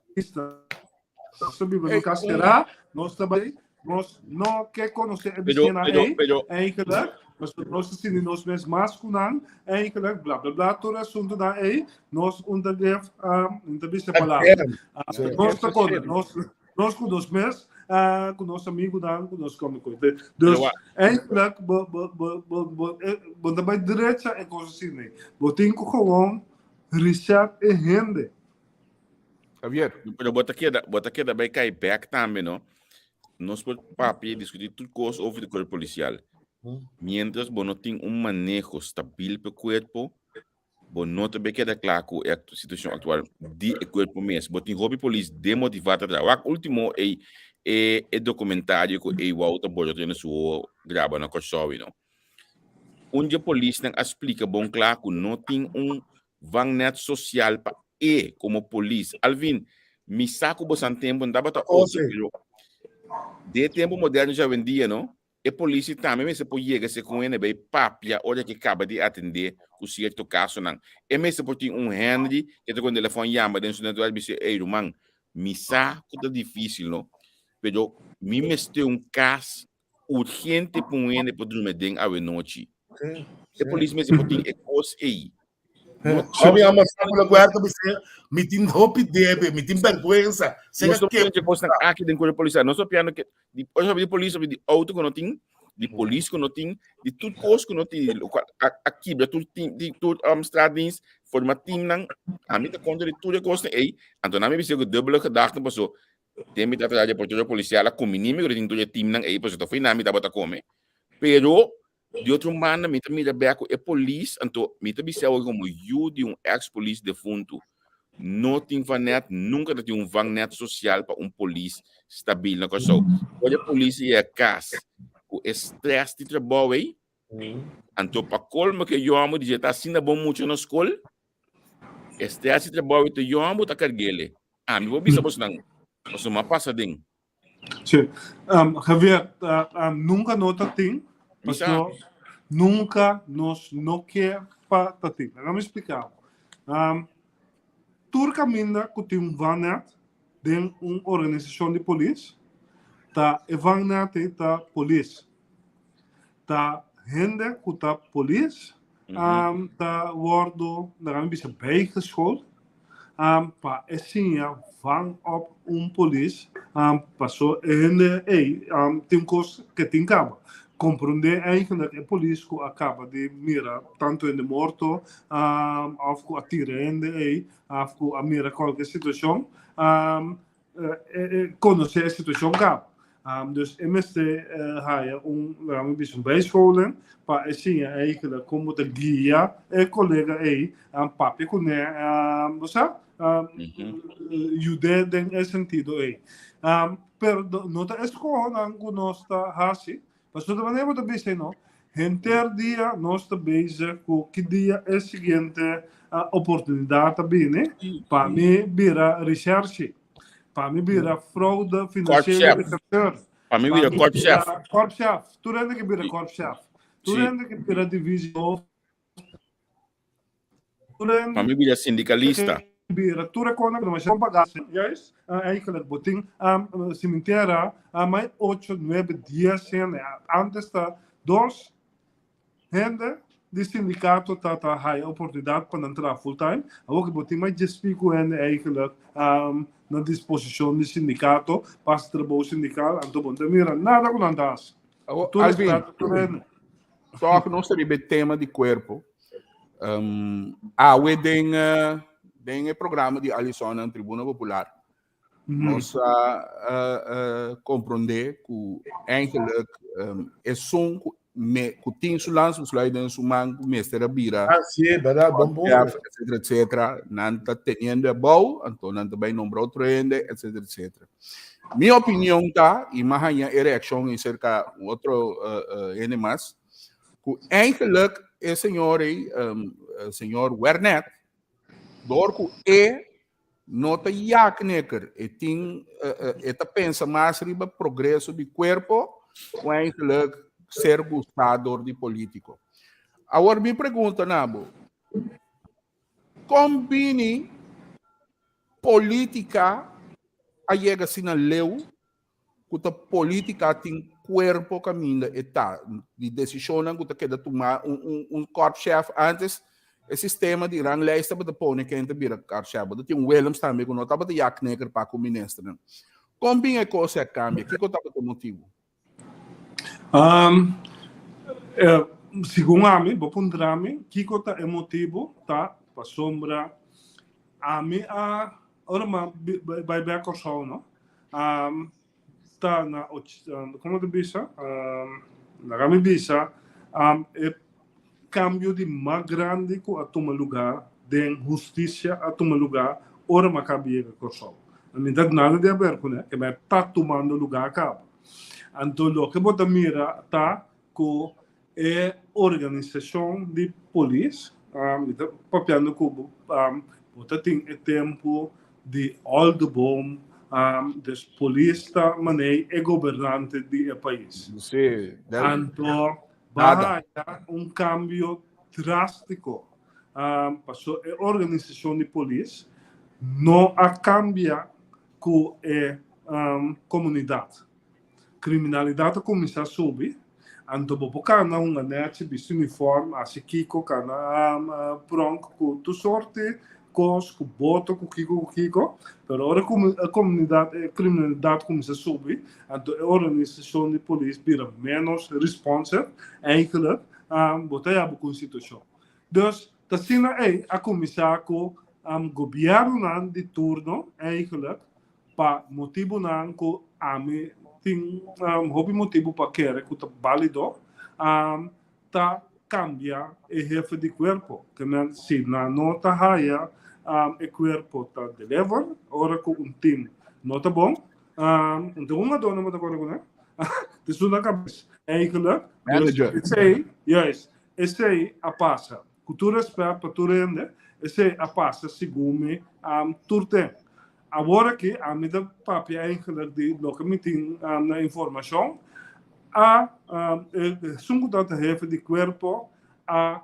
[SPEAKER 3] Nós vive no Casquerá, nós também, nós não quer conhecer a piscina aí, eigenlijk, nós zien nós mesmos masculin, eigenlijk, blá blá blá, todo assunto daí, nós untergef, entrevista palavra. Nós com os meses, com nosso amigo dan, com nosso cômico. Dus eigenlijk, também direita é coisa assim, botem gewoon reset e rende.
[SPEAKER 2] Javier.
[SPEAKER 5] Pero bota aqui da vai cair back também, não? Nós por papi discutir tudo coisa over o corpo policial. Mientras você não tem manejo estável para o corpo, você não também queda claro com a situação atual de corpo mesmo. Você tem hobby polícia demotivado a trabalhar. O último é documentário que o Walter Borges tem sua grava na Corsovi, não? Onde a polícia não explica bom claro que não tem vangnet social para como polícia. Alvin, me saco bastante tempo, não dá para de tempo moderno já vendia, não? E polícia também, mas se pode chegar se com ele bem papia, olha que acaba de atender o certo caso não. E mas se pode Henry que quando o telefone chama dentro do network diz, ei, irmão, me saco tá difícil, não? Pero me mete caso urgente para ele para dormir dentro à noite. E polícia mas se pode é coisa aí.
[SPEAKER 6] Homem, a moça pela guarda, me tem roupa debe, me tem vergonha.
[SPEAKER 5] Nós estamos de coisa aqui dentro da polícia. Nós estamos piano que de polícia, de auto que não tem, de polícia que não tem, de tudo coisa que não tem. Aqui, de tudo estradins, forma time não. A mim tá contra de tudo coisa aí. Então, a mim se eu double gedachte passou. Tem me tá atrás de porteira policial, a comunidade que tem tudo time não aí, passou. Então, foi na mim tá bota comer. Pero de outro maneira, me também da beco é polícia, então me também se como eu de ex-polícia defunto, não tem vanet, nunca tem vanet social para polícia estável na coisa. Olha a polícia é casa, o estresse de trabalho aí, então para colmo que eu amo dizer tá assim bom muito na escola, estresse de trabalho que eu amo tá carguele. Me vou bisa você não, você uma passa dentro.
[SPEAKER 3] Sim, Javier, nunca nota tem. Mas nunca nos não quer para ter. Vamos explicar. Turca minda que tem vanet de uma organização de polícia, tá vanet tá polícia, tá gente que tá polícia, tá wordo na gaan bisa bijgeschoold, pa essinha van op police, passou gente tem coisas que tem cabo. Compreender eigenlijk a polícia que acaba de mirar tanto em morto, of que atira em of que a mira qualquer situação, conhecer a situação cabo. Dus MST haya een beetje bijscholing, maar ik zie eigenlijk como de guia collega papi kune jude den é sentido pero não tá escola não nós tá hasi, mas toda maneira do bem não enter dia nós tá bezig com que dia é seguinte oportunidade também né para mim vira research. Para mim, vira fraude financeira.
[SPEAKER 5] Para mim, vira corpo-chefe.
[SPEAKER 3] Corpo-chefe. Tu rende que vira corpo-chefe. Tu rende que vira divisão.
[SPEAKER 5] Para mim, vira sindicalista.
[SPEAKER 3] Vira, tu reconhece, mas não pagasse. Juist? Eigenlijk, boting, cemitério, mais 8, 9 dias, antes da 2 gente de sindicato tá a oportunidade para entrar full-time. Agora que boting mais despico eigenlijk na disposição do sindicato, para trabalhar sindical, então bom, mira, nada com andas.
[SPEAKER 2] Alvin, só que não seria tema de corpo. We tem programa de Alisson na Tribuna Popular. Nós compreender que eigenlijk é som que tem sulans os leiders humanos mestre bira
[SPEAKER 6] sim, verdade, bom,
[SPEAKER 2] etc, não está tendo bom, então não também nombrou trend, etc. Minha opinião tá e mais a reação em cerca outro mais que eigenlijk é senhor Werner door que nota yakneker e tem pensa mais riba progresso de corpo ou eigenlijk ser gostador de político. Agora me pergunta, Nabo, combine política a chega assim na leu, que a política tem corpo caminho de decisão que quer tomar corpo-chefe antes o sistema de ranglijsten para pôr quem te vira corpo-chefe. Tem Williams também que não estava de yakneker para o ministro. Combine a coisa cambia, que estava o motivo?
[SPEAKER 3] Segundo a mim, vou pôr a mim, que é motivo, tá? Para sombra, a mim, ora, vai ver a coisa, não? Tá na, como te disse, na minha visa, é cambio de mais grande que a tomar lugar, de justiça a tomar lugar, ora, mas cabia a coisa. A mim, não tem nada a ver com isso, que vai estar tomando lugar a cabo. Então, o que você mira tá com a organização de polícia, papiando que você tem tempo de oldebom, das polícia, maneira e governante do país. Então, vai haver cambio drástico. Passou a organização de polícia não a cambia com a comunidade. Criminalidade começa a subir, então vou cana uma net de uniforme, assim Kiko cana pronto com tu sorte, cos com boto com Kiko, pero agora a comunidade criminalidade começa a subir, então a organização de polícia vira menos responsive, eigenlijk botar a constituição. Dus dat zien we a começar com governo de turno, eigenlijk para motivo não que a mim tem hobby motivo para querer que está válido tá cambia o jefe de corpo que se não está haya o corpo está deliver ora com time não está bom então uma dona mas agora né isso na cabeça eigenlijk esse a passa cultura espera para tu rende esse a passa segundo turte. Agora que a minha papi eigenlijk de documenting na informação sungo dat jefe de corpo a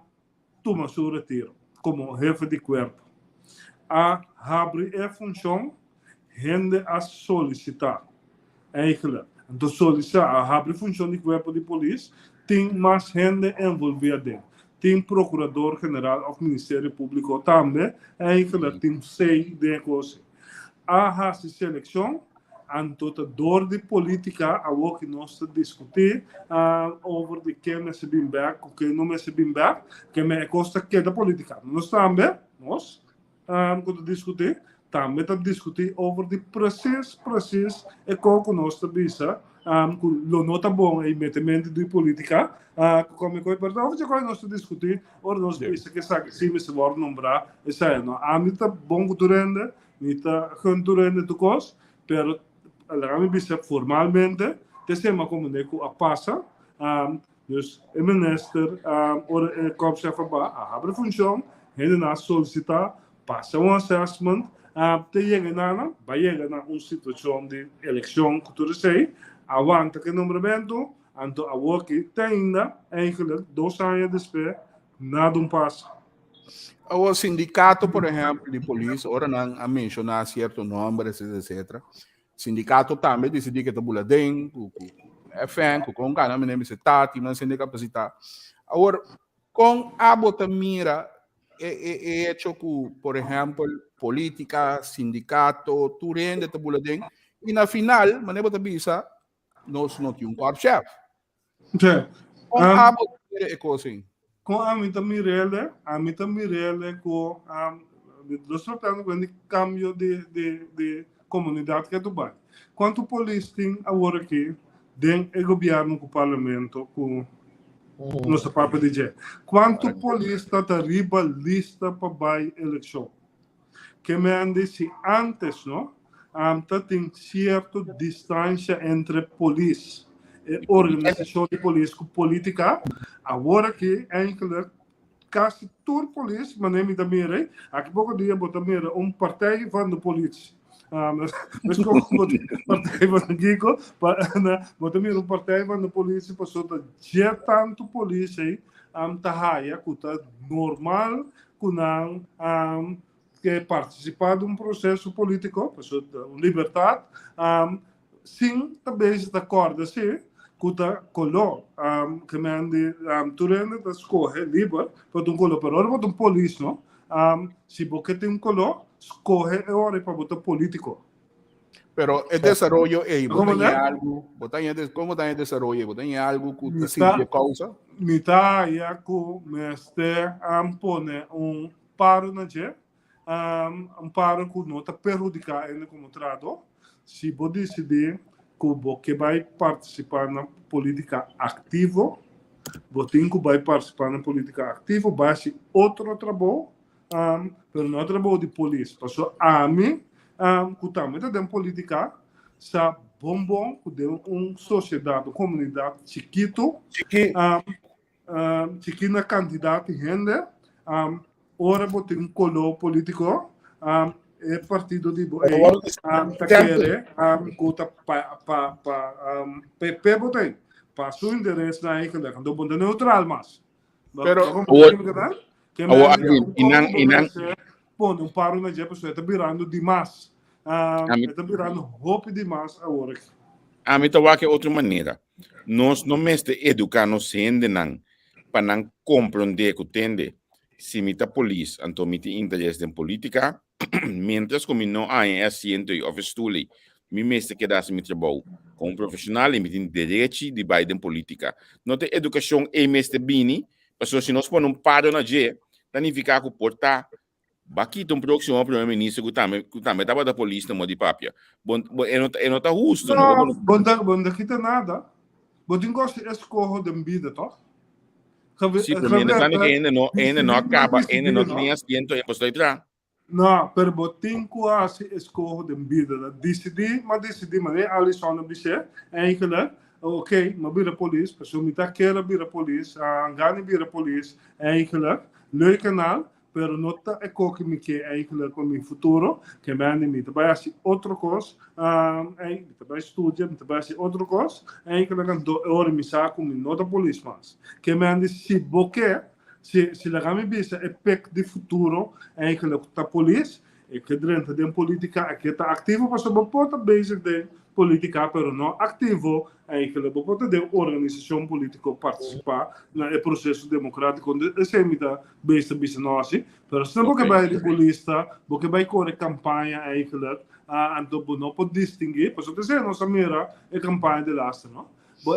[SPEAKER 3] tomar seu retiro como jefe de corpo A abrir a função, rende a solicitar. Eigenlijk. Então, solicitar a abrir a função do corpo de polícia, tem mais gente envolvida. Tem procurador-geral ou Ministério Público também, eigenlijk tem 6 de coisas. A seleção, antotador de política, a que nós discutir over de quem me se bem back, quem não me se bem back, que me costa que da política. Nós também, quando discutir, também está discutir over de precies, e como nós bisa, lo nota bom é metimento de política, como que perdão, já que nós discutir, ora nós bisa que sabe se me se vai nombrar, essa é, não, a mim tá bom durante, me tá durante tu cos, pero a mim bisa formalmente, tema como neco a passa, dus o minister, ora como se fala, a abre função, ele na solicitar, passa assessment, te llega vai chegar na uma situação de eleição que tu sei, aguanta que nomeamento, então a que tem ainda, eigenlijk 2 anos depois, nada passa.
[SPEAKER 2] O sindicato, por exemplo, de polícia, ora não a mencionar certo nome, etc. Sindicato também decidiu que está buladem, com FN, com cara, me lembro se tati, mas sem capacidade. Agora, com a bota mira, é hecho que, por exemplo, política, sindicato, tu rende te buladem, e na final, maneira de bisa, nós não temos quarto-chefe. Com a bota mira é coisa assim.
[SPEAKER 3] Com a mim também com nós tratando com o cambio de comunidade que tu vai. Quanto polícia tem agora aqui, tem o governo com o parlamento, com nossa própria DJ. Quanto polícia está riba lista para a eleição? Que me ande se antes, não? Tem certa distância entre polícia e organização de polícia com política. Agora que eigenlijk quase todo polícia, mas nem me dá mira, aqui pouco dia botar mira partido van de politie. Mas como partij van de Gico, botar mira partido van de politie, passou de já tanto polícia, tahaya, que tá normal, que participar de processo político, passou de liberdade, sim, também está acorda, sim, kuta kolo que me ande turende da escoge livre para um colo pero para um polícia não se você tem um colo escoge é hora para botar político
[SPEAKER 2] pero el desarrollo como está el desarrollo botan algo que simple causa
[SPEAKER 3] mita ya ku me este pone paro na je paro que não está perjudicar ele como trato se você decidir que vai participar na política ativo, você vai participar na política ativo, vai ser outro trabalho, mas não é trabalho de polícia. Passou a mim, que também está em política, sa bom, que tem uma sociedade, uma comunidade chiquito, chiquina candidato rende, ora você tem colo político, é partido de taquere kuta PP botei passou endereço na aí que do bonde neutral mas
[SPEAKER 2] pero
[SPEAKER 3] pone paro na jepa está virando demais está virando roupa demais agora
[SPEAKER 5] a mim tá que outra maneira nós não mestre educar nos sende não para não compreender que tende se mita polícia então mita interesse em política mientras como não há assento of estuli me mestre que dá se me trabalho como profissional e me tem direito de baixar política não tem educação e mestre bini porque se nós põe paro na je dann fica com portar baqui um próximo primeiro-ministro que também tava da polícia no de papia bom não tá justo
[SPEAKER 3] não bom daqui tem nada bom tem gosto de escorro de vida tá
[SPEAKER 5] sim primeiro ainda não acaba ainda não tem assento e depois entrar.
[SPEAKER 3] Não, pero botin quase escorro de vida. Decidi, mas ali só não biche. Eigenlijk, ok, mas vira polícia, pessoa me tá queira vira polícia, gane vira polícia. Eigenlijk, leuk canal, pero não tá que me que eigenlijk com meu futuro, que me ande me vai assim outra coisa, me vai estudar, me vai assim outra coisa. Eigenlijk do hora me saco me nota polícia mas, que me ande se boque se la kami bisa epek di futuro eigenlijk ta police e che dentro de politica e che ta activo pa so bopota bezig de politica pero no activo eigenlijk bopota de organização política participar na e processo democrático de semita besta bisa nosi pero se não que vai de polista porque vai correr campanha eigenlijk anto não pode distinguir por isso que nossa mira é campanha de lasta no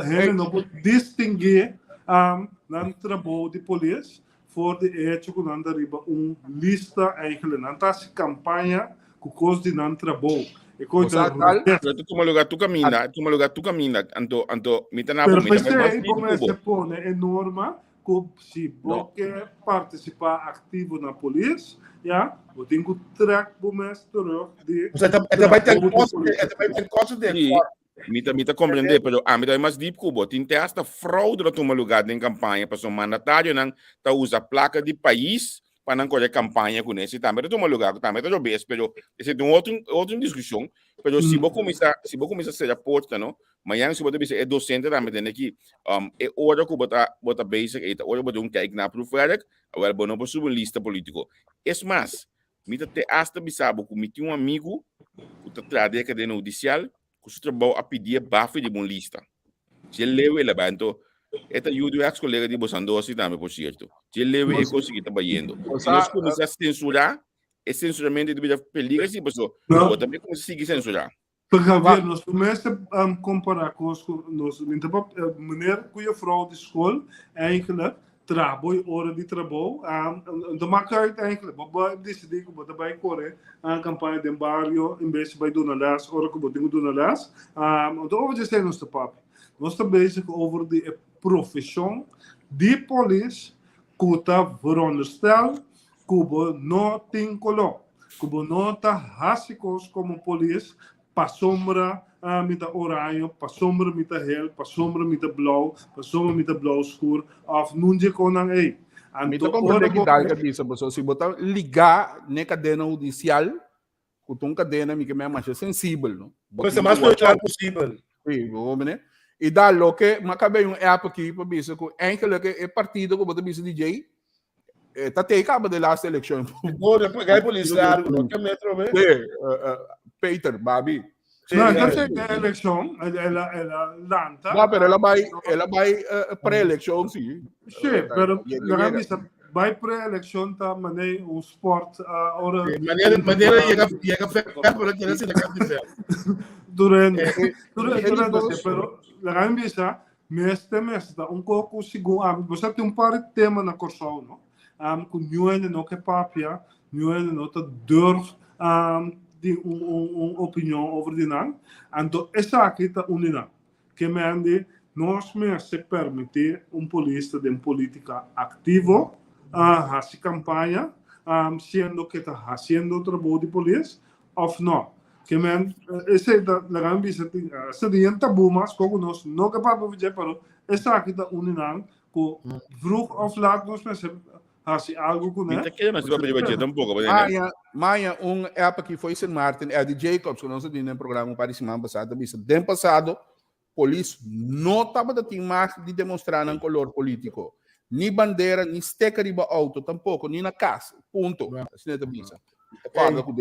[SPEAKER 3] ele não pode distinguir dan trabalho de polícia voor de hecho que não arriba lista eigenlijk não tá se campanha que coisa de não trabalho e coisa
[SPEAKER 5] Pero tu lugar tu camina, anto mita na
[SPEAKER 3] pero
[SPEAKER 5] mita
[SPEAKER 3] você como se põe é norma que se você participar ativo na polícia ja você tem que track bomes terug de
[SPEAKER 6] Vai ter costa dele.
[SPEAKER 5] Mita compreender, pero mita é mais deep cubo. Tinte hasta fraude na toma lugar em campanha, para o mandatário não tá usa placa de país para não correr campanha com esse também toma lugar, também tá jovem, pero esse é outra discussão, pero se vou começar a ser aporta, não? Mas se você é docente também tem aqui, é hora que bota basic, é hora bota kijk na proefwerk, agora bom não posso uma lista político. Es mais, mita te hasta bisabo que me tinha amigo, que tá trazendo cadeia judicial que se trabalha a pedir bafe de uma lista. Se ele leu ele então esta ajuda ex colega de Bosandosi também por certo. Se ele leu ele conseguir trabalhando. Se nós começar a censurar, é censuramento de perigo assim pessoal. Ou também conseguir censurar.
[SPEAKER 3] Porque nós começamos a comparar com nós, meneer goede vrouw de school eigenlijk trabalho, hora de trabalho, dan maakt het eigenlijk, wat decidir que você vai correr a campanha de barrio, em vez de vai doen les, hora que você tem doen les, então over de nos papi. Nós estamos bezig over de profissão de polícia que está veronderstel, que não tem color, que não está hasicos como polícia, para sombra met de oranje, para sombra met de geel, para sombra met de blauw, para sombra met de blauw escuro, of nunca com não é.
[SPEAKER 2] Então, como é que dá a cabeça, pessoal? Se botar ligar na cadeia judicial, com uma cadeia que é mais sensível, não?
[SPEAKER 6] Mas é mais claro possível.
[SPEAKER 2] Sim, né? E dá lo que, mas acabei um app aqui para ver se é partido que você bisa DJ, tá te acaba de last election.
[SPEAKER 6] Agora pegar polícia, não quer metro bem.
[SPEAKER 2] Peter, Babi.
[SPEAKER 3] Não, então a eleição, ela lanta.
[SPEAKER 2] Não, pero ela vai pré-eleção, sim.
[SPEAKER 3] Sim, pero vai pré-eleção também sport ora.
[SPEAKER 6] Maneira chega para que se legal
[SPEAKER 3] Durante, pero la gambisa mês da pouco segundo, você tem par de tema na Corsol, não? Com nuene no que papia, nuene no tá durf de opinião over die naam. Então, essa aqui está unida. Que me ande, nós se permitir polícia de política ativo, fazer campanha, sendo que está fazendo o trabalho de polícia, ou não. Que me ande, essa é da gambisa, seria tabu, mas como nós não capaz de fazer, pero essa aqui está unida, que vroeg of laat nós assim, algo com
[SPEAKER 5] Mita que não se vai pedir tampouco,
[SPEAKER 2] Maia, app que foi St. Martin, é de Jacobs, que nós temos no programa para semana passada, ano passado, polícia não estava de mais de demonstrar um color político, nem bandeira, nem sticker de auto, tampouco, nem na casa, ponto. Assim é da bisa. Acorda com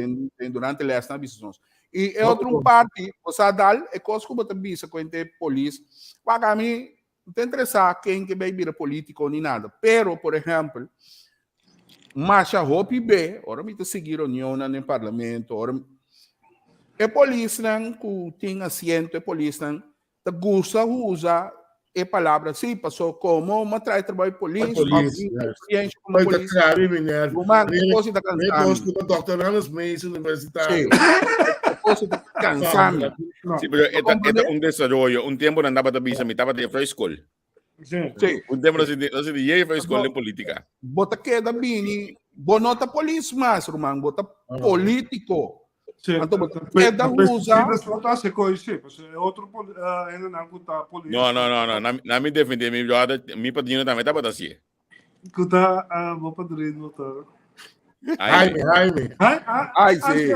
[SPEAKER 2] durante a esta visão. E é outra parte, você dá é coisa que você bisa com a polícia, para mim não tem interessar quem que vai vir político nem nada, pero, por exemplo, marcha Hopi B, ora me seguir união no parlamento, ora é polícia que tem assento, é polícia que gosta usa a palavra sim, passou como uma trai trabalho polícia,
[SPEAKER 6] como polícia,
[SPEAKER 2] uma coisa da
[SPEAKER 6] cansada, o doutor Anos Meis universitário,
[SPEAKER 2] coisa da cansada.
[SPEAKER 5] Sim, pero é desenvolvimento, tempo não dava de bisa, me estava de escola.
[SPEAKER 3] Sim.
[SPEAKER 5] Tempo não se de para escola de política.
[SPEAKER 2] Bota que da bini, bonota polícia mas, Romão, bota político. Então, é da usa.
[SPEAKER 3] Se conhece, é outro ainda não está polícia.
[SPEAKER 5] Não, na me defender, me padrinho também tá bota assim.
[SPEAKER 3] Que tá, vou padrinho, tá.
[SPEAKER 6] Jaime.
[SPEAKER 3] Sim.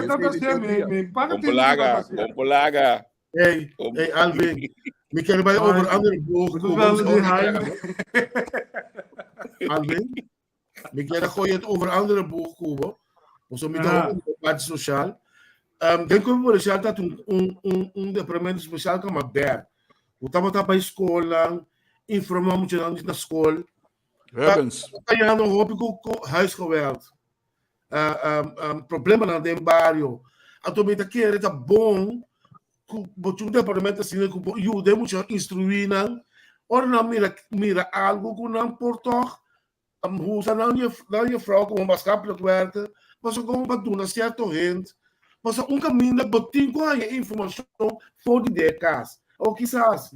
[SPEAKER 5] Compolaga.
[SPEAKER 6] Ei, Alvin. Me quero vai over under book. Alvin. Ik ga gooien over andere boekkomen. Dus om
[SPEAKER 3] Ah.
[SPEAKER 6] te houden sociaal. Dan komen we sociaal dat een departamento speciaal kan maar ber. We hebben bij school lang, informeren moet je dan niet naar school.
[SPEAKER 2] Rubens.
[SPEAKER 6] Kan je dan hoop ik ook huisgeweld. Problemen aan de barrio. En toen met de keer dat bon, moet je departamento zien dat je moet je instrueren. Or na mira algo com não por toch. Hoe ze dan je vrouw gewoon maatschappelijk werken. Maar ze gewoon wat doen, een certo hint. Maar ze ook minder betingo aan je informatie voor die decas. Ook quizás,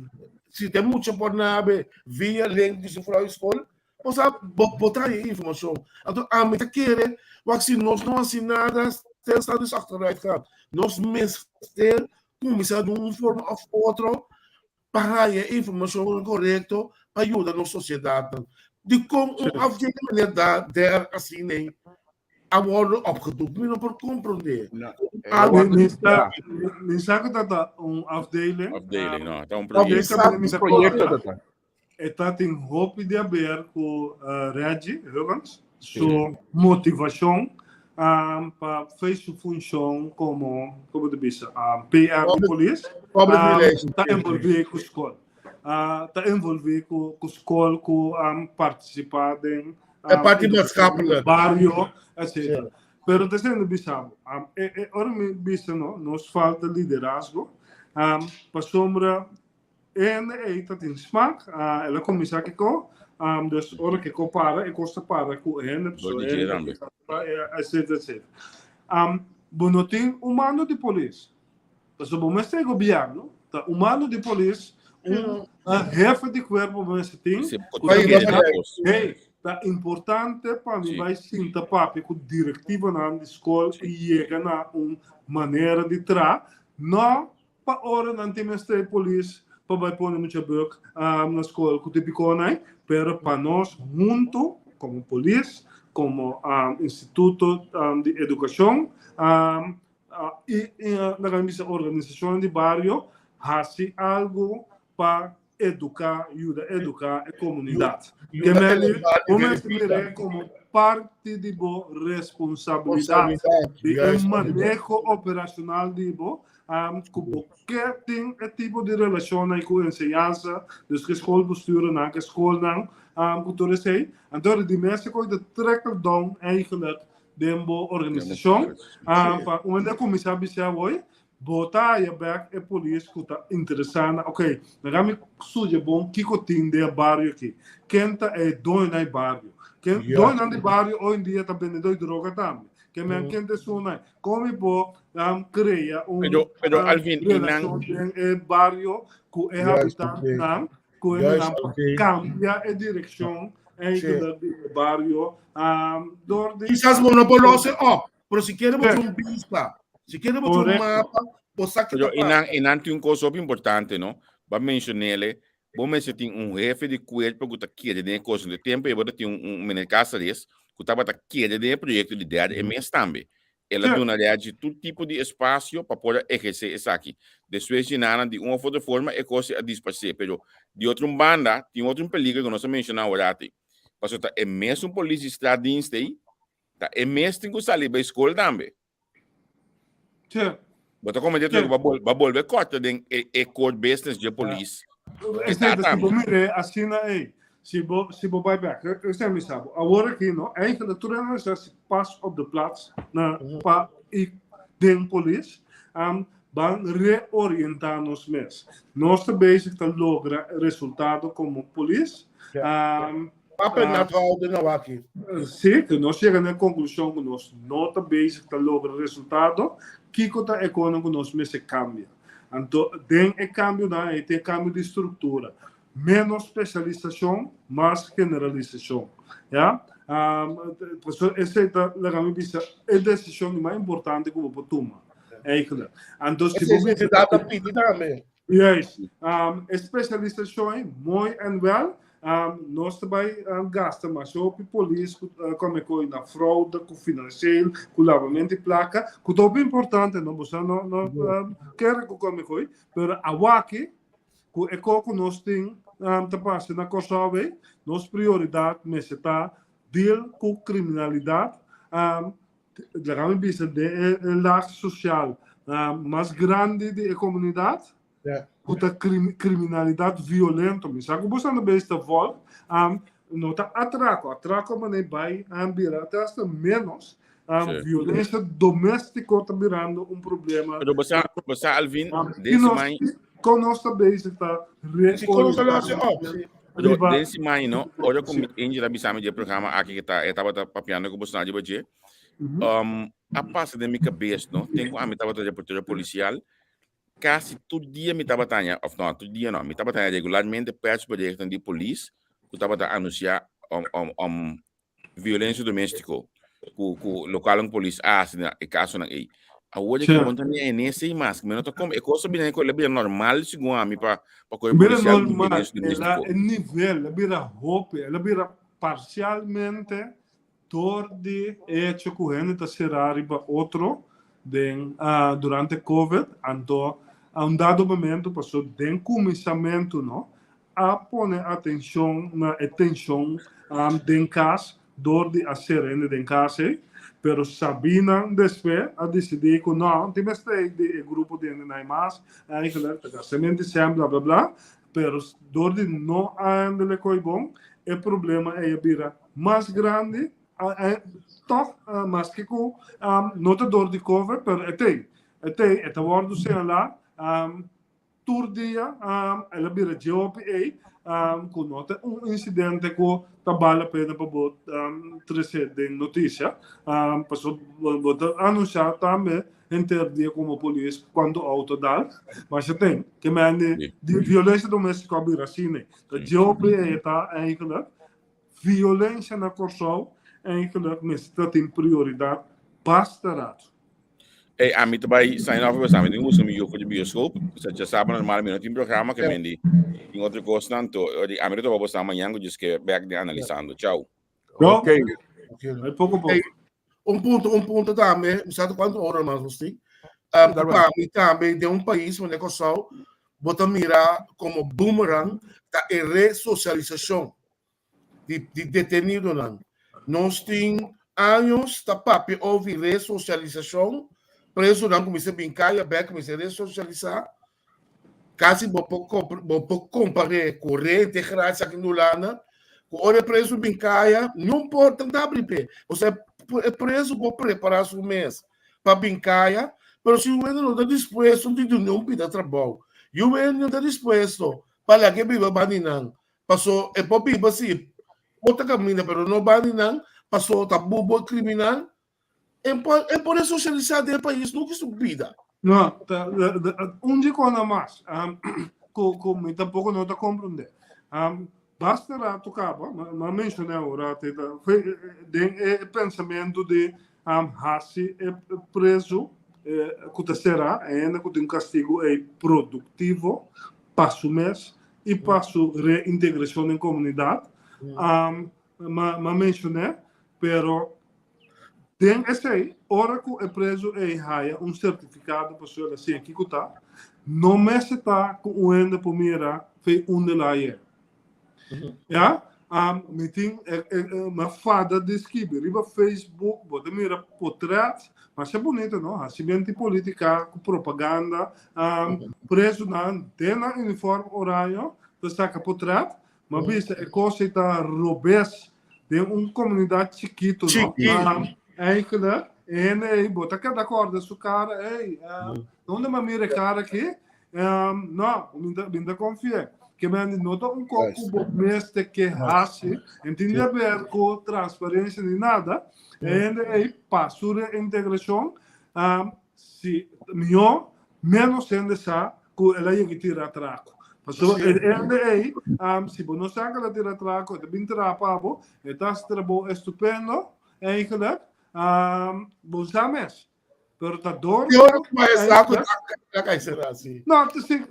[SPEAKER 6] se tem muito por nabe via link de vrouw school, maar ze botar je informatie. Então, a meta keren, wat ze nós não assinada, stel staat dus achteruit gaat. Nós mesmo começar de uma forma of outra, para je informatie correcto, ajuda na sociedade. Die komen af de manier daar assim nem a worden opgedoekt, maar voor comprender.
[SPEAKER 3] Mensaje dat een afdeling.
[SPEAKER 5] Afdeling, no. Tá um
[SPEAKER 3] Afdeling
[SPEAKER 5] projeto.
[SPEAKER 3] project. Está tem hoop de haver com Regi, so motivação para fazer função como de bisa, PR de polícia. Está envolvido com a escola. Está envolvido com a escola, com participar em
[SPEAKER 6] parte maatschappelijk.
[SPEAKER 3] Barrio, etc. Pero te sendo bisamo, ora me bisa nos falta liderazgo, para sombra dat in smaak, ela começa que co, dus ora que co para, e costa para com etc. Bonotin humano de polícia. Mas o momento é governo, tá humano de polícia, jefe de corpo você tem. É importante para mim vai sinta papi com diretiva na escola e chega na maneira de tra, não para hora não tem mais polícia para vai pôr muita boca na escola com típico né, pero para nós junto como polícia, como instituto de educação e na organização de barrio, fazer algo para educar a comunidade. Que me como parte de boa responsabilidade de manejo operacional de boa, como que tem tipo de relação com a ensinança, dus que escola besturen na que escola não, cultura sei, então de mensen coisa de trickle down eigenlijk de boa organização, para onde começar a ser hoje. Botar a back é polícia que está interessante. Ok, nós me suja bom que tem de barrio aqui. Quem está é dono do barrio. Quem dono do barrio hoje em dia está vendendo droga também. Quem quem te suna como pode criar relação em barrio com o habitante não, com ele cambia a direção do barrio.
[SPEAKER 6] Quizás monopolizar, pero si queremos un pista. Se queremos un mapa,
[SPEAKER 5] inang tem coisa importante, não? Para mencionar, bom se tem jefe de corpo que está querendo de coisa de tempo, e agora tem menino Cáceres que estava querendo de projeto de ideia e mês também. Ela dona de todo tipo de espaço para poder exercer isso aqui. Depois de nada, de uma ou outra forma, é coisa a dispersar. Pero de outra banda, tem outro peligro que nós mencionamos agora. Porque é mesmo polícia estradista aí, é mesmo tem que sair para a escola também. Mas como eu digo, vai volver corta de core business de polícia.
[SPEAKER 3] Assim aí, se você vai back, eu me sabe. Agora aqui, não, eigenlijk tudo é assim, pas op de plaats na para de polícia, van reorientar nos mesmos. Nós estamos bezig te lograr resultado como polícia. Sim, que nós chegamos na conclusão que nós não estamos bezig te lograr resultado. Kiko ta economia nós mesmos cambia. Então, tem cambio na tem cambio de estrutura, menos especialização, mais generalização, já? Essa é a decisão mais importante que você toma, eigenlijk. Então, se você
[SPEAKER 6] data pedir também.
[SPEAKER 3] Yes, especialização é muito and well. Nós também gastamos mais sobre polícia, como é na fraude, com financeiro, com lavamento de placa, que é muito importante, não você não quer que como é, mas a aqui, que é que nós temos, tá passando na Kosovo, nossa prioridade, mas está deel com criminalidade, digamos assim, de laag social mais grande da comunidade, com a criminalidade violenta, mas se você não bem está volta, não está atraco, mas nem vai virar até menos. Violência doméstica está virando um problema.
[SPEAKER 5] Pero você Alvin, desse mãe,
[SPEAKER 3] conosco também está
[SPEAKER 5] desse mãe, não? Olha como Angel abisame de programa aqui que tá, estava papiando com você na de a passa de minha cabeça, não? Tem com a mitad de reportero policial, quase todo dia me estava tanya, ou não, todo dia não, me estava tanya regularmente perto para direção de polícia, que estava a anunciar violência doméstica. Com local ng police assim e caso ng aí a hoje que monta é nesse mas que menos como é coisa bem que é normal segundo a mim para correr policial
[SPEAKER 3] normal ela é nível ela vira roupa ela vira parcialmente dor de hecho que a gente ser arriba outro durante COVID então a dado momento passou de começamento não a poner atenção na atenção de casa dor de acerene de casa, pero Sabina depois a decidir que não, tem mais de grupo de mais, aí que lá casamento sempre blá blá blá, pero dor de não andar com bom, o problema é vira mais grande, toch mais que com não a dor de cover, pero até word se lá tour dia ela vira GOPA com nota incidente que trabalha a pena para trazer de notícia passou anunciar também interdia como polícia quando auto dá mas tem que mande de violência doméstica vira assim né a GOPA está eigenlijk violência na corção eigenlijk mas tem prioridade bastante.
[SPEAKER 5] A mim também sai nova versão, mas tenho um amigo de bioscope, você já sabe normalmente tem programa que mendi em outra coisa tanto, a mim tô vou amanhã que diz que back de analisando. Tchau.
[SPEAKER 3] Ok. Pouco.
[SPEAKER 6] Ponto também, sabe quanto hora mais você? Para mim também de país onde o sol bota mirar como boomerang da ressocialização de detenido não. Nós temos anos da papi ouvir ressocialização preso não comecei a brincar, comecei a socializar, quase vou comparar corrente, graça aqui no Lana, quando é preso brincar, não importa nada brincar, você é preso vou preparar o mês para brincar, mas se o menino não está disposto, não pida trabalho, e o menino não está disposto para que viva baninang, passou é para viver assim, outra caminha, mas não baninang, passou tá bobo criminal. É por isso socializar do país, não que subida.
[SPEAKER 3] Não, onde coisa mais, como tampouco não está compreendendo. Basta lá tocar, mas mencionei agora, foi o pensamento de Hassi é preso, que será, ainda que tem um castigo produtivo, passo mês e passo reintegração em comunidade. Mas mencionei, pero tem esse aí, hora que é preso e raia certificado para ser assim aqui que está, não me está com o ende para mirar foi onde lá é. Já, me tem uma fada de esquive, riba Facebook, bota mira portrait, mas é bonito, não? Assim bem política, com propaganda, preso não tem uniforme horário, está com portrait, mas vista é coisa está robês de uma comunidade chiquito, não? Eigenlijk, en bota cada corda su cara, não é uma mira cara aqui, não, ainda confia, que me nota um pouco mestre que raci, entende ver com transparência nem nada, e passo de integração, se melhor, menos ainda sa, que ela ia tirar traco. Passou, se você não sabe ela tirar traco, é bem trapavo, é trabalho estupendo, eigenlijk. Bom sabes, pero tá dor.
[SPEAKER 6] E ora vai estar com a caixeira assim.
[SPEAKER 3] Não,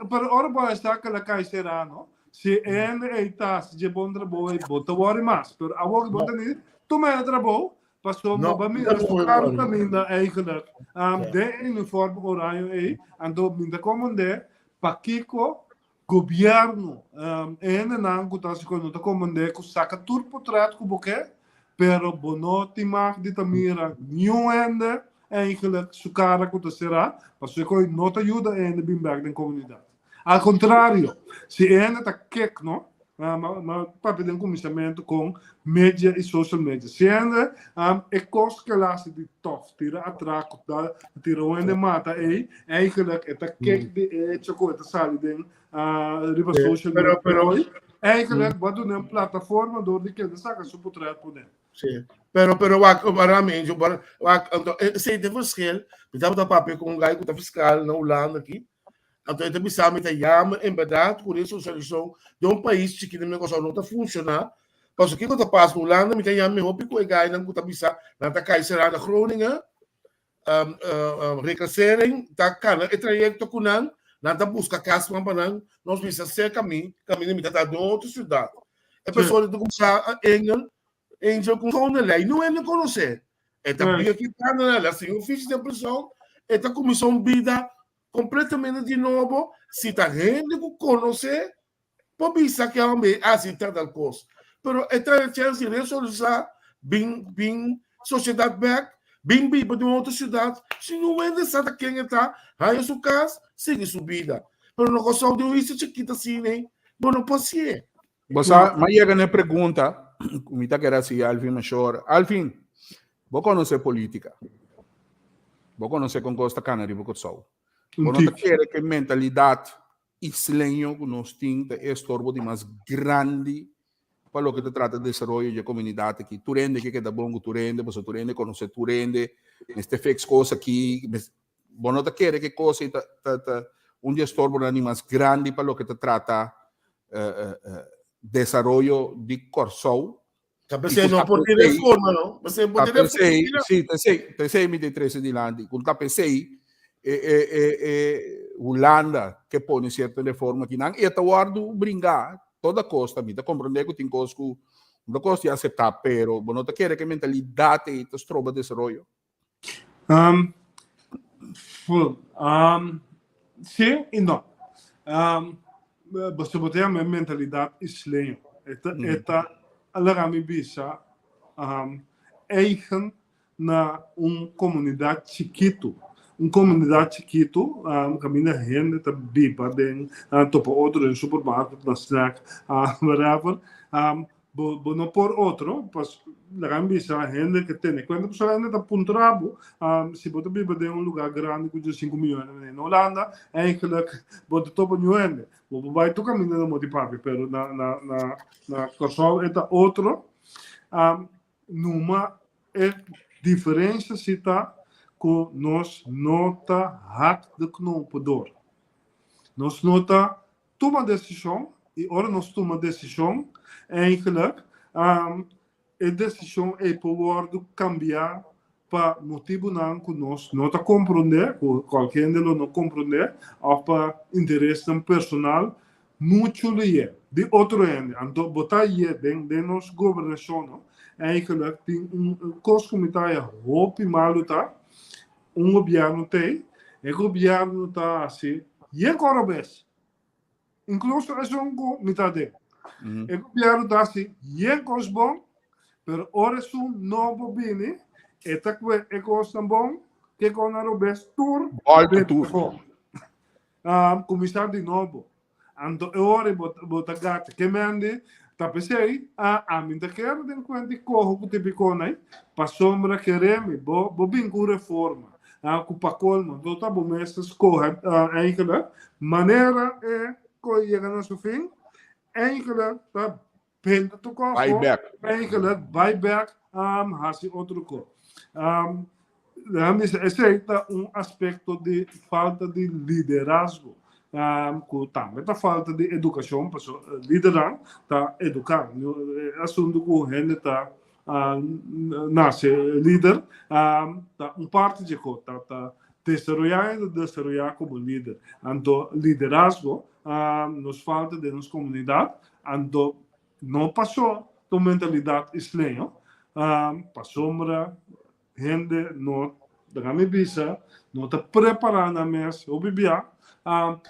[SPEAKER 3] pero ora vai estar com a caixeira, não? Se ele está de bom trabalho, bota o mais, pero a voz bota nem, tu me trabalho, passou uma família, o também da eigenlijk, de uniforme horário aí, ando minda comandar, paquico governo, não que tá se quando tá comandar, que saca tudo por trás com boque. pero bonotti mag di tamira nieuwende eigenlijk sukara kuta será, mas eu coi nota ajuda ainda bem back da comunidade. Al contrário, se ainda tá quek, não? Mas para pedir um comissamento com mídia e social media. Se ainda é coisa que lá se de tof, tira atraco, tira onde mata, eigenlijk é tá quek de chocolate sali den riba social media. Eigenlijk wat doen een plataforma door die kinderen zaken zo portret poder.
[SPEAKER 6] Sim. Pero realmente, sei de verschil. We hebben dat papier com gai com fiscal na Holanda aqui. Então, ele precisa me chamar, em verdade, por isso a solução de país que não negócio não está funcionando. Mas o que eu passo na Holanda, me chama me roupa com o gai não está precisa, não está caído na Groningen, recasserem, tá cara, é trajeto com não está busca casa para não, nós precisamos ser caminho me está de outra cidade. A pessoa de começar Angel com som lei não é nem conhecer. É também aqui está na lei, assim, o ofício de pressão, é a comissão vida completamente de novo, se está gente que conhece, pode pensar que é uma assim tal coisa. Pero é a chance de resolução, bem sociedade back, bem viva de uma outra cidade, se não é dessa quem está, aí a sua casa, segue sua vida. Pero não gosto de isso, chiquita assim, né? Bom, não pode ser.
[SPEAKER 2] Mas chega na pergunta, como está querendo assim, Alvin Machor. Alvin, vou conhecer política. Vou conhecer com Costa Canary, vou conhecer. Vou não querer que a mentalidade isleño que nós temos é estorbo de mais grande para o que se trata de desenvolvimento da comunidade aqui. Tu rende que é bom, tu rende, você tu rende, conhecer tu rende, este fez coisa aqui. Vou não querer que coisa estorbo mais grande para o que se trata desenvolvimento de Corsou.
[SPEAKER 6] Você não pode ter reforma, não? Você pode ter reforma.
[SPEAKER 2] Sim, pensei me de 13 de lá. Quando pensei, Holanda, que põe certa reforma aqui, e até guardo brincar, toda costa, me compreender que tem coisas que não gosto de aceitar, pero não te quer que a mentalidade te trova desenvolvimento.
[SPEAKER 3] Sim e não. Você botar a minha mentalidade isleño. Esta alarme bisa eigen na comunidade chiquito. Comunidade chiquito, caminha gente, tá bipa, den, topa outro em supermercado, na snack, whatever. Não por outro, mas alarme bisa gente que tem. Quando a pessoa anda puntrabo, se você bipa de lugar grande com 5 milhões na Holanda, eigenlijk você topa nuende. Você vai tu caminha no motivapi, pero na Kosovo é outro. Numa diferença se tá que nós nota hak de knopendor. Nós nota toma decisão e ora nós toma decisão eigenlijk a decisão é poder cambiar para motivo não que nós não tá compreender, que qualquer de nós não compreender, ou para interesse personal muito lhe de outro ende. Então botar de nossa governação eigenlijk tem coisa como tá hope maluta governo tem, o governo tá assim, e agora bes. Incluso é um mitade. O governo tá assim, e é coisa bom, pero ora su novo bine, eta que é coisa bom, que com a bes tour, começar de novo. Então ora bota gata que mande. Tapesei a mim da quero de quando corro com típico né para sombra quereme bo bingo reforma com pacolmo do tá bom mestres corre eigenlijk maneira é que chega no seu fim eigenlijk tá pende tu corre eigenlijk buyback hasi outro co esse é aspecto de falta de liderazgo. Também a falta de educação, para liderar, tá educar. Assunto que o gente tá nasce líder, tá parte de coisa, tá desenvolver como líder. Então liderazgo nos falta de nossa comunidade, então não passou a mentalidade isleño, passou gente não da minha visa, não está preparando a mesa, o bebê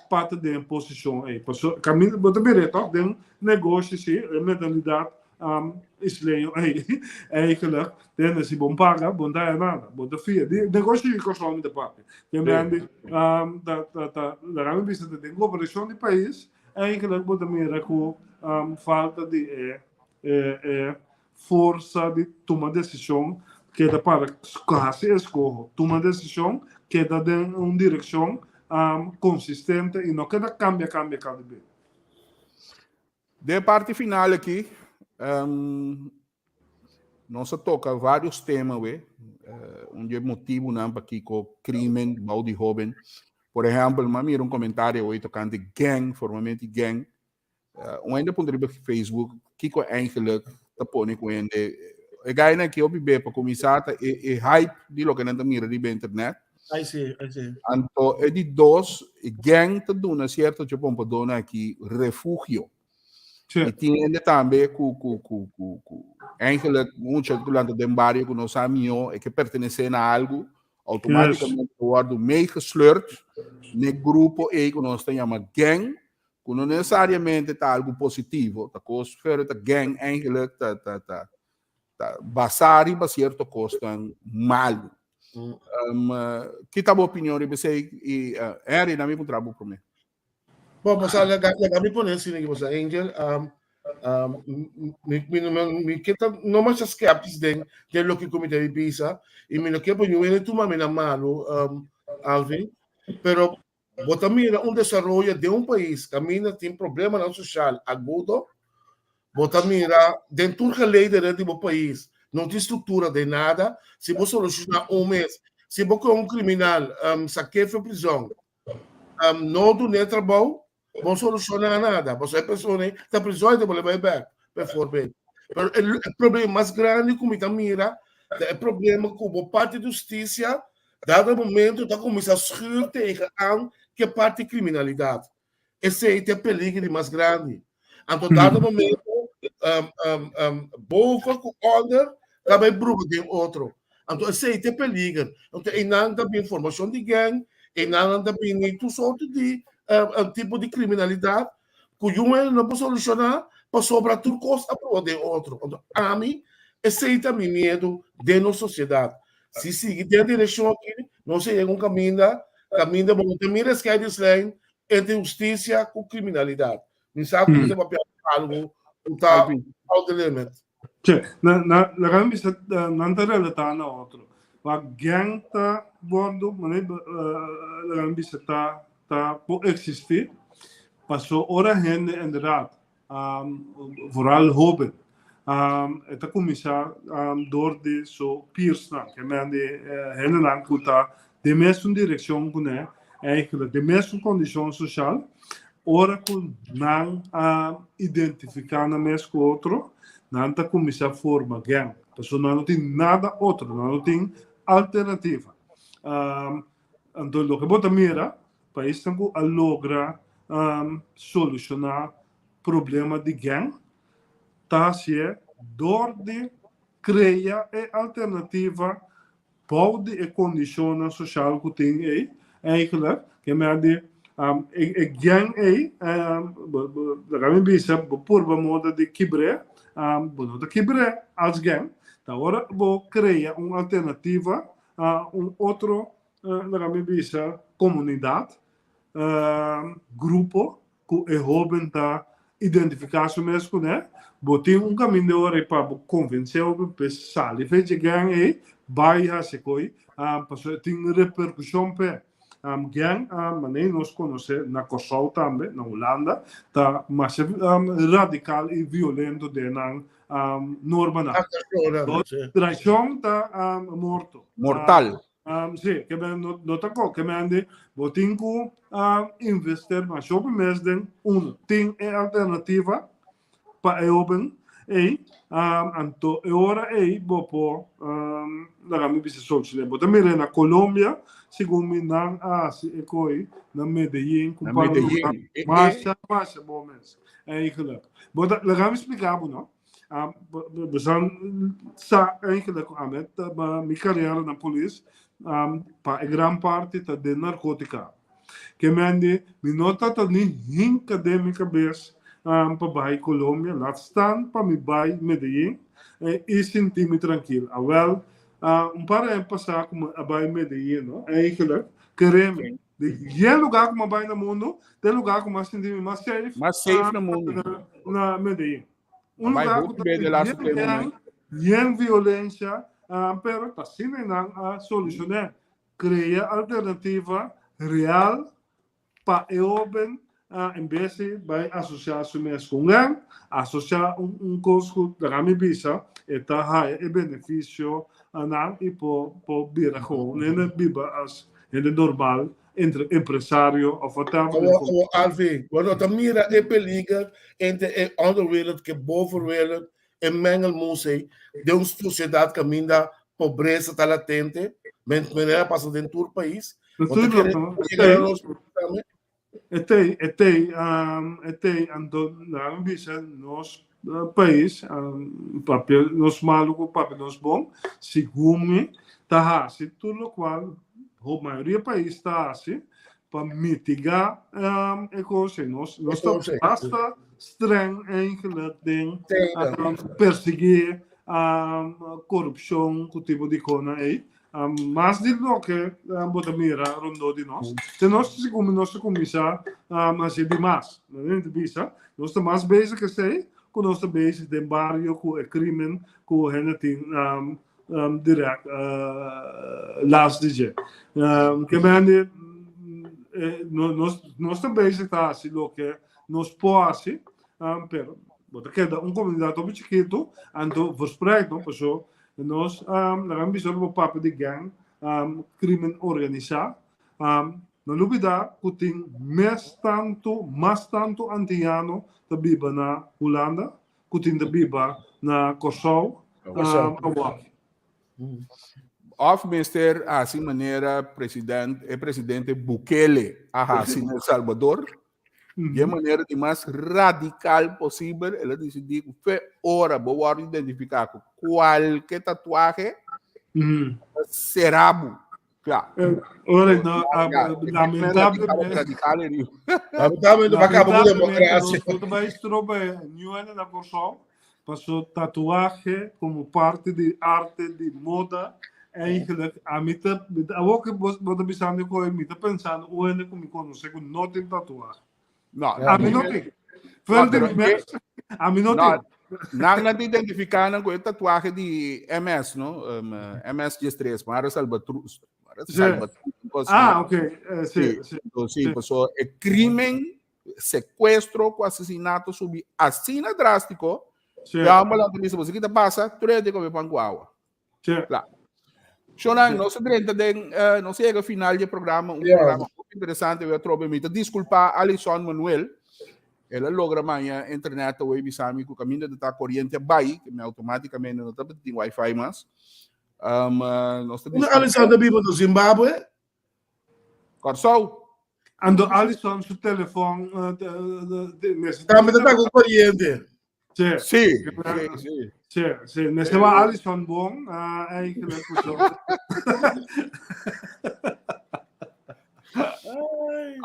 [SPEAKER 3] parte de posição aí. Caminho, bota direto, de negócio, sim, mentalidade isleño eigenlijk dan si bon paga bon da nada bon da fia di negócio que consome da parte que me ande da rami bisa de globalização do país eigenlijk bon da mera com falta de força de tomar decisão que dá para quase escorro tomar decisão que dá de uma direção consistente e não que dá cambia cada vez.
[SPEAKER 2] De parte final aqui, nós toca vários temas, onde é motivo não para que o crime, mal de jovem. Por exemplo, mira comentário hoje tocando de gang, formalmente gang. Ainda poderia ver Facebook, que eigenlijk tá pondo com ele. É gaina que eu vive para começar é hype de lo que não mira de internet.
[SPEAKER 6] I see.
[SPEAKER 2] Então, é de dois, gang tá dando certo tipo para donar aqui refúgio. E tinha também eigenlijk muitos durante o barrio que nós amigos é que pertencem a algo automaticamente worden meegesleurd no grupo que nós chamamos gang, que não necessariamente está algo positivo, tá coisa fora da gang eigenlijk tá basari ba certo costan mal. Que tá boa opinião de você e era na minha trabalho para mim.
[SPEAKER 6] Bom, você legal por isso, né, você Angel, me queda não mais skeptics de lo que comité de pisa e me lo que por eu tu mami na malo Alvin, pero bota mira desarrollo de país camina tem problema na social agudo, bota mira dentro da lei do país não tem estrutura de nada, se você solucionar mês, se você criminal saque foi prisão, não do net trabalho não soluciona nada. Você é pessoa que está prisão e depois vai back, performance. Mas o problema mais grande, como está mira, é o problema que a parte da justiça, dado momento, está começando a escrever que parte da criminalidade. Esse é o peligro mais grande. Então, dado momento, boa com order, também bruxa de outro. Então, esse é o peligro. Então, e não também informação de gang, e não também tudo sorte de tipo de criminalidade que um não pode solucionar para sobrar tudo coisa para o outro. Então, a mim, esse é também medo de nossa sociedade. Se seguir a direção aqui, não se chega caminho de bom. Tem mira que é entre justiça com criminalidade. Não sabe que você vai pegar algo que está out the limit.
[SPEAKER 3] Na kami bisa nantarelata na outro. Pag gang ta bordo, manay kami bisa ta po existir. Paso ora hen inderdaad. Vooral hopen. Ita kumisa door de so peers na. Kaya de hen lang kuta de mesma direção kune eigenlijk de mesma condição social. Ora kun nang identificar na mesmo outro. Nanta começar a formar gang. Então, não tem nada outro, não tem alternativa. Então, o que bota mira, o país tem que lograr solucionar problema de gang, tá se door de criar a alternativa pode e condição social que tem aí, eigenlijk, que é de gang aí, kami bisa por moda de quebrar de quebrar as gang, agora vou criar uma alternativa a outro, kami bisa comunidade, grupo que é jovem tá identificar se mesmo, né? Botar caminho de hora para convencer o pessoal de fazer gang aí, vai a se coi, porque tem repercussão pe. Gang, maneira nós conhecemos na Kosovo também, na Holanda, tá mais radical e violento de na norma na. Traição tá
[SPEAKER 2] Mortal.
[SPEAKER 3] Sim, que me notako, que me ande, botinho investir mais sobre mesmo, tem alternativa para open, anto agora bopo na kami bisa solução. Bota mira na Colômbia, segundo me não se ecoi na Medellín, comparado mais bom mesmo. Eigenlijk. Bota na kami explicar não. Sa eigenlijk amet minha carreira na polícia, para grande parte tá de narcótica. Que me ande, me nota tá nem acadêmica bes, para bairro Colômbia, lá estão para mi bairro Medellín, e sentir-me tranquilo. Wel, para passar como a bairro Medellín, não? Eigenlijk, queremos. De lugar como bairro no mundo, tem lugar como sentir-me mais safe.
[SPEAKER 2] Mais safe no mundo.
[SPEAKER 3] Na Medellín.
[SPEAKER 2] Mas
[SPEAKER 3] Lugar
[SPEAKER 2] muito bem de lá supremo,
[SPEAKER 3] sem violência, pero está sendo a solucionar. Criar alternativa real para eu em vez de associar-se com ele, associar custo da minha visa, está o benefício e por vir a viver as normal entre empresário of whatever.
[SPEAKER 6] Alvin, quando tu mira a peliga entre a onderwereld que bovenwereld en mengelmoesje, de uma sociedade que ainda pobreza está latente, men passa dentro do país.
[SPEAKER 3] Nos país, papel nos maluco, papel nos bom, segundo tá assim, tudo qual a maioria do país está assim, para mitigar a coisa. Nós basta streng eigenlijk perseguir corrupção, que tipo de coisa aí. Mas de lo que mira rondo de nós. Se nós seguimos nossa comissão, mas é demais. Não é visa. Nós estamos mais bezig que sei, com nossa bezig de barrio, com o crime, com a gente direct last DJ. Que bem, nós estamos bezig tá assim, lo que nós pode, pero queda comunidade muito chiquito, ando verspreid, não, pessoal. Nós nagam bisor po papo de gang crime organizado não dúvida kuting mais tanto antiano da biba na Holanda kuting da biba na Kosovo
[SPEAKER 2] of Mr. assim maneira presidente Bukele assim no Salvador de maneira de mais radical possível, ele decidiu que hora vou identificar qualquer tatuagem será claro.
[SPEAKER 3] Ora, lamentavelmente,
[SPEAKER 6] vai acabar a democracia.
[SPEAKER 3] Tudo vai estrober New na Kosovo, passou tatuagem como parte de arte, de moda. Eigenlijk, a mim ook wat er bestaan de kooi, me pensando, o ene como conhecer com não tem tatuagem.
[SPEAKER 2] Não,
[SPEAKER 3] a mim não tem. A mim não tem.
[SPEAKER 2] Não identificar com a tatuagem de MS, não? MS G3, para Salvador.
[SPEAKER 3] Ok.
[SPEAKER 2] Sim, passou é crime, sequestro, com assassinato, subir assim drástico. Já vamos lá, se você que passa, três de comer pão com água. Claro. Shonan, não se trata de, não sei, final do programa, programa muito interessante, eu trouxe desculpa Alison Manuel, ela logra amanhã internet o web sami com caminho de corrente vai, que me automaticamente não está tem Wi-Fi mais.
[SPEAKER 6] Alison da Biba do Zimbábue?
[SPEAKER 2] Corsou?
[SPEAKER 3] Ando Alison seu telefone,
[SPEAKER 6] também está com corrente.
[SPEAKER 2] Sim.
[SPEAKER 3] Sì, ne stava Alison bom, eigenlijk zo.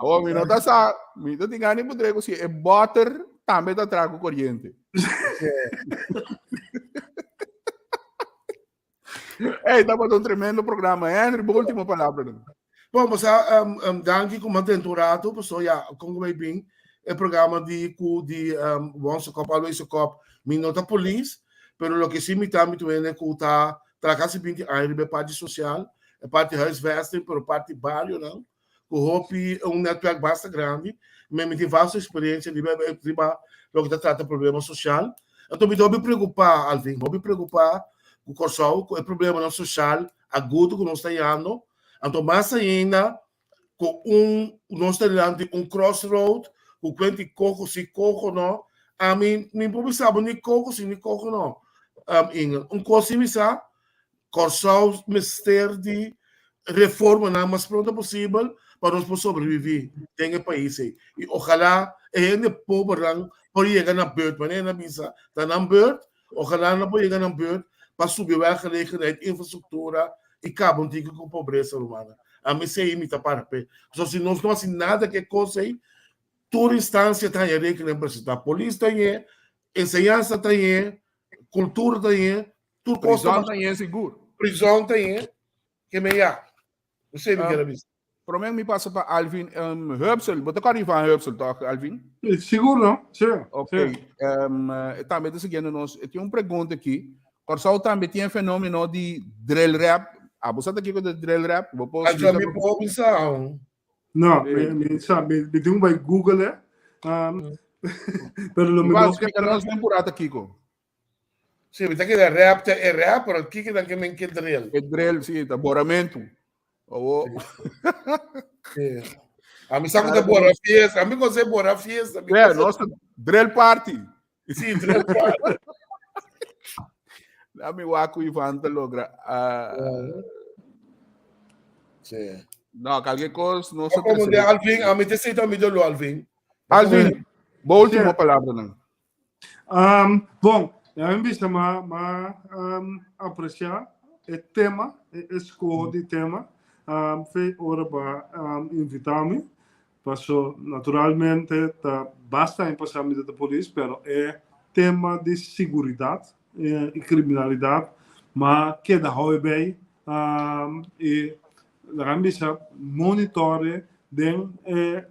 [SPEAKER 2] Oh, mi nota sa, mi nota tingani po drego si e butter também tá trago corrente. Ei, tá para um tremendo programa, Henry, última palavra.
[SPEAKER 6] Bom, mas danke como atenturato, pessoal, já, como vai bem, o programa de Bonso Cop, Aloysio Cop, mi nota police. Pero lo que sí me está é que está casi 20 anos de parte social, a parte huisvesting, pero parte barrio, não? O Hopi é netwerk bastante grande, mas me tem várias experiências de lo que trata problema social. Então, me me preocupar, Alvin, me preocupar com o Kosovo, com o problema social agudo que nós estamos tendo. Então, mais ainda, com nós estamos crossroad, com quanto coco, se coco, não? A mim, não sabe nem coco, se nem coco, não. Coisa missa, Kosovo, mistério de reforma na mais pronta possível para nós sobreviver em país. E ojalá a pobre por chegar na beurt, mas na missa está na beurt, ojalá não pode chegar na beurt para subir a gelegenheid, infraestrutura e acabam com a pobreza humana. A mim sei imita para pé. Só se nós não assim nada que coisa aí, toda instância tem rekening precisa. Polícia tem, ensinança tem, cultura tem, tudo
[SPEAKER 2] Prisão
[SPEAKER 6] costa
[SPEAKER 2] também é seguro.
[SPEAKER 6] prisão tem, que me ia. Você me quer dizer?
[SPEAKER 2] Prometo me passa para Alvin Herbsel. Você quer ir para Herbsel, toch, Alvin?
[SPEAKER 3] Seguro, não? Sim.
[SPEAKER 2] Ok.
[SPEAKER 3] Sim.
[SPEAKER 2] Também está seguindo nós. Eu tenho uma pergunta aqui. Corsal também tem um fenômeno de drill rap. Ah, você está aqui com o drill rap? Vou
[SPEAKER 6] Mas já me pôr missão.
[SPEAKER 3] Não, me sabe, me tem um by Google, né? Pero lo
[SPEAKER 2] E
[SPEAKER 3] me
[SPEAKER 2] vai
[SPEAKER 3] não
[SPEAKER 2] explicar nós temporada, Kiko.
[SPEAKER 6] Sim, mas aqui é rap, mas o que que me quer drill?
[SPEAKER 2] É drill, sim, taboramento. Oh,
[SPEAKER 6] A mim sabe que bora fiesta, a mim você bora fiesta.
[SPEAKER 2] é, nossa, drill party.
[SPEAKER 6] Sim, drill.
[SPEAKER 2] Dá-me o aco e vanta logra.
[SPEAKER 6] Sim.
[SPEAKER 2] Não, qualquer coisa, nossa.
[SPEAKER 6] Como de Alvin, a mim te sei também do Alvin.
[SPEAKER 2] Alvin, boa última palavra, não?
[SPEAKER 3] Bom, a mim vista apreciar o tema, escolha de tema, foi hora para invitar-me, passou naturalmente, tá basta em passar me da polícia, pero é tema de segurança e criminalidade, mas que da bem e a mim monitore den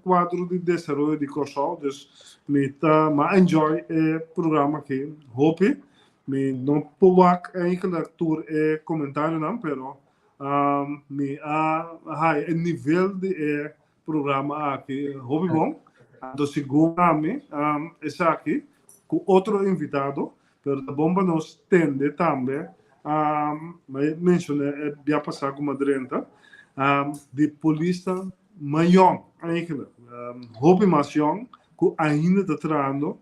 [SPEAKER 3] quadro de desenvolvimento de Kosovo, dus me enjoy programa que hope me não pouco enkele tour comentário não, pero me high nível de programa aqui hope bom, então segundo me essa aqui com outro invitado, pero a bomba nos tende também mencionei já passar com Madrenta de polícia maior eigenlijk hoop mais jong que ainda está tratando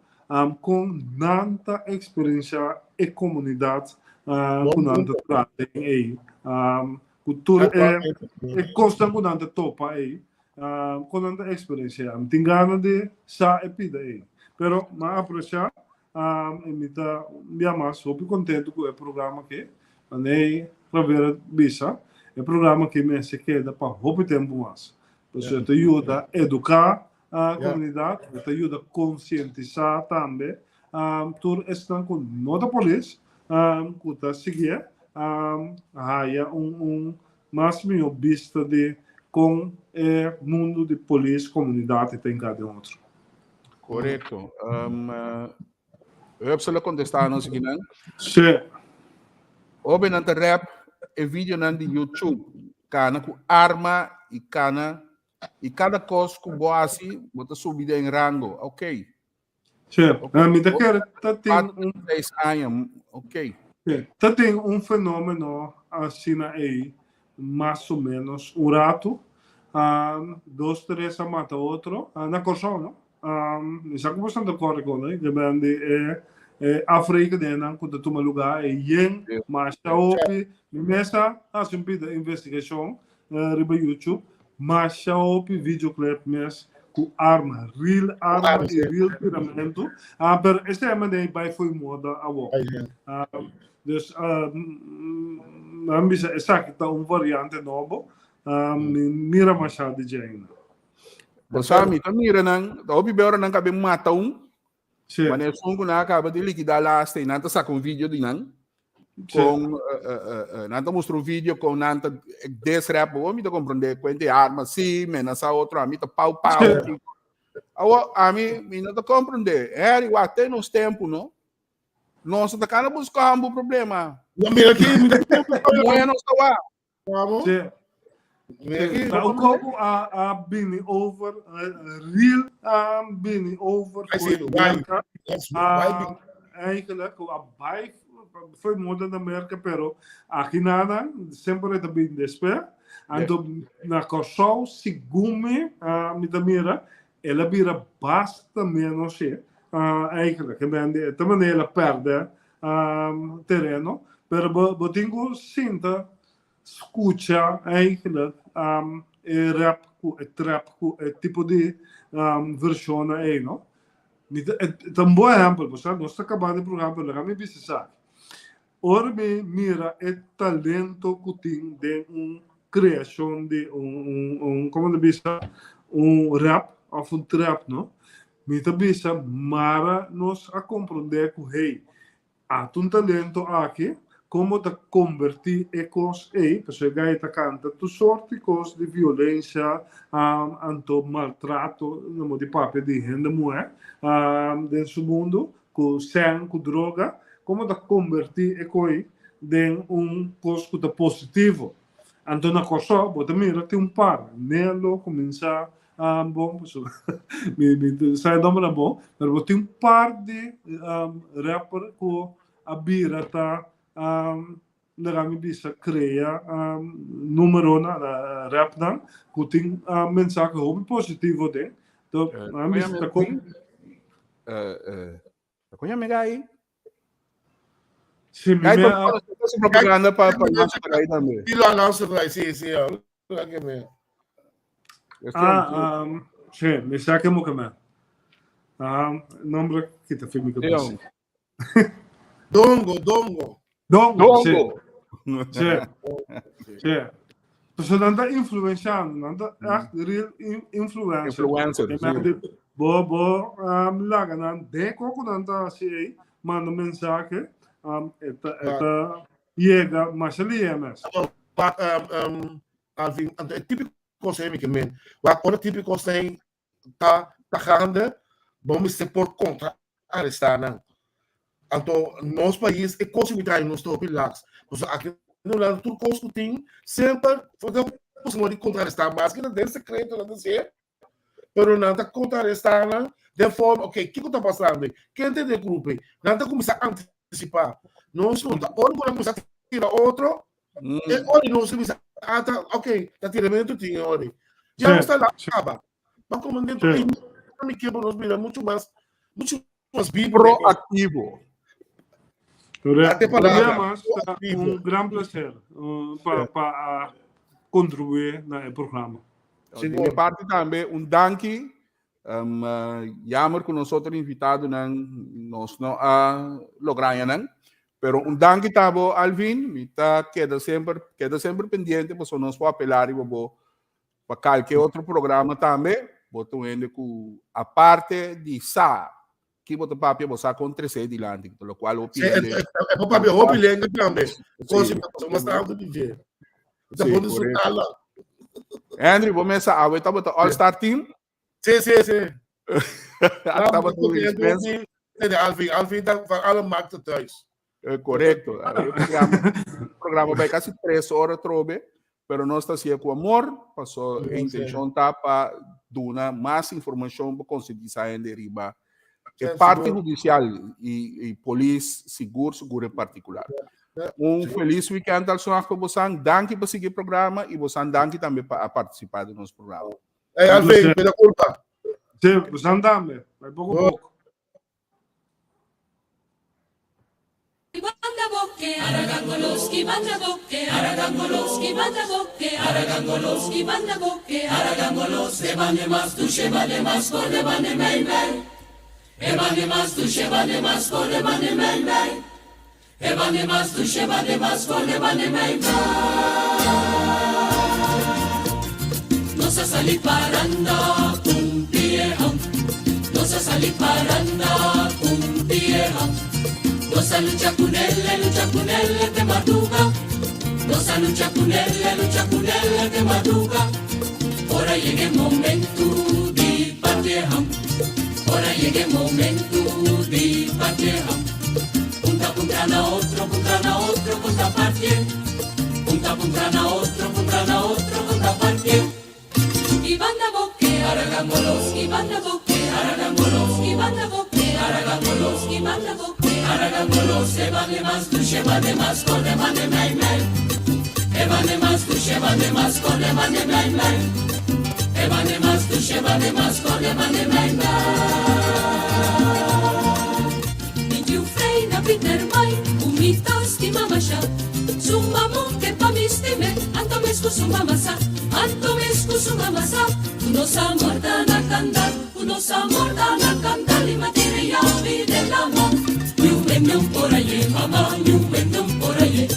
[SPEAKER 3] com tanta experiência e comunidade com tanta trata aí cultura é constante com tanta topa aí com tanta experiência tem ganas de sair pida aí pero mas apreciar me tá bem mais super contente com o programa que andei para ver bisa é programa que me se queda para roupa tempo mais. Você te ajuda a educar a comunidade, te ajuda a conscientizar também. Tu estás com nota polícia, que está seguindo, há mais melhor vista de com o mundo de polícia, comunidade tem cada outro.
[SPEAKER 2] Correto. Eu preciso contestar no seguinte.
[SPEAKER 3] Sim.
[SPEAKER 2] Oben na rap e vídeo na de YouTube, cana com arma e cana e cada coisa com boa assim, bota subida em rango, ok?
[SPEAKER 3] Sim. Me da quer tem
[SPEAKER 2] 6 anos, ok?
[SPEAKER 3] Tá tem fenômeno assim aí, mais ou menos, um rato, 2, 3 a mata outro, na Kosovo, não? Isso é como você está correndo, né? Que vem África dentro quando toma lugar e yen mas opi mesa assumpida investigação riba YouTube mas opi videoclip mes com arma real arma e real tiramento pero este é maneira vai foi moda a volta dus ambisa essa que tá variante novo mira machado de ainda
[SPEAKER 2] Sami, mira nang, obi beora nang kabe mata
[SPEAKER 3] Sim.
[SPEAKER 2] Mas eu na acaba de liquidar lá, tem nada saca um vídeo de não, com nada mostrou um vídeo com nada desrap, o me compreender quando arma sim, mas a outra a mim tá pau a mim não tá compreender, é igual até nos tempos, não? Nós tá cara buscando um problema.
[SPEAKER 6] Não mira aqui,
[SPEAKER 2] Não é nosso lá.
[SPEAKER 3] Sim. O copo a been over real been over eigenlijk a bike foi moda na América pero aqui nada sempre está bem despe ando na Kosovo segume me da mira ela vira basta menos eigenlijk que também ela perde terreno pero botingo sinta escuta eigenlijk rap trap tipo de versão aí não é um bom exemplo você não está acabando o programa pelo que me disse sabe ora me mira o talento que tem de criação de como de bisa rap ou trap não Mita bisa mara nos a compreender que hey, há um talento aqui, como te convertir ecos e pessoa gaita canta tu sorte cos de violência, anto maltrato, não de papel de renda mulher, dentro do mundo, com sangue, com droga, como te convertir ecoi de cos que positivo. Anto na cosa, bota mira tem par, nelo começa bom, pessoal, sai nome na bom, mas tem par de rapper que a bira tá nagami bisa crea número na rap dan, que tem mensagem hobby positivo de, então a mim está com
[SPEAKER 2] conhece aí?
[SPEAKER 3] se me
[SPEAKER 2] Essa propaganda para nós aí também.
[SPEAKER 6] E lá não se vai, sim, lá que me.
[SPEAKER 3] sim, me saque mo kama. Nombre que te filme que passa.
[SPEAKER 6] Dongo.
[SPEAKER 3] Dongo. Sim. Então nanda influenciando, nanda real influencer. Bo laga nan de coco nanda se manda mensagem eta llega mas ali é mas.
[SPEAKER 6] Alvin, é típico conceito que men. O típico conceito tá grande, vamos se por contra arrestar não. Então, nosso país é considerado nos topilados. Então, aqui no lado do custo tem sempre possibilidade de contrarrestar, mas que não tem secreto, não dizer. Mas não está contrarrestar de forma, ok, o que está passando? Quem tem de grupo? Não está começando a antecipar. Não se nota. Olha, quando começa a tirar outro, olha, não se começa a ok, está tirando tinha, olha. Já está lá, acaba. Mas como dentro me quebra nos mira muito mais
[SPEAKER 2] Proativo.
[SPEAKER 3] Mas grande prazer para contribuir no programa.
[SPEAKER 2] De minha parte também, danke. Jammer que nós outros invitados nós não lograr não. Pero danke tabo Alvin, mita queda sempre pendiente, pois nós vamos apelar e vou para qualquer outro programa também. Boto ainda com a parte de que boto papel você com 13 de lante, pelo qual o
[SPEAKER 6] é para papel hobby lenga também. Coisa mas tá algo de ver. Tá bom soltar lá.
[SPEAKER 2] Andrew, vamos começar a ver tá All Star Team.
[SPEAKER 6] Sim.
[SPEAKER 2] Tá boto
[SPEAKER 6] Alvin tá alle markte thuis.
[SPEAKER 2] Correto. O programa vai quase 3 horas trobe, pero nós está assim com amor, passou a intenção tá para dar mais informação para conseguir sair de riba. É parte judicial e polícia seguro em particular. Feliz weekend ao senhor com você. Danke para seguir o programa e você danke também para participar do nosso programa.
[SPEAKER 6] Alvin, pela culpa.
[SPEAKER 3] Sim, você andame, vai pouco a pouco.
[SPEAKER 1] Aragangoloski banda bocche, aragangoloski banda bocche, aragangoloski banda bocche, aragangolos de bande mas duše bande mas kode bande mei mei. E bande mas duše bande mas kode bande mei mei. E bande mas duše bande mas kode bande mei mei. Nossa sali paranda pie Nossa sali paranda pie Nossa lucha cunelle te madruga. Nossa lucha cunelle te madruga. Ora llega el momento di partir. Ora llega el momento di partir. Punta na otro, punta partir. Punta na otro, punta partir. Y banda bocche, aragangolos, y banda bocche, aragangolos, y banda bocche, aragangolos, y banda bocche. Aragangolos, se vale más, duše vale más, kode vale mei mei. E vale más, duše vale más, kode vale mei mei. E vale más, duše vale más, kode vale mei mei. Mitiu frei na Peter mai, umitos di mamasha. Sumamu que pa mistime, anto mesku sumamasa, anto mesku sumamasa. Uno sa morda na candal, y materiali dell'amor. Vendem por allí, mamá, vendem por allí.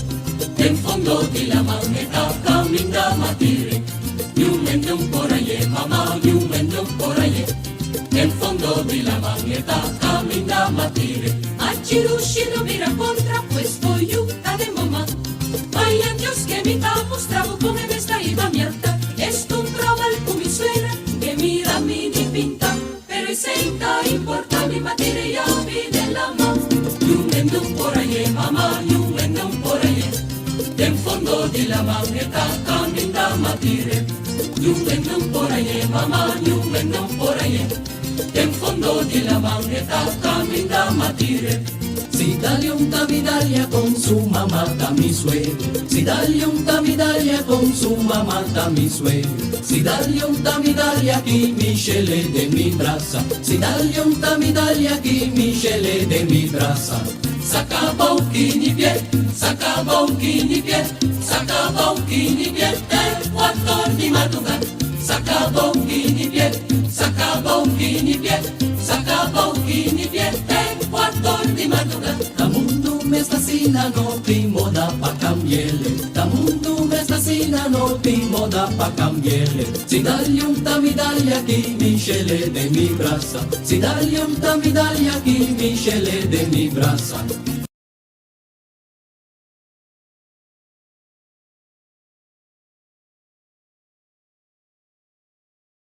[SPEAKER 1] En fondo di la magneta caminda matire. Vendem por allí, mamá, vendem por allí. En fondo fondo di la maneta cammina a matire. A Cirusci non mi racconta questo aiuta de mamma. Vai a Dios que mi ta mostravo come me sta iba miata. Esto un trova al comisuera che mira mi dipinta. Pero senta importa mi materia della mano. Non por ahí, mamma, non por ahí. En fondo di la maneta cammina a matire. Non por ahí, mamma, non por ahí. En fondo di la maneta cammina a matire. Si dale un tamidaglia con su mamma da mi suegro. Si dale un tamidaglia con su mamma da mi suegro. Si dale un tamidaglia chi mi scele de mi brasa. Si dale un tamidaglia chi mi scele de mi brasa. Sacaba un pie, sacaba un pie, sacaba un pie, del 4 di madrugada. Sacaba un pie, sacaba un pie, sacaba un pie, del 4 di madrugada. Da mundo me stassinano primo da pa cambiele. Da mundo me stassinano primo da pa cambiele. Si dagli un tamidaglia chi mi scele de mi brasa. Si dagli un tamidaglia chi mi scele de mi brasa.